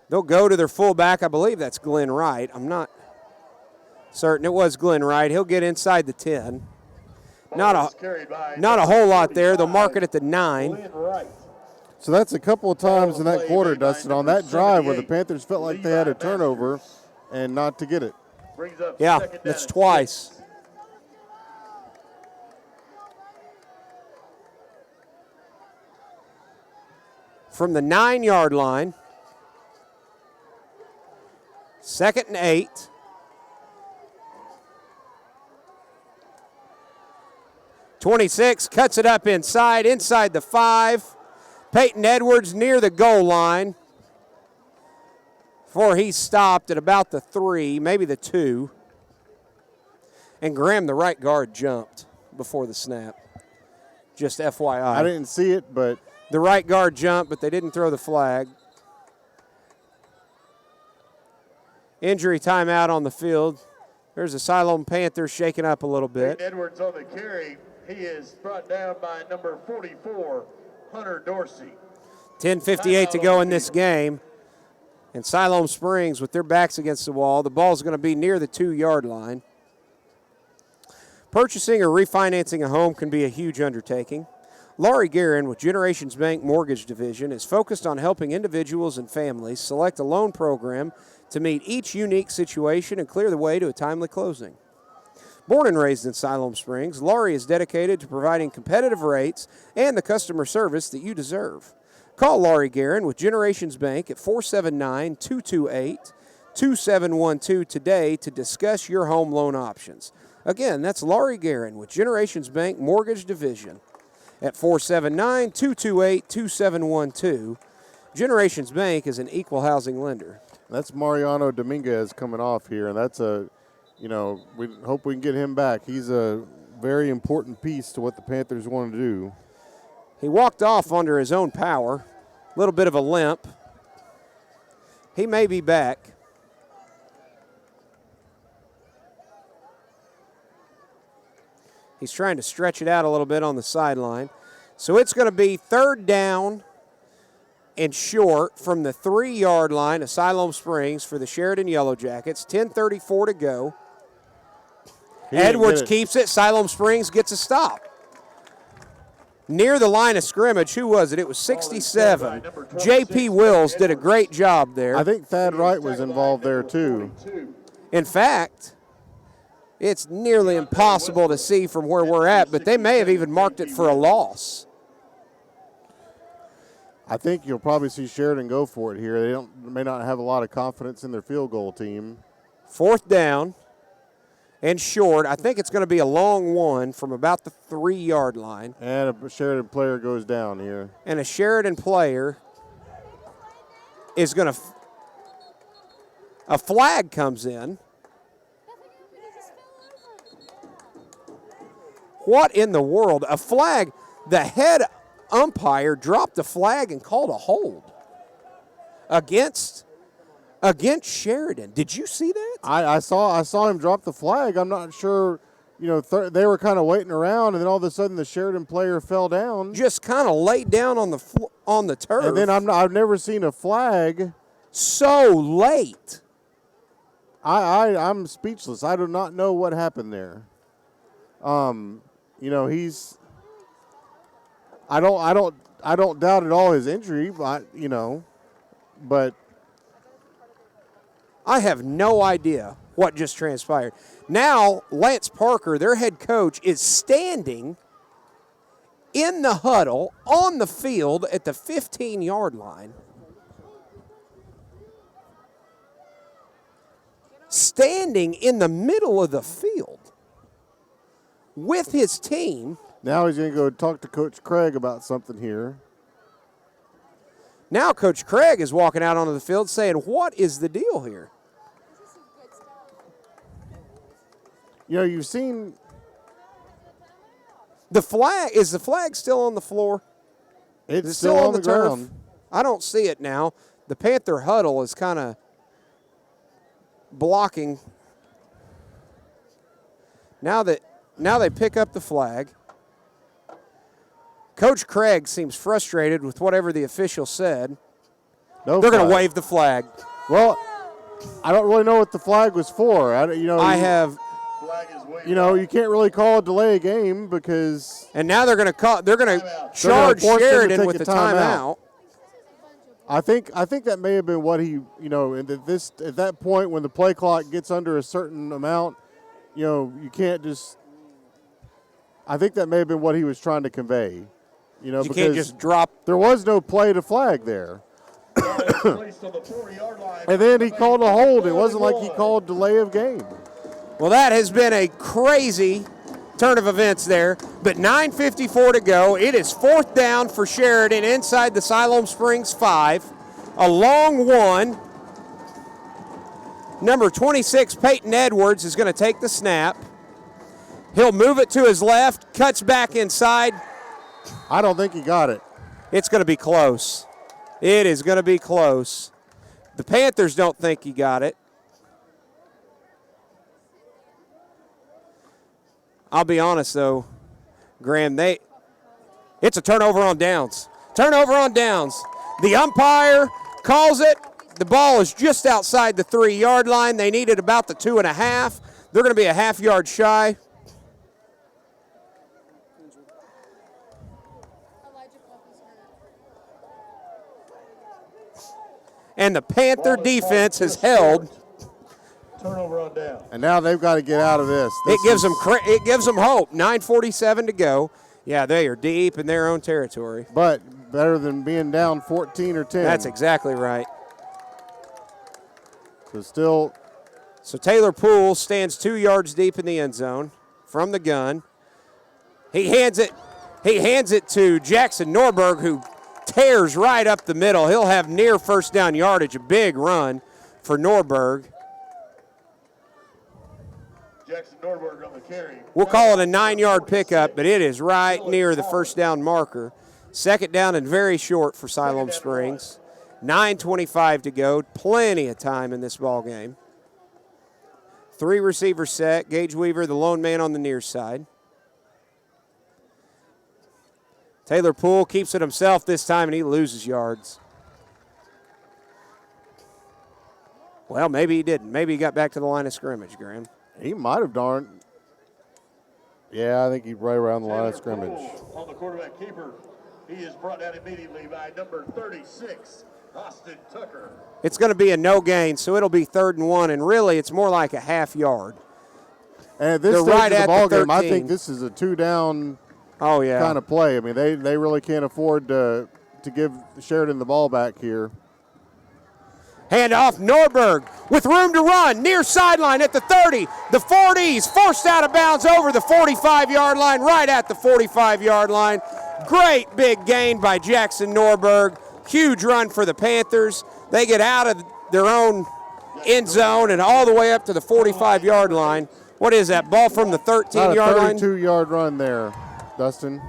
They'll go to their fullback. I believe that's Glenn Wright. I'm not certain. It was Glenn Wright. He'll get inside the 10. Not a whole lot there. They'll mark it at the 9. So that's a couple of times in that quarter, Dustin, on that drive where the Panthers felt like they had a turnover and not to get it. Yeah, that's twice. from the 9-yard line. 2nd and 8. '26 cuts it up inside the 5. Peyton Edwards near the goal line before he stopped at about the 3, maybe the 2. And Graham, the right guard, jumped before the snap. Just FYI. I didn't see it, but the right guard jumped, but they didn't throw the flag. Injury timeout on the field. There's a Siloam Panther shaking up a little bit. Edwards on the carry. He is brought down by number 44, Hunter Dorsey. 10:58 to go in this game. And Siloam Springs with their backs against the wall. The ball's going to be near the 2-yard line. Purchasing or refinancing a home can be a huge undertaking. Laurie Guerin with Generations Bank Mortgage Division is focused on helping individuals and families select a loan program to meet each unique situation and clear the way to a timely closing. Born and raised in Siloam Springs, Laurie is dedicated to providing competitive rates and the customer service that you deserve. Call Laurie Guerin with Generations Bank at 479-228-2712 today to discuss your home loan options. Again, that's Laurie Guerin with Generations Bank Mortgage Division at 479-228-2712. Generations Bank is an equal housing lender. that's Mariano Dominguez coming off here, and that's we hope we can get him back. He's a very important piece to what the Panthers want to do. He walked off under his own power, a little bit of a limp. He may be back. He's trying to stretch it out a little bit on the sideline. So it's going to be 3rd down and short from the 3-yard line of Siloam Springs for the Sheridan Yellowjackets. 10:34 to go. Edwards keeps it. Siloam Springs gets a stop. Near the line of scrimmage, who was it? It was 67. J.P. Wills did a great job there. I think Thad Wright was involved there too. In fact, it's nearly impossible to see from where we're at, but they may have even marked it for a loss. I think you'll probably see Sheridan go for it here. They may not have a lot of confidence in their field goal team. 4th down and short. I think it's going to be a long one from about the 3-yard line. And a Sheridan player goes down here. And a Sheridan player is going to a flag comes in. What in the world? A flag. The head umpire dropped the flag and called a hold against Sheridan. Did you see that? I saw him drop the flag. I'm not sure. They were kind of waiting around, and then all of a sudden the Sheridan player fell down. Just kind of laid down on the turf. And then I've never seen a flag so late. I'm speechless. I do not know what happened there. He's. I don't doubt at all his injury, but I have no idea what just transpired. Now, Lance Parker, their head coach, is standing in the huddle on the field at the 15-yard line. Standing in the middle of the field with his team. Now he's going to go talk to Coach Craig about something here. Now Coach Craig is walking out onto the field saying, what is the deal here? You've seen the flag. Is the flag still on the floor? It's still on the ground. I don't see it now. The Panther huddle is kind of blocking. Now they pick up the flag. Coach Craig seems frustrated with whatever the official said. They're going to wave the flag. Well, I don't really know what the flag was for. You can't really call a delay a game because. And now they're going to charge Sheridan with the timeout. I think that may have been what he, at that point when the play clock gets under a certain amount, you can't just. I think that may have been what he was trying to convey. You know, You because can't just drop. there was no play to flag there. Placed on the 40-yard line. And then he called a hold. It wasn't like he called delay of game. Well, that has been a crazy turn of events there. But 9:54 to go. It is 4th down for Sheridan inside the Siloam Springs 5. A long one. Number 26, Peyton Edwards, is going to take the snap. He'll move it to his left, cuts back inside. I don't think he got it. It's going to be close. It is going to be close. The Panthers don't think he got it. I'll be honest, though, Graham, it's a turnover on downs. Turnover on downs. The umpire calls it. The ball is just outside the 3-yard line. They needed about the 2.5. They're going to be a half-yard shy. And the Panther defense has held. Turnover on down. And now they've got to get out of this. It gives them hope. 9:47 to go. Yeah, they are deep in their own territory. But better than being down 14 or 10. That's exactly right. So Taylor Poole stands 2 yards deep in the end zone from the gun. He hands it to Jackson Norberg, who tears right up the middle. He'll have near first down yardage, a big run for Norberg. Jackson Norberg on the carry. We'll call it a 9-yard pickup, but it is right near the first down marker. 2nd down and very short for Siloam Springs. 9:25 to go. Plenty of time in this ball game. 3 receivers set. Gage Weaver, the lone man on the near side. Taylor Poole keeps it himself this time, and he loses yards. Well, maybe he didn't. Maybe he got back to the line of scrimmage, Graham. he might have darned. Yeah, I think he's right around the line of scrimmage. On the quarterback keeper, he is brought down immediately by number 36, Austin Tucker. It's going to be a no gain, so it'll be 3rd and 1, and really it's more like a half yard. And at this They're stage right of the at ball the game, I 13. think this is a 2-down Oh, kind of play. I mean, they really can't afford to give Sheridan the ball back here. Hand off Norberg with room to run, near sideline at the 30, the 40s, forced out of bounds over the 45-yard line, right at the 45-yard line. Great big gain by Jackson Norberg. Huge run for the Panthers. They get out of their own end zone and all the way up to the 45-yard line. What is that, ball from the 13-yard line? 32-yard run there, Dustin.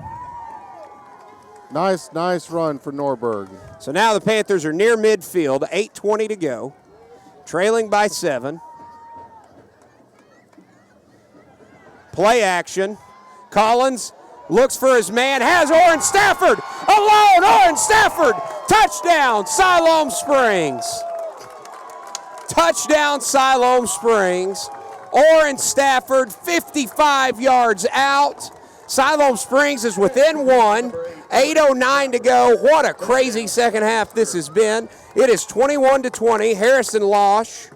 Nice run for Norberg. So now the Panthers are near midfield, 8:20 to go, trailing by 7. Play action. Collins looks for his man, has Oren Stafford alone. Oren Stafford, touchdown, Siloam Springs. Touchdown, Siloam Springs. Oren Stafford, 55 yards out. Siloam Springs is within 1. 8:09 to go. What a crazy second half this has been. It is 21-20. Harrison Losh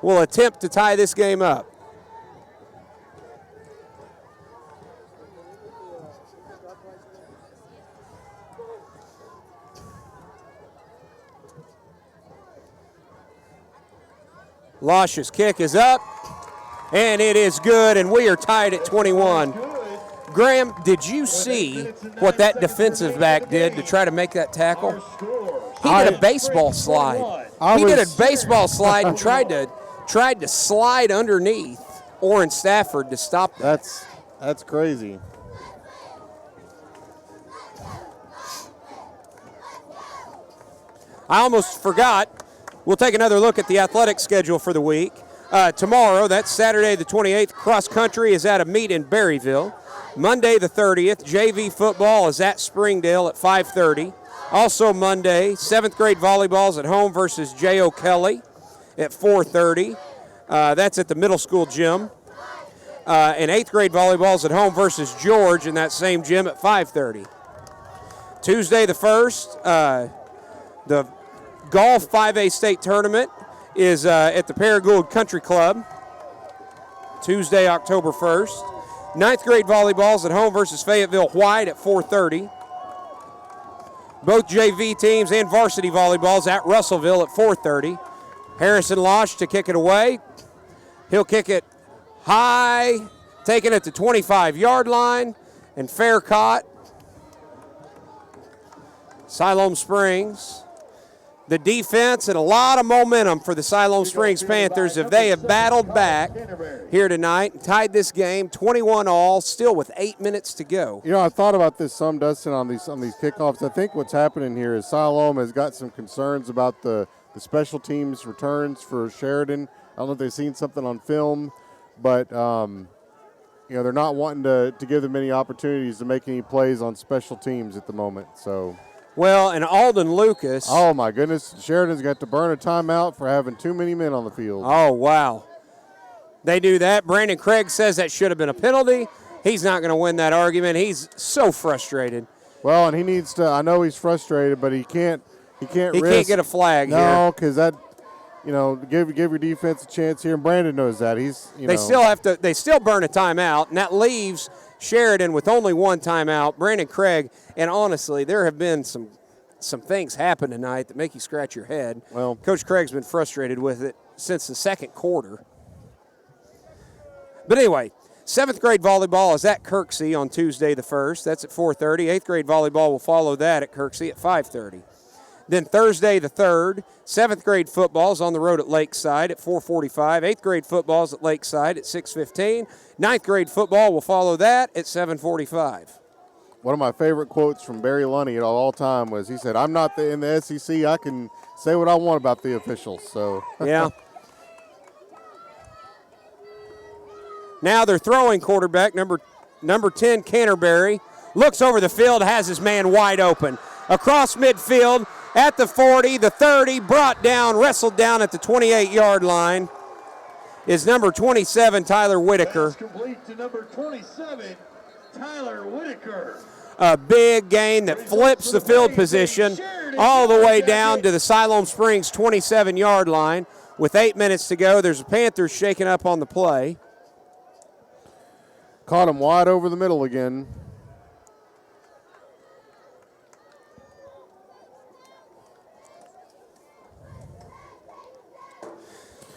will attempt to tie this game up. Losh's kick is up, and it is good, and we are tied at 21. Graham, did you see what that defensive back did to try to make that tackle? He did a baseball slide. He did a baseball slide and tried to slide underneath Oren Stafford to stop that. That's crazy. I almost forgot. We'll take another look at the athletic schedule for the week. Tomorrow, that's Saturday the 28th, cross country is at a meet in Berryville. Monday the 30th, JV football is at Springdale at 5:30. Also Monday, 7th grade volleyball is at home versus J.O. Kelly at 4:30. That's at the middle school gym. And 8th grade volleyball is at home versus George in that same gym at 5:30. Tuesday the 1st, the golf 5A state tournament is at the Paragould Country Club. Tuesday, October 1st. Ninth grade volleyball's at home versus Fayetteville White at 4:30. Both JV teams and varsity volleyballs at Russellville at 4:30. Harrison Losh to kick it away. He'll kick it high, taking it to 25-yard line, and fair caught. Siloam Springs. The defense and a lot of momentum for the Siloam Springs Panthers if they have battled back here tonight and tied this game 21-all, still with 8 minutes to go. You know, I thought about this some, Dustin, on these kickoffs. I think what's happening here is Siloam has got some concerns about the special teams returns for Sheridan. I don't know if they've seen something on film, but you know, they're not wanting to give them any opportunities to make any plays on special teams at the moment. So. Well, and Alden Lucas. Oh, my goodness. Sheridan's got to burn a timeout for having too many men on the field. Oh, wow. They do that. Brandon Craig says that should have been a penalty. He's not going to win that argument. He's so frustrated. Well, and he needs to. I know he's frustrated, but he can't He can't get a flag here. No, because that, you know, give your defense a chance here. And Brandon knows that. They still burn a timeout, and that leaves Sheridan with only one timeout. Brandon Craig, and honestly, there have been some things happen tonight that make you scratch your head. Well, Coach Craig's been frustrated with it since the second quarter. But anyway, 7th grade volleyball is at Kirksey on Tuesday the 1st. That's at 4:30. 8th grade volleyball will follow that at Kirksey at 5:30. Then Thursday the 3rd, 7th grade football is on the road at Lakeside at 4:45. 8th grade football is at Lakeside at 6:15. 9th grade football will follow that at 7:45. One of my favorite quotes from Barry Lunny at all time was, he said, "I'm not in the SEC. I can say what I want about the officials." So yeah. Now they're throwing quarterback number 10 Canterbury looks over the field, has his man wide open across midfield. At the 40, the 30, brought down, wrestled down at the 28-yard line is number 27, Tyler Whitaker. Pass complete to number 27, Tyler Whitaker. A big gain that flips the field position all the way down to the Siloam Springs 27-yard line. With 8 minutes to go, there's a Panthers shaking up on the play. Caught him wide over the middle again.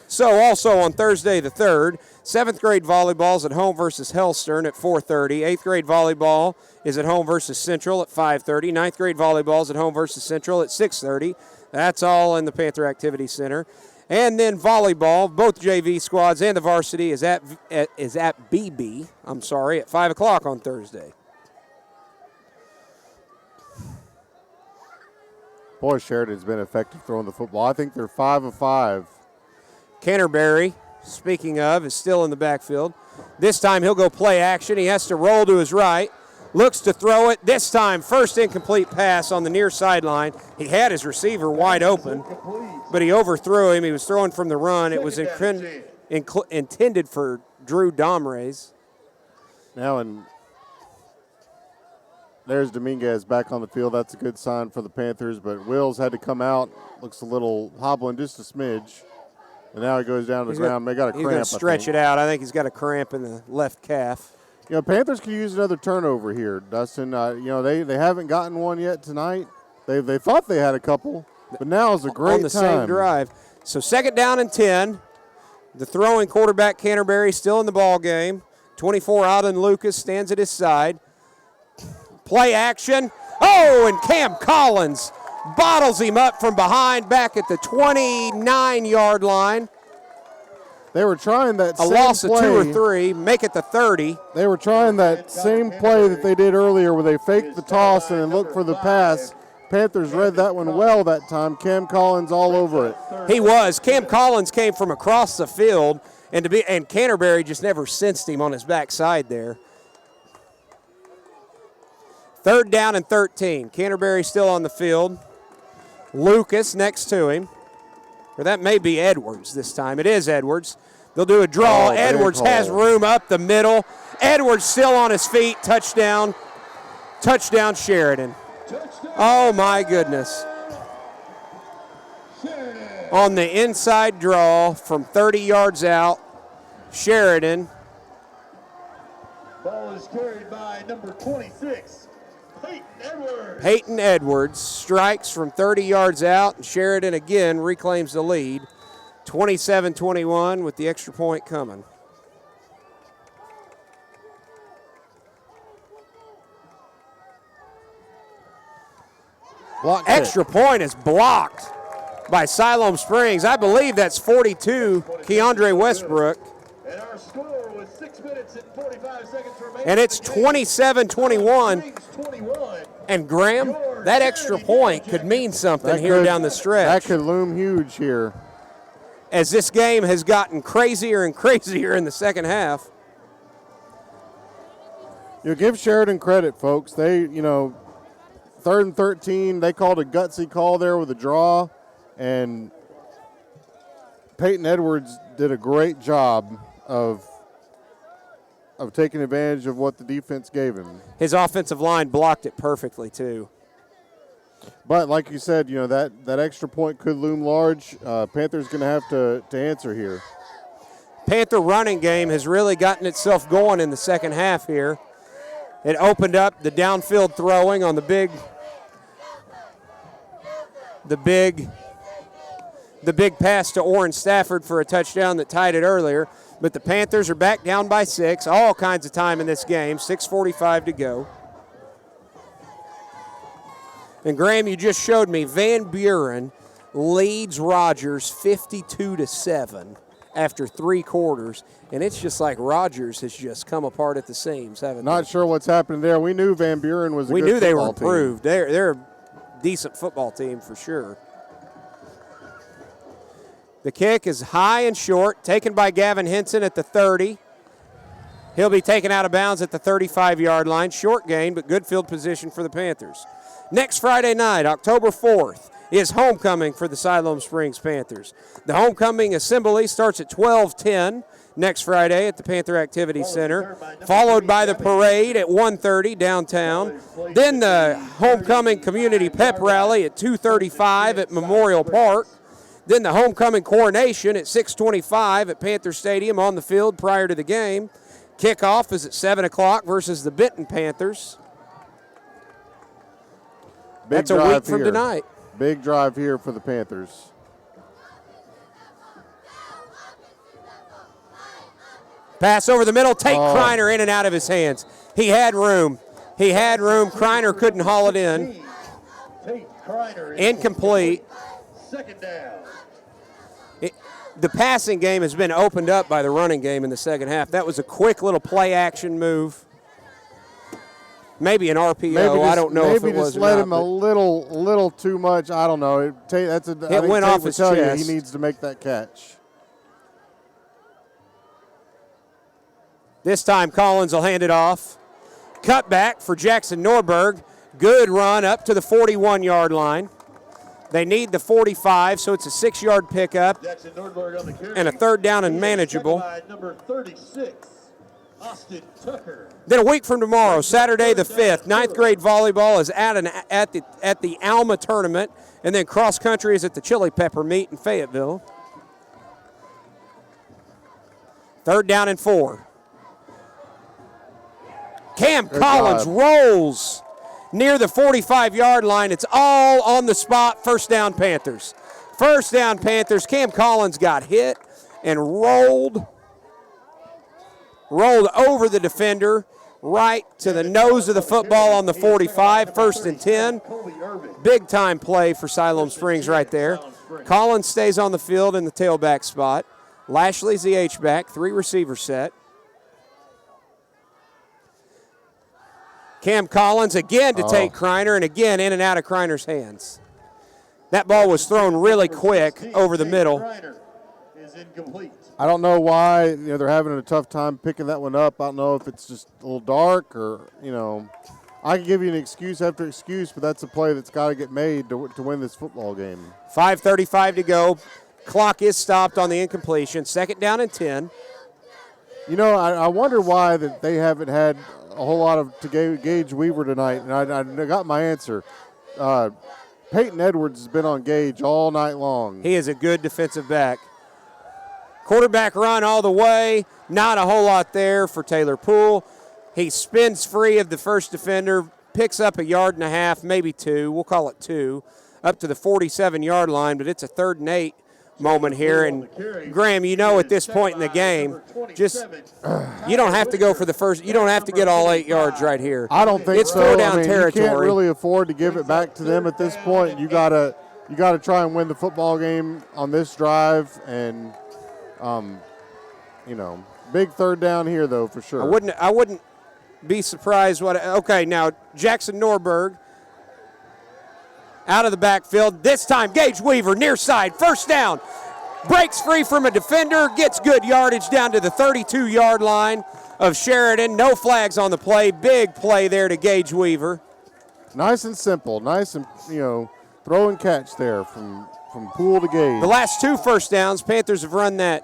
So also on Thursday the 3rd, 7th grade volleyball is at home versus Hellstern at 4:30. 8th grade volleyball is at home versus Central at 5:30. 9th grade volleyball is at home versus Central at 6:30. That's all in the Panther Activity Center. And then volleyball, both JV squads and the varsity is at BB, at 5 o'clock on Thursday. Boy, Sheridan's been effective throwing the football. I think they're 5 of 5. Canterbury, speaking of, is still in the backfield. This time he'll go play action. He has to roll to his right. Looks to throw it. This time, first incomplete pass on the near sideline. He had his receiver wide open, but he overthrew him. He was throwing from the run. It was intended for Drew Domrays. Now, and there's Dominguez back on the field. That's a good sign for the Panthers, but Wills had to come out. Looks a little hobbling, just a smidge. And now he goes down to the ground. They got a cramp. He's going to stretch it out. I think he's got a cramp in the left calf. You know, Panthers could use another turnover here, Dustin. You know, they haven't gotten one yet tonight. They thought they had a couple, but now is a great time. On the same drive. So 2nd down and 10. The throwing quarterback Canterbury still in the ball game. 24 Alden Lucas stands at his side. Play action. Oh, and Cam Collins bottles him up from behind back at the 29-yard line. They were trying that same play. A loss of 2 or 3, make it the 30. They were trying that same play that they did earlier where they faked the toss and then looked for the pass. Panthers read that one well that time. Cam Collins all over it. He was. Cam Collins came from across the field, and Canterbury just never sensed him on his backside there. 3rd down and 13. Canterbury still on the field. Lucas next to him. Or that may be Edwards this time. It is Edwards. They'll do a draw. Edwards has room up the middle. Edwards still on his feet. Touchdown. Touchdown Sheridan. Oh, my goodness. On the inside draw from 30 yards out, Sheridan Ball is carried by number 26, Peyton Edwards. Peyton Edwards strikes from 30 yards out, and Sheridan again reclaims the lead. 27-21 with the extra point coming. Blocked Extra point is blocked by Siloam Springs. I believe that's 42, Keandre Westbrook. And our score was 6 minutes and 45 seconds remaining. And it's 27-21. 21. And Graham, that extra point could mean something here down the stretch. That could loom huge here. As this game has gotten crazier and crazier in the second half. You give Sheridan credit, folks. They, 3rd and 13, they called a gutsy call there with a draw, and Peyton Edwards did a great job of taking advantage of what the defense gave him. His offensive line blocked it perfectly, too. But like you said, that extra point could loom large. Panthers going to have to answer here. Panther running game has really gotten itself going in the second half here. It opened up the downfield throwing on the big pass to Orrin Stafford for a touchdown that tied it earlier. But the Panthers are back down by 6. All kinds of time in this game. 6:45 to go. And Graham, you just showed me Van Buren leads Rogers 52-7 after 3 quarters. And it's just like Rogers has just come apart at the seams, haven't they? Not sure what's happened there. We knew Van Buren was a good We knew they were football team. improved. They're a decent football team for sure. The kick is high and short, taken by Gavin Henson at the 30. He'll be taken out of bounds at the 35-yard line. Short gain, but good field position for the Panthers. Next Friday night, October 4th, is homecoming for the Siloam Springs Panthers. The homecoming assembly starts at 12:10 next Friday at the Panther Activity Center, followed by the parade at 1:30 downtown. Then the homecoming community pep rally at 2:35 at Memorial Park. Then the homecoming coronation at 6:25 at Panther Stadium on the field prior to the game. Kickoff is at 7 o'clock versus the Benton Panthers. That's a week from tonight. Big drive here for the Panthers. Pass over the middle. Tate Kreiner in and out of his hands. He had room. Kreiner couldn't haul it in. Tate Kreiner. Incomplete. Second down. The passing game has been opened up by the running game in the second half. That was a quick little play action move. Maybe an RPO. I don't know if it was. Maybe just let him a little too much. I don't know. It went off his chest. He needs to make that catch. This time Collins will hand it off. Cutback for Jackson Norberg. Good run up to the 41-yard line. They need the 45, so it's a 6-yard pickup Jackson Nordberg on the carry. and a third down and manageable. By number 36, Austin Tucker. Then a week from tomorrow, Saturday the 5th, 9th grade volleyball is at the Alma tournament, and then cross country is at the Chili Pepper meet in Fayetteville. Third down and 4. Cam Collins rolls near the 45-yard line. It's all on the spot. First down, Panthers. First down, Panthers. Cam Collins got hit and rolled over the defender right to the nose of the football on the 45. First and 10. Big-time play for Siloam Springs right there. Collins stays on the field in the tailback spot. Lashley's the H-back, 3-receiver set. Cam Collins again to Tate Kreiner, and again in and out of Kreiner's hands. That ball was thrown really quick over the middle. Is incomplete. I don't know why they're having a tough time picking that one up. I don't know if it's just a little dark or, I can give you an excuse after excuse, but that's a play that's got to get made to win this football game. 5:35 to go. Clock is stopped on the incompletion. Second down and 10. I wonder why that they haven't had a whole lot of to Gage Weaver tonight, and I got my answer. Peyton Edwards has been on Gage all night long. He is a good defensive back. Quarterback run all the way. Not a whole lot there for Taylor Poole. He spins free of the first defender, picks up 1.5 yards, maybe 2. We'll call it 2, up to the 47-yard line, but it's a 3rd and 8 moment here. And Graham, you know at this point in the game, just you don't have to go for the first. You don't have to get all 8 yards right here. I don't think it's so. 4 down territory. You can't really afford to give it back to them at this point. You gotta try and win the football game on this drive, and big 3rd down here though for sure. I wouldn't be surprised. Okay, now Jackson Norberg out of the backfield. This time, Gage Weaver, near side, 1st down. Breaks free from a defender, gets good yardage down to the 32-yard line of Sheridan. No flags on the play. Big play there to Gage Weaver. Nice and simple. Nice and, throw and catch there from Poole to Gage. The last 2 first downs, Panthers have run the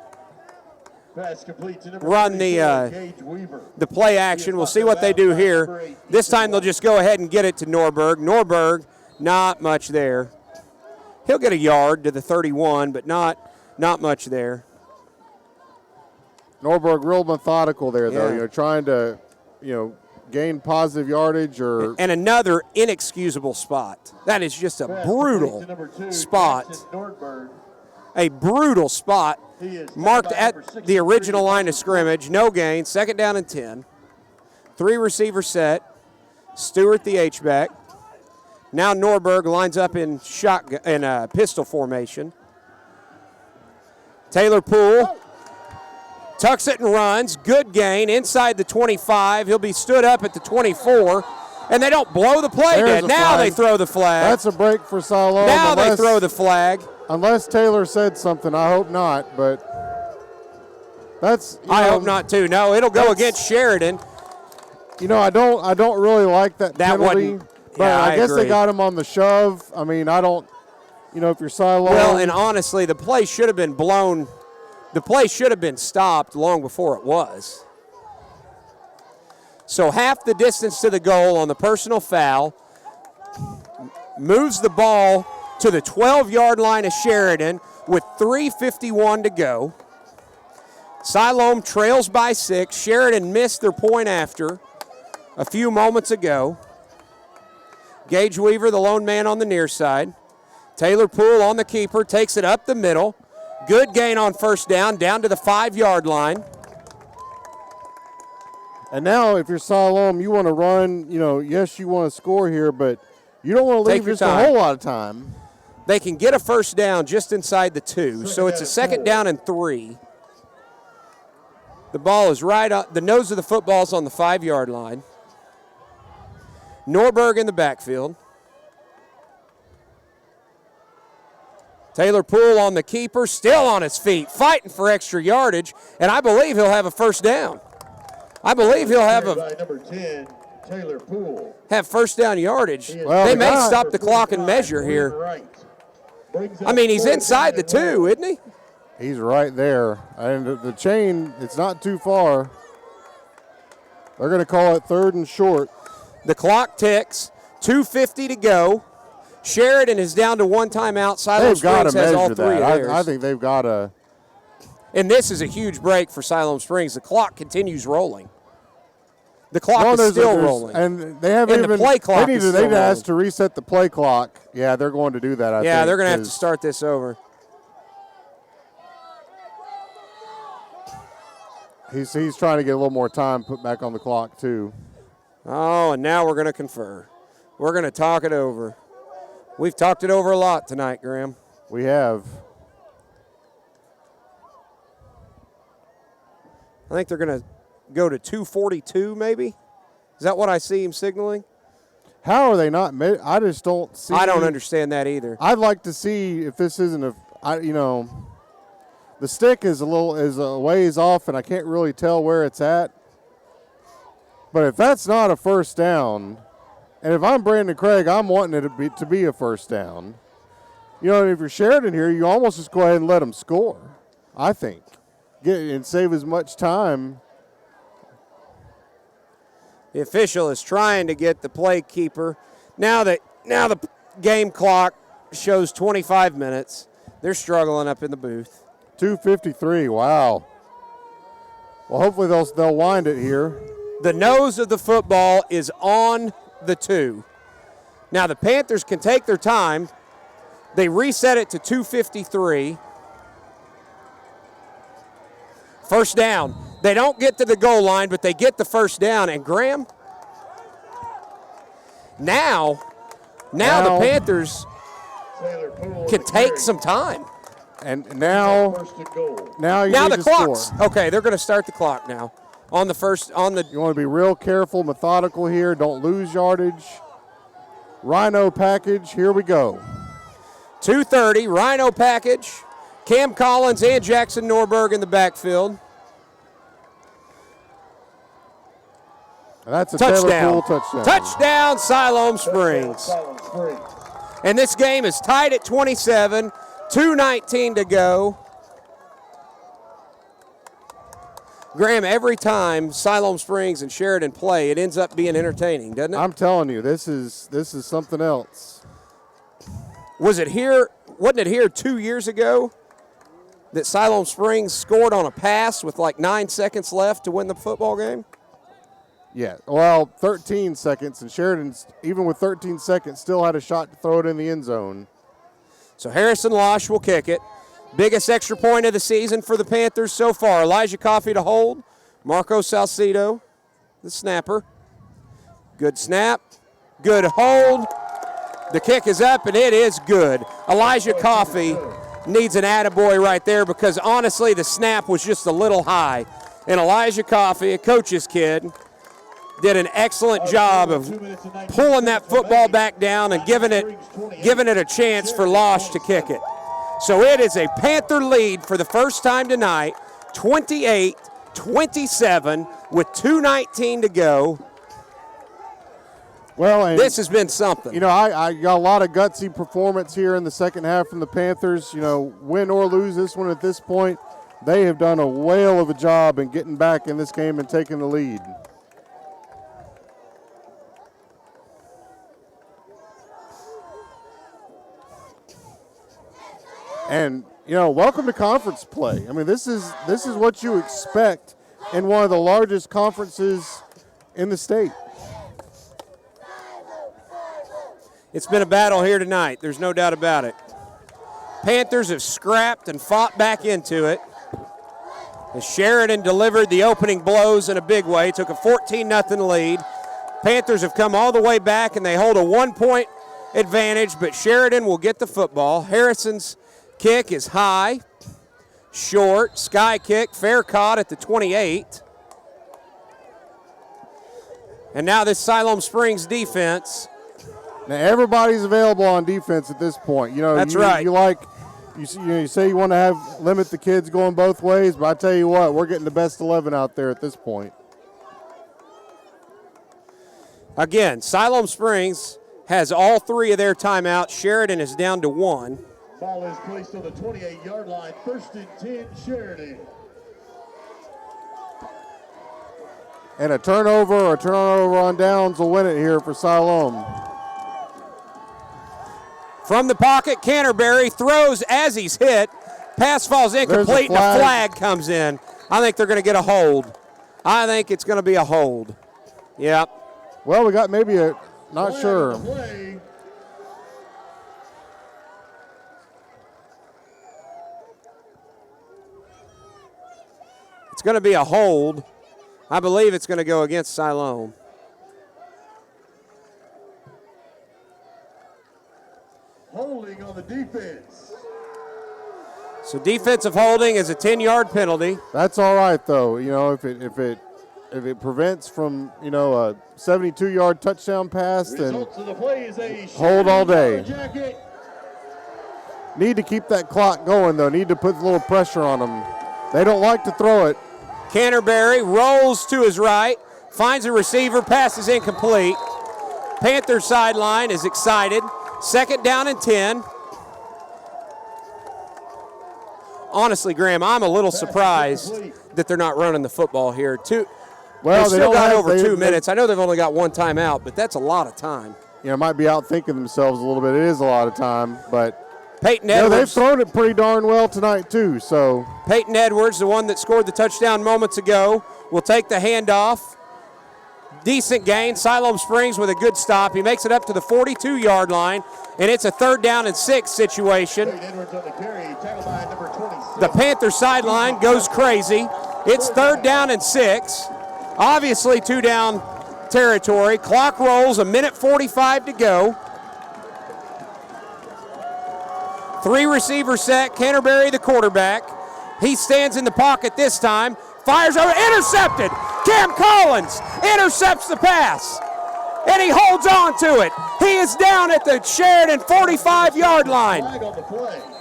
play action. We'll see what they do here. This time they'll just go ahead and get it to Norberg. Norberg, not much there. He'll get 1 yard to the 31, but not much there. Norberg real methodical there, Yeah. though. Trying to, gain positive yardage or. And another inexcusable spot. That is just a brutal spot. A brutal spot. Marked at the original line of scrimmage. No gain. 2nd down and 10. 3 receiver set. Stewart the H-back. Now Norberg lines up in pistol formation. Taylor Poole tucks it and runs. Good gain inside the 25. He'll be stood up at the 24. And they don't blow the play dead. Now they throw the flag. That's a break for Siloam. Now they throw the flag. Unless Taylor said something. I hope not, but that's. I hope not too. No, it'll go against Sheridan. I don't really like that penalty. But yeah, I guess agree. they got him on the shove. I mean, I don't, if you're Siloam. Well, and honestly, the play should have been blown. The play should have been stopped long before it was. So half the distance to the goal on the personal foul. Moves the ball to the 12-yard line of Sheridan with 3:51 to go. Siloam trails by 6. Sheridan missed their point after a few moments ago. Gage Weaver, the lone man on the near side. Taylor Poole on the keeper, takes it up the middle. Good gain on 1st down to the 5-yard line. And now if you're Siloam, you want to run, yes, you want to score here, but you don't want to leave just a whole lot of time. They can get a 1st down just inside the 2, so it's a 2nd down and 3. The ball is the nose of the football's on the 5-yard line. Norberg in the backfield. Taylor Poole on the keeper, still on his feet, fighting for extra yardage, and I believe he'll have a 1st down. I believe he'll have number 10, Taylor Poole. Have 1st down yardage. Well, they may stop the clock and measure here. I mean, he's inside the 2, isn't he? He's right there. And the chain, it's not too far. They're going to call it 3rd and short. The clock ticks. 2:50 to go. Sheridan is down to 1 timeout. Siloam Springs has all 3 of theirs. I think they've got to. And this is a huge break for Siloam Springs. The clock continues rolling. The clock is still rolling. And they haven't even. The play clock they need to ask to reset the play clock. Yeah, they're going to do that, I think. Yeah, they're going to have to start this over. He's trying to get a little more time put back on the clock, too. Oh, and now we're going to confer. We're going to talk it over. We've talked it over a lot tonight, Graham. We have. I think they're going to go to 2:42 maybe. Is that what I see him signaling? How are they not? I just don't see. I don't understand that either. I'd like to see if this isn't the stick is a ways off, and I can't really tell where it's at. But if that's not a 1st down, and if I'm Brandon Craig, I'm wanting it to be a 1st down. If you're Sheridan here, you almost just go ahead and let them score, I think. And save as much time. The official is trying to get the play keeper. Now the game clock shows 25 minutes. They're struggling up in the booth. 2:53. Wow. Well, hopefully they'll wind it here. The nose of the football is on the 2. Now the Panthers can take their time. They reset it to 2:53. First down. They don't get to the goal line, but they get the first down. And Graham, now the Panthers can take some time. And now you Now need the to clock's score. okay. They're going to start the clock now on the first on the. You want to be real careful, methodical here. Don't lose yardage. Rhino package. Here we go. 2:30 Rhino package. Cam Collins and Jackson Norberg in the backfield. And that's a Touchdown. Taylor Poole touchdown. Touchdown, Siloam Springs. And this game is tied at 27, 2:19 to go. Graham, every time Siloam Springs and Sheridan play, it ends up being entertaining, doesn't it? I'm telling you, this is something else. Wasn't it here 2 years ago that Siloam Springs scored on a pass with like 9 seconds left to win the football game? Yeah, well, 13 seconds, and Sheridan, even with 13 seconds, still had a shot to throw it in the end zone. So Harrison Losh will kick it. Biggest extra point of the season for the Panthers so far. Elijah Coffey to hold. Marco Salcido, the snapper. Good snap. Good hold. The kick is up, and it is good. Elijah Coffey needs an attaboy right there because, honestly, the snap was just a little high. And Elijah Coffey, a coach's kid, did an excellent job of pulling that football back down and giving it a chance for Losh to kick it. So it is a Panther lead for the first time tonight, 28-27 with 2:19 to go. Well, and This has been something. you know, I got a lot of gutsy performance here in the second half from the Panthers. You know, win or lose this one at this point, they have done a whale of a job in getting back in this game and taking the lead. And, you know, welcome to conference play. I mean, this is what you expect in one of the largest conferences in the state. It's been a battle here tonight. There's no doubt about it. Panthers have scrapped and fought back into it. As Sheridan delivered the opening blows in a big way, took a 14-0 lead. Panthers have come all the way back, and they hold a 1-point advantage, but Sheridan will get the football. Harrison's kick is high, short, sky kick, fair caught at the 28. And now this Siloam Springs defense. Now everybody's available on defense at this point. You know, That's right. You say you want to limit the kids going both ways, but I tell you what, we're getting the best 11 out there at this point. Again, Siloam Springs has all 3 of their timeouts. Sheridan is down to 1. Ball is placed on the 28-yard line. 1st and 10, Sheridan. And a turnover on downs will win it here for Siloam. From the pocket, Canterbury throws as he's hit. Pass falls incomplete, and a flag comes in. I think they're going to get a hold. I think it's going to be a hold. Yep. Well, we got maybe not sure. It's going to be a hold. I believe it's going to go against Siloam. Holding on the defense. So defensive holding is a 10-yard penalty. That's all right though. You know, if it prevents from, you know, a 72-yard touchdown pass, then Results of the play is a hold all day. Yellowjacket. Need to keep that clock going though. Need to put a little pressure on them. They don't like to throw it. Canterbury rolls to his right, finds a receiver, passes incomplete. Panther sideline is excited. 2nd down and 10. Honestly, Graham, I'm a little surprised that they're not running the football here. Well, they've still got over 2 minutes. I know they've only got 1 timeout, but that's a lot of time. You know, might be outthinking themselves a little bit. It is a lot of time, but Peyton you know, they've Edwards. thrown it pretty darn well tonight too. So Peyton Edwards, the one that scored the touchdown moments ago, will take the handoff. Decent gain. Siloam Springs with a good stop. He makes it up to the 42-yard line, and it's a 3rd down and 6 situation. The Panther sideline goes crazy. It's 3rd down and 6. Obviously 2-down territory. Clock rolls, 1:45 to go. 3-receiver set. Canterbury, the quarterback. He stands in the pocket this time. Fires over, intercepted. Cam Collins intercepts the pass, and he holds on to it. He is down at the Sheridan 45-yard line.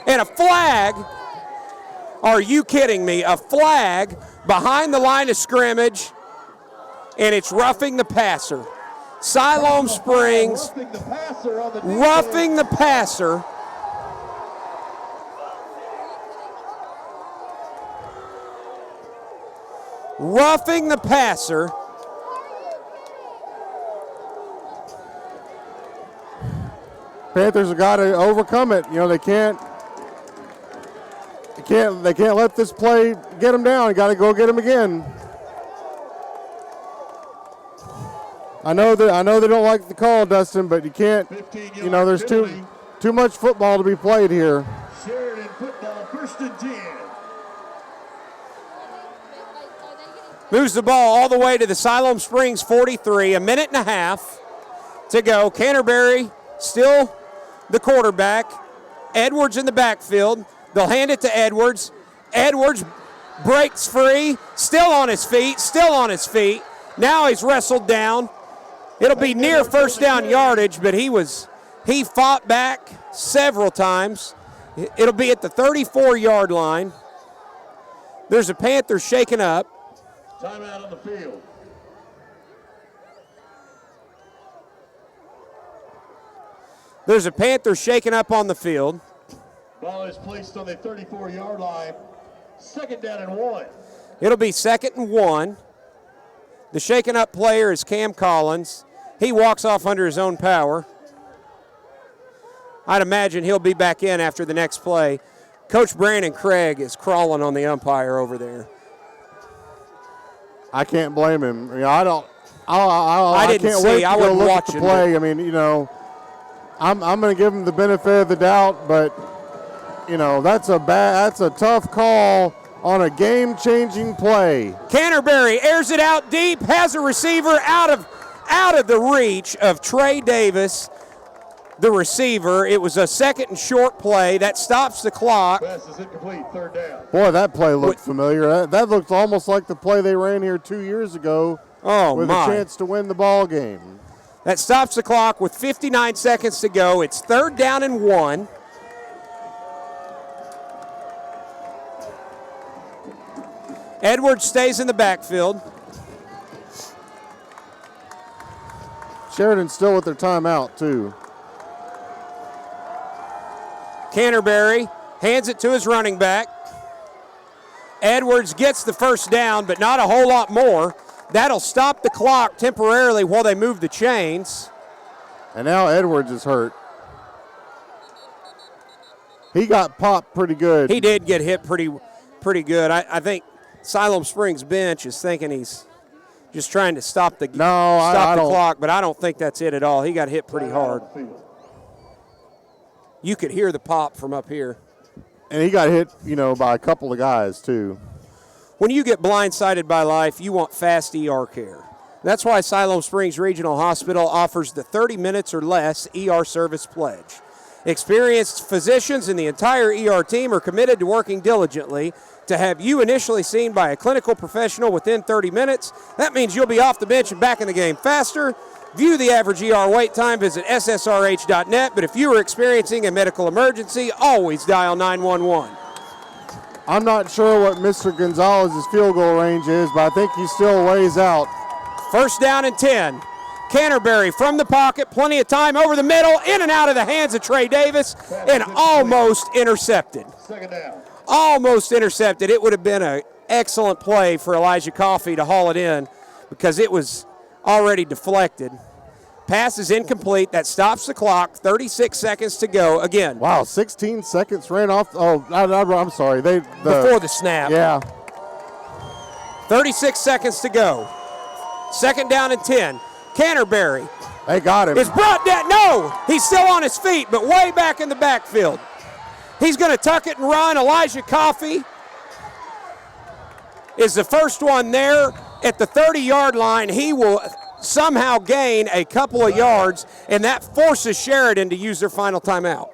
And a flag, are you kidding me? A flag behind the line of scrimmage, and it's roughing the passer. Siloam Springs roughing the passer. Roughing the passer. Panthers have got to overcome it. You know, they can't let this play get them down. Got to go get them again. I know they don't like the call, Dustin, but you can't. You know, there's too much football to be played here. Sheridan football, 1st and 10. Moves the ball all the way to the Siloam Springs 43, 1.5 minutes to go. Canterbury still the quarterback. Edwards in the backfield. They'll hand it to Edwards. Edwards breaks free, still on his feet. Now he's wrestled down. It'll be near 1st down yardage, but he fought back several times. It'll be at the 34-yard line. There's a Panther shaken up. Timeout on the field. There's a Panther shaken up on the field. Ball is placed on the 34-yard line. 2nd down and 1. It'll be 2nd and 1. The shaken up player is Cam Collins. He walks off under his own power. I'd imagine he'll be back in after the next play. Coach Brandon Craig is crawling on the umpire over there. I can't blame him. You know, I didn't can't see. wait to I go wasn't look at watching the play. I mean, you know, I'm going to give him the benefit of the doubt, but you know, that's a tough call on a game-changing play. Canterbury airs it out deep, has a receiver out of the reach of Trey Davis, the receiver. It was a 2nd and short play that stops the clock. Pass is incomplete, 3rd down. Boy, that play looked familiar. That looked almost like the play they ran here 2 years ago. Oh, with my. a chance to win the ball game. That stops the clock with 59 seconds to go. It's 3rd down and 1. Edwards stays in the backfield. Sheridan's still with their timeout, too. Canterbury hands it to his running back. Edwards gets the 1st down, but not a whole lot more. That'll stop the clock temporarily while they move the chains. And now Edwards is hurt. He got popped pretty good. He did get hit pretty good. I think Siloam Springs bench is thinking he's just trying to stop the clock, but I don't think that's it at all. He got hit pretty hard. You could hear the pop from up here. And he got hit, you know, by a couple of guys, too. When you get blindsided by life, you want fast ER care. That's why Siloam Springs Regional Hospital offers the 30 minutes or less ER service pledge. Experienced physicians and the entire ER team are committed to working diligently to have you initially seen by a clinical professional within 30 minutes. That means you'll be off the bench and back in the game faster. View the average ER wait time, visit ssrh.net. But if you are experiencing a medical emergency, always dial 911. I'm not sure what Mr. Gonzalez's field goal range is, but I think he still weighs out. 1st down and 10. Canterbury from the pocket, plenty of time over the middle, in and out of the hands of Trey Davis, and almost intercepted. 2nd down. Almost intercepted. It would have been an excellent play for Elijah Coffey to haul it in because it was already deflected. Pass is incomplete. That stops the clock. 36 seconds to go. Again. Wow, 16 seconds ran off. Oh, I'm sorry. Before the snap. Yeah. 36 seconds to go. 2nd down and 10. Canterbury They got him. is brought down. No, he's still on his feet, but way back in the backfield. He's going to tuck it and run. Elijah Coffey is the first one there at the 30-yard line. He will somehow gain a couple of yards, and that forces Sheridan to use their final timeout.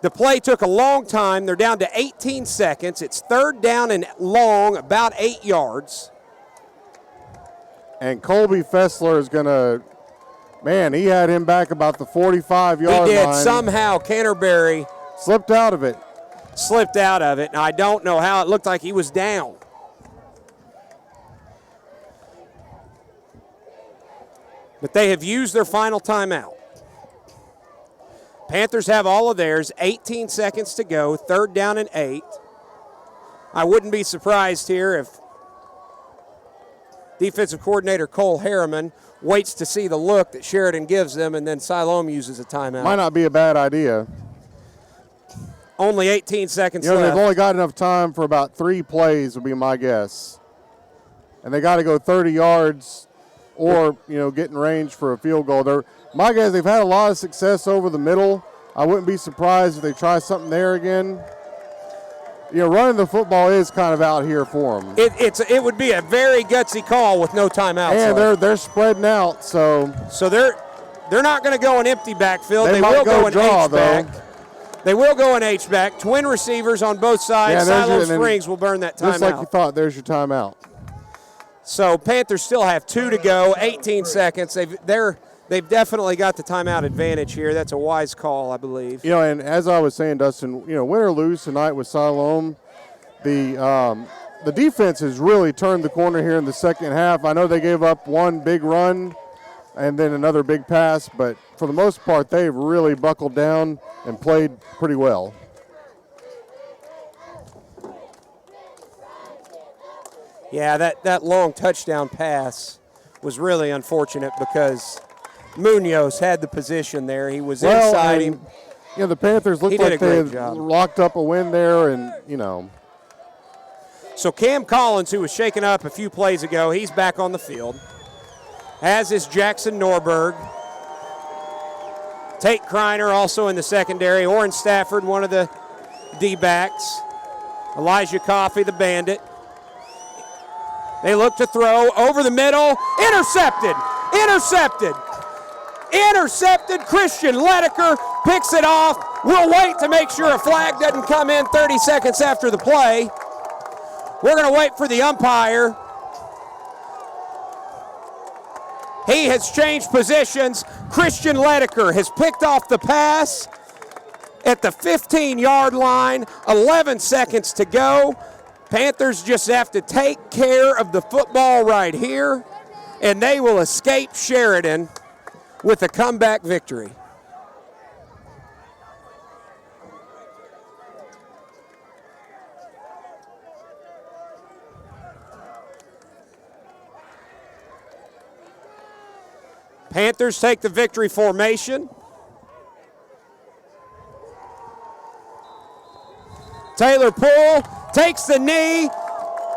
The play took a long time. They're down to 18 seconds. It's 3rd down and long, about 8 yards. And Colby Fessler is going to, man, he had him back about the 45-yard line. He did. Somehow Canterbury slipped out of it. Now, I don't know how. It looked like he was down. But they have used their final timeout. Panthers have all of theirs. 18 seconds to go. 3rd down and 8. I wouldn't be surprised here if defensive coordinator Cole Harriman waits to see the look that Sheridan gives them, and then Siloam uses a timeout. Might not be a bad idea. Only 18 seconds left. left. They've only got enough time for about 3 plays would be my guess. And they got to go 30 yards or, get in range for a field goal. My guess, they've had a lot of success over the middle. I wouldn't be surprised if they try something there again. Running the football is kind of out here for them. It would be a very gutsy call with no timeouts. And they're spreading out, so they're not going to go in empty backfield. They will go in draw, H-back. though. They will go in H-back. Twin receivers on both sides. Siloam Springs will burn that timeout. Just like you thought, there's your timeout. So Panthers still have 2 to go, 18 seconds. They've definitely got the timeout advantage here. That's a wise call, I believe. And as I was saying, Dustin, win or lose tonight with Siloam, the defense has really turned the corner here in the second half. I know they gave up one big run and then another big pass, but for the most part, they've really buckled down and played pretty well. Yeah, that long touchdown pass was really unfortunate because Munoz had the position there. He was inside him. The Panthers looked like they had locked up a win there, and. So Cam Collins, who was shaken up a few plays ago, he's back on the field, as is Jackson Norberg. Tate Kreiner also in the secondary. Oren Stafford, one of the D-backs. Elijah Coffey, the bandit. They look to throw over the middle. Intercepted. Christian Ledecker picks it off. We'll wait to make sure a flag doesn't come in 30 seconds after the play. We're going to wait for the umpire. He has changed positions. Christian Ledecker has picked off the pass at the 15-yard line. 11 seconds to go. Panthers just have to take care of the football right here, and they will escape Sheridan with a comeback victory. Panthers take the victory formation. Taylor Poole takes the knee.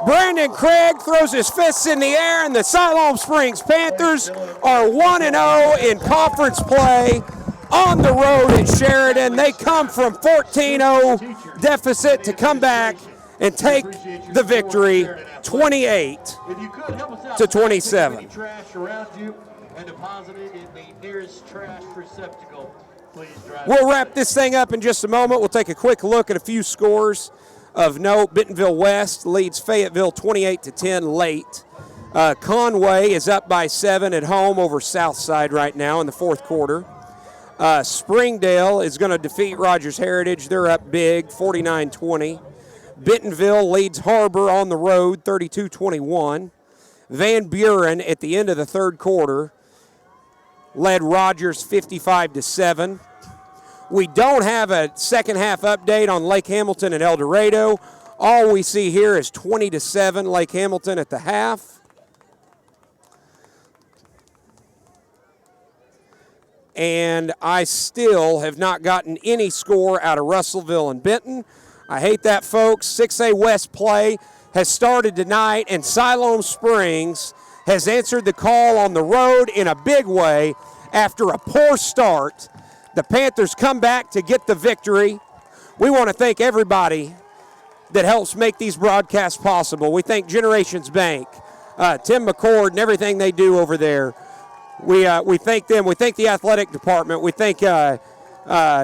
Brandon Craig throws his fists in the air, and the Siloam Springs Panthers are 1-0 in conference play on the road at Sheridan. They come from 14-0 deficit to come back and take the victory 28-27. And deposit it in the nearest trash receptacle. Please drive. We'll wrap this thing up in just a moment. We'll take a quick look at a few scores of note. Bentonville West leads Fayetteville 28-10 late. Conway is up by 7 at home over Southside right now in the fourth quarter. Springdale is going to defeat Rogers Heritage. They're up big, 49-20. Bentonville leads Harbor on the road, 32-21. Van Buren at the end of the third quarter led Rogers 55-7. We don't have a second half update on Lake Hamilton and El Dorado. All we see here is 20-7 Lake Hamilton at the half. And I still have not gotten any score out of Russellville and Benton. I hate that, folks. 6A West play has started tonight, and Siloam Springs has answered the call on the road in a big way. After a poor start, the Panthers come back to get the victory. We want to thank everybody that helps make these broadcasts possible. We thank Generations Bank, Tim McCord, and everything they do over there. We thank them. We thank the athletic department. We thank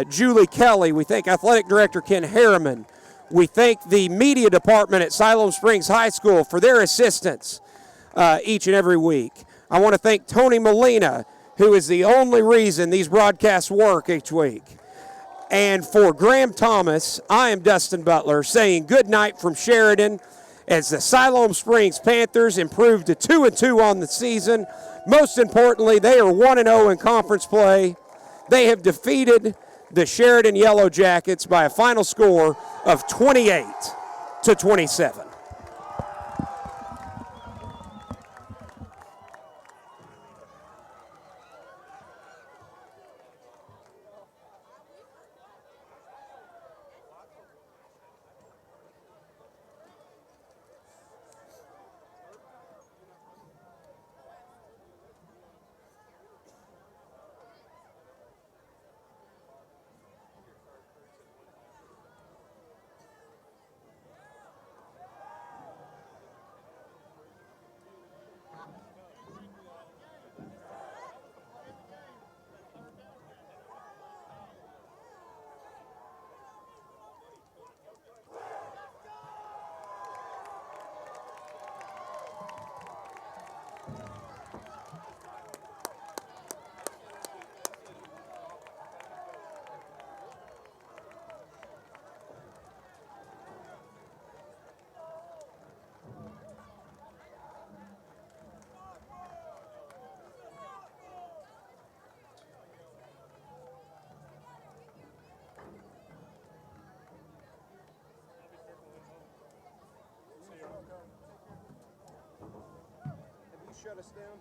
Julie Kelly. We thank Athletic Director Ken Harriman. We thank the media department at Siloam Springs High School for their assistance each and every week. I want to thank Tony Molina, who is the only reason these broadcasts work each week. And for Graham Thomas, I am Dustin Butler saying good night from Sheridan as the Siloam Springs Panthers improve to 2-2 on the season. Most importantly, they are 1-0 in conference play. They have defeated the Sheridan Yellowjackets by a final score of 28-27. Have you shut us down?